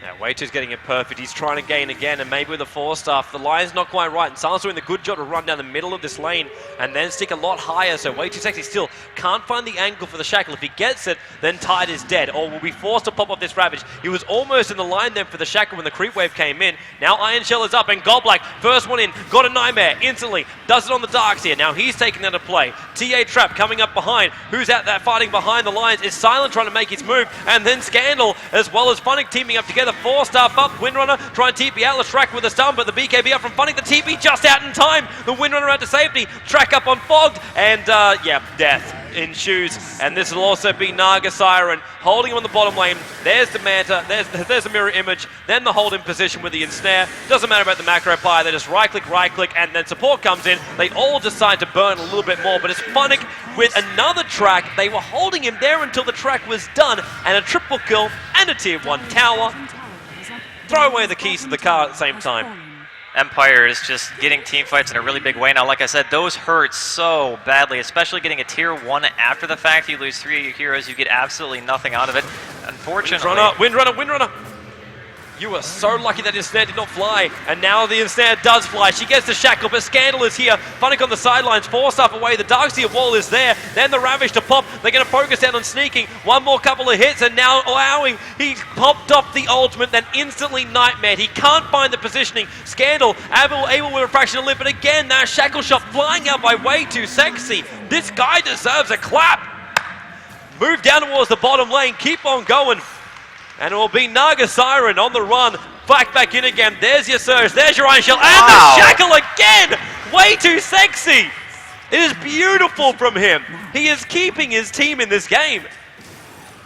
Yeah, Waiter's getting it perfect. He's trying to gain again, and maybe with the 4-staff, the line's not quite right. And Silence doing the good job to run down the middle of this lane and then stick a lot higher. So Waiter's actually still can't find the angle for the shackle. If he gets it, then Tide is dead, or will be forced to pop off this Ravage. He was almost in the line then for the shackle when the creep wave came in. Now Iron Shell is up, and Goblak, first one in, got a Nightmare instantly. Does it on the Darks here. Now he's taking that to play. TA Trap coming up behind. Who's out there fighting behind the lines? Is Silent trying to make his move, and then Scandal as well as Funnick teaming up together. 4-staff up, Windrunner trying to TP out Leshrac with a stun, but the BKB up from Funnick. The TP just out in time. The Windrunner out to safety. Track up on Fogged, and yeah, death ensues. And this will also be Naga Siren holding him on the bottom lane. There's the Manta, there's the mirror image, then the hold in position with the ensnare. Doesn't matter about the macro player, they just right click, and then support comes in. They all decide to burn a little bit more, but it's Funnick with another track. They were holding him there until the track was done, and a triple kill and a tier 1 tower. Throw away the keys to the car at the same time. Empire is just getting team fights in a really big way now. Like I said, those hurt so badly, especially getting a tier 1 after the fact. You lose 3 of your heroes, you get absolutely nothing out of it. Unfortunately... Windrunner! You were so lucky that Ensnare did not fly, and now the Ensnare does fly. She gets the shackle, but Scandal is here. Funnick on the sidelines, 4-staff away. The Darkseer wall is there. Then the Ravage to pop. They're going to focus down on Sneaking. One more couple of hits, and now allowing. He popped off the ultimate, then instantly Nightmare. He can't find the positioning. Scandal able with a fraction of lip, but again, that shackle shot flying out by way too sexy. This guy deserves a clap. Move down towards the bottom lane. Keep on going. And it will be Naga Siren on the run. Back in again. There's your Surge. There's your Iron Shell. And the shackle again! Way too sexy! It is beautiful from him. He is keeping his team in this game.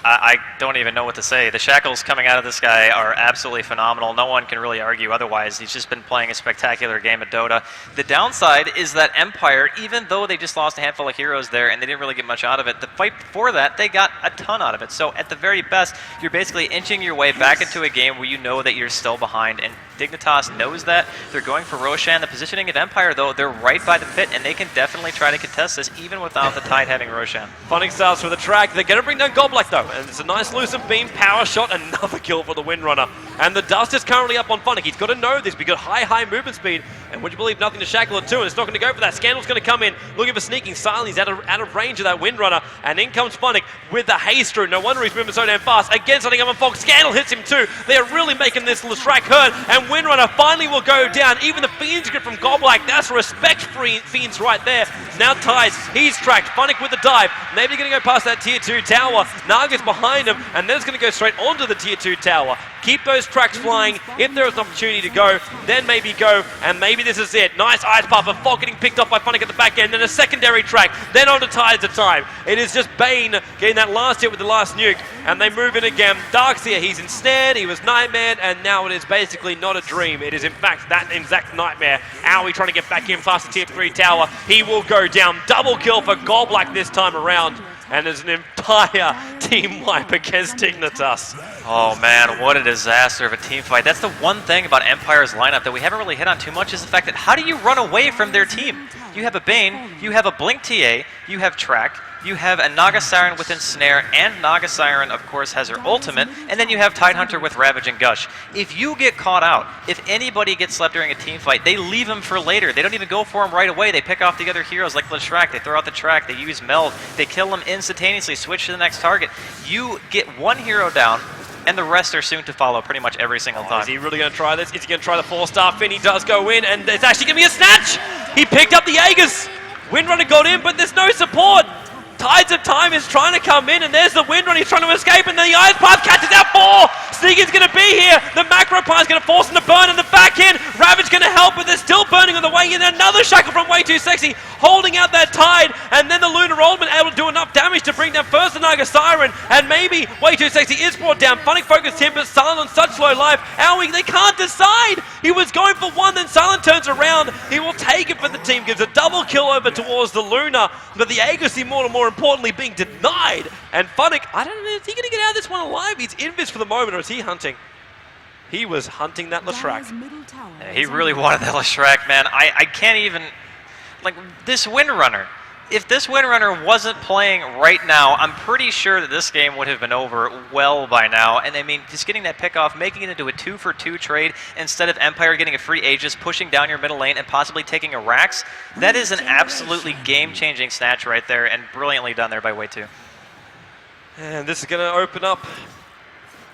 I don't even know what to say. The shackles coming out of this guy are absolutely phenomenal. No one can really argue otherwise. He's just been playing a spectacular game of Dota. The downside is that Empire, even though they just lost a handful of heroes there and they didn't really get much out of it, the fight before that, they got a ton out of it. So at the very best, you're basically inching your way back into a game where you know that you're still behind. And Dignitas knows that. They're going for Roshan. The positioning of Empire, though, they're right by the pit, and they can definitely try to contest this, even without the Tide having Roshan. Funnick starts for the track. They're going to bring down Goblak, though, and it's a nice lucid beam, power shot, another kill for the Windrunner. And the dust is currently up on Funnick. He's got to know this. We've got high movement speed, and would you believe nothing to shackle it too, and it's not going to go for that. Scandal's going to come in, looking for sneaking. Silently, he's out of range of that Windrunner, and in comes Funnick with the haste through. No wonder he's moving so damn fast. Again, something up on Fox. Scandal hits him too. They are really making this Leshrac hurt, and Windrunner finally will go down. Even the Fiend's grip from Goblak, that's respect for Fiends right there. Now Tides, he's tracked. Funnick with the dive. Maybe going to go past that tier 2 tower. Naga's behind him, and then it's going to go straight onto the tier 2 tower. Keep those tracks flying. If there is an opportunity to go, then maybe go, and maybe this is it. Nice Ice Puffer, Fog getting picked up by Funnick at the back end, then a secondary track, then on to Tides of time. It is just Bane getting that last hit with the last nuke, and they move in again. Darkseer, he's ensnared, he was Nightmare, and now it is basically not a dream. It is in fact that exact Nightmare. Owie trying to get back in past the tier 3 tower. He will go down. Double kill for Goblak this time around. And there's an entire team wipe against Dignitas. Oh man, what a disaster of a team fight. That's the one thing about Empire's lineup that we haven't really hit on too much, is the fact that how do you run away from their team? You have a Bane, you have a Blink TA, you have Track, you have a Naga Siren with Ensnare, and Naga Siren, of course, has her ultimate, and then you have Tidehunter with Ravage and Gush. If you get caught out, if anybody gets slept during a team fight, they leave him for later. They don't even go for him right away. They pick off the other heroes like Leshrac, they throw out the track, they use Meld, they kill him instantaneously, switch to the next target. You get one hero down, and the rest are soon to follow pretty much every single time. Is he really going to try this? Is he going to try the 4-star Finn? He does go in, and it's actually going to be a snatch! He picked up the Aegis! Windrunner got in, but there's no support! Tides of Time is trying to come in, and there's the Windrunner. He's trying to escape, and then the Ice Path catches out 4! Sneaky's going to be here! The Macro Pie is going to force him to burn in the back end! Ravage going to help, but they're still burning on the way in. Another shackle from Way Too Sexy, holding out that Tide, and then the Lunar Oldman able to do enough damage to bring down first the Naga Siren, and maybe Way Too Sexy is brought down. Funnick focused him, but Silent on such low life. Owie, they can't decide! He was going for one, then Silent turns around. He will take it for the team, gives a double kill over towards the Luna, but the Aegis Immortal, more importantly, being denied. And Funnick, I don't know, is he going to get out of this one alive? He's invis for the moment, or is he hunting? He was hunting that Leshrac. Yeah, he really wanted that Leshrac, man. I can't even... Like, this Windrunner. If this Windrunner wasn't playing right now, I'm pretty sure that this game would have been over well by now. And I mean, just getting that pick off, making it into a 2-for-2 trade instead of Empire getting a free Aegis, pushing down your middle lane, and possibly taking a Rax, that is an absolutely game-changing snatch right there, and brilliantly done there by Way 2. And this is going to open up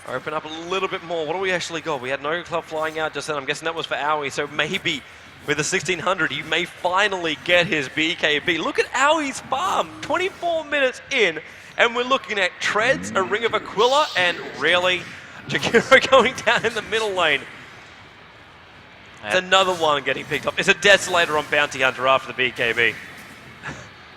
a little bit more. What do we actually got? We had no club flying out just then. I'm guessing that was for Owie, so maybe with the 1600, he may finally get his BKB. Look at Owie's farm, 24 minutes in, and we're looking at Treads, a Ring of Aquila, and really, Jakiro going down in the middle lane. It's another one getting picked up. It's a Desolator on Bounty Hunter after the BKB.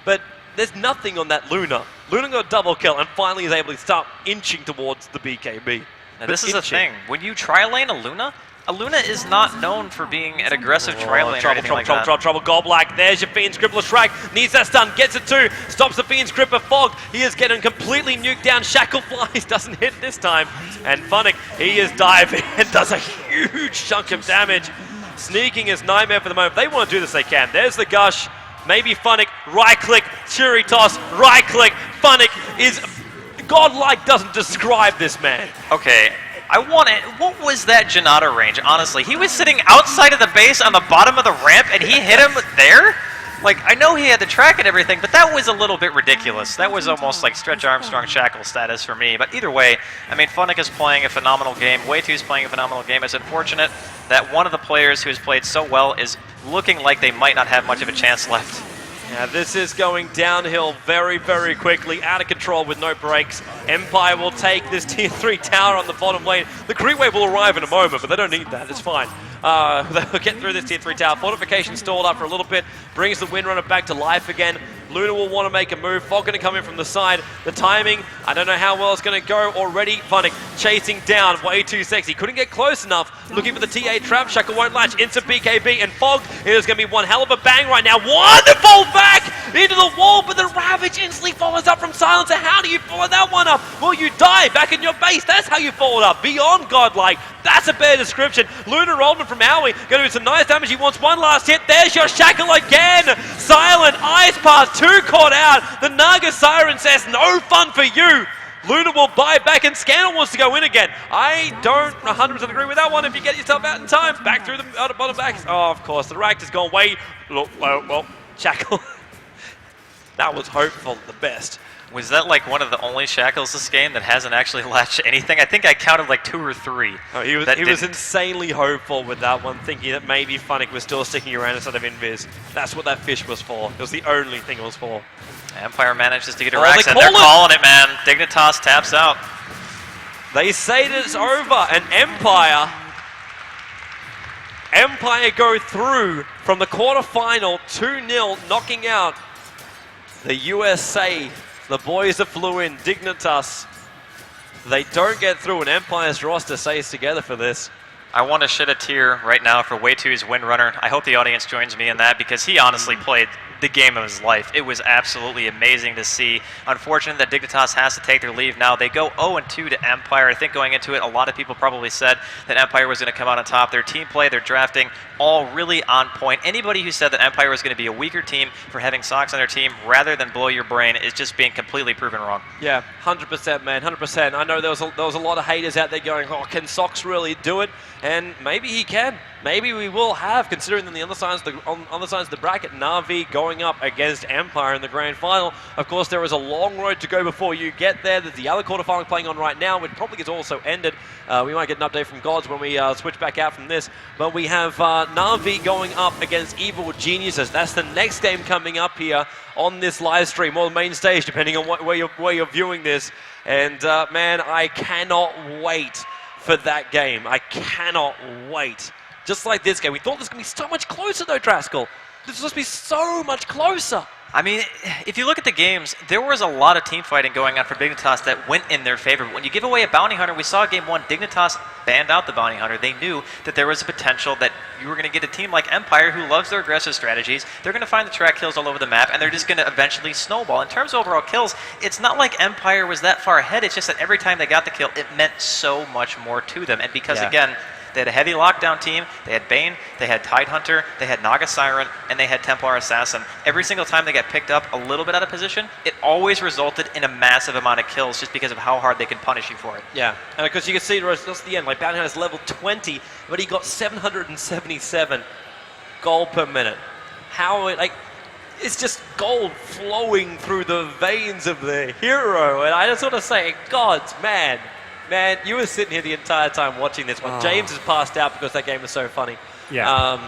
But there's nothing on that Luna. Luna got a double kill and finally is able to start inching towards the BKB. Now this is the thing. When you tri-lane a Luna is not known for being an aggressive tri-lane or anything like that. Trouble. Goblak, there's your Fiend's Grip. Leshrac needs that stun, gets it too. Stops the Fiend's Grip of Fog. He is getting completely nuked down. Shackle Flies doesn't hit this time. And Funnick, he is diving and does a huge chunk of damage. Sneaking is Nightmare for the moment. If they want to do this, they can. There's the Gush. Maybe Funnick, right-click, Churi Toss, right-click. Funnick is... Godlike doesn't describe this man. Okay. What was that Janata range, honestly? He was sitting outside of the base on the bottom of the ramp, and he hit him there? Like, I know he had the track and everything, but that was a little bit ridiculous. That was almost like Stretch Armstrong Shackle status for me. But either way, I mean, Funnick is playing a phenomenal game. Way 2 is playing a phenomenal game. It's unfortunate that one of the players who has played so well is looking like they might not have much of a chance left. Yeah, this is going downhill very, very quickly, out of control with no brakes. Empire will take this tier 3 tower on the bottom lane. The creep wave will arrive in a moment, but they don't need that, it's fine. They'll get through this tier 3 tower. Fortification stalled up for a little bit, brings the Windrunner back to life again. Luna will want to make a move. Fog going to come in from the side. The timing, I don't know how well it's going to go already. Funnick chasing down, way too sexy. Couldn't get close enough. Looking for the TA trap. Shackle won't latch into BKB, and Fog, it is going to be one hell of a bang right now. Wonderful back into the wall, but the Ravage instantly follows up from Silencer. How do you follow that one up? Well, you die back in your base. That's how you follow it up. Beyond godlike. That's a better description. Luna Rollman from Aoi going to do some nice damage. He wants one last hit. There's your Shackle again. Silent, Ice Pass, 2 caught out. The Naga Siren says, no fun for you. Luna will buy back, and Scandal wants to go in again. I don't 100% agree with that one. If you get yourself out in time, back through the bottom back. Oh, of course, the Ract has gone way low. Well, Shackle. That was hopeful, the best. Was that like one of the only Shackles this game that hasn't actually latched anything? I think I counted like 2 or 3. Oh, he was insanely hopeful with that one, thinking that maybe Funnick was still sticking around instead of Invis. That's what that fish was for. It was the only thing it was for. Empire manages to get a Rax, and they're calling it, man. Dignitas taps out. They say that it's over, and Empire go through from the quarterfinal 2-0, knocking out the USA. The boys that flew in, Dignitas. They don't get through, and Empire's roster stays together for this. I want to shed a tear right now for Way2's Windrunner. I hope the audience joins me in that, because he honestly played the game of his life. It was absolutely amazing to see. Unfortunate that Dignitas has to take their leave now. They go 0-2 to Empire. I think going into it, a lot of people probably said that Empire was going to come out on top. Their team play, their drafting, all really on point. Anybody who said that Empire was going to be a weaker team for having Sox on their team rather than blow your brain is just being completely proven wrong. Yeah, 100%, man, 100%. I know there was a lot of haters out there going, oh, can Sox really do it? And maybe he can. Maybe we will have, considering on the other sides of the bracket, Na'Vi going up against Empire in the grand final. Of course, there is a long road to go before you get there. There's the other quarterfinal playing on right now, which probably is also ended. We might get an update from Gods when we switch back out from this. But we have Na'Vi going up against Evil Geniuses. That's the next game coming up here on this live stream, or the main stage, depending on where you're viewing this. And man, I cannot wait for that game. I cannot wait. Just like this game. We thought this was going to be so much closer though, Draskell. This was supposed to be so much closer. I mean, if you look at the games, there was a lot of team fighting going on for Dignitas that went in their favor. But when you give away a Bounty Hunter, we saw game 1, Dignitas banned out the Bounty Hunter. They knew that there was a potential that you were going to get a team like Empire who loves their aggressive strategies. They're going to find the track kills all over the map, and they're just going to eventually snowball. In terms of overall kills, it's not like Empire was that far ahead. It's just that every time they got the kill, it meant so much more to them. And because, again, they had a heavy lockdown team, they had Bane, they had Tidehunter, they had Naga Siren, and they had Templar Assassin. Every single time they got picked up a little bit out of position, it always resulted in a massive amount of kills just because of how hard they can punish you for it. Yeah, and because you can see that's the end, like Bounty Hunter's level 20, but he got 777 gold per minute. It's just gold flowing through the veins of the hero, and I just want to say, Gods, man, you were sitting here the entire time watching this one. James has passed out because that game was so funny. Yeah.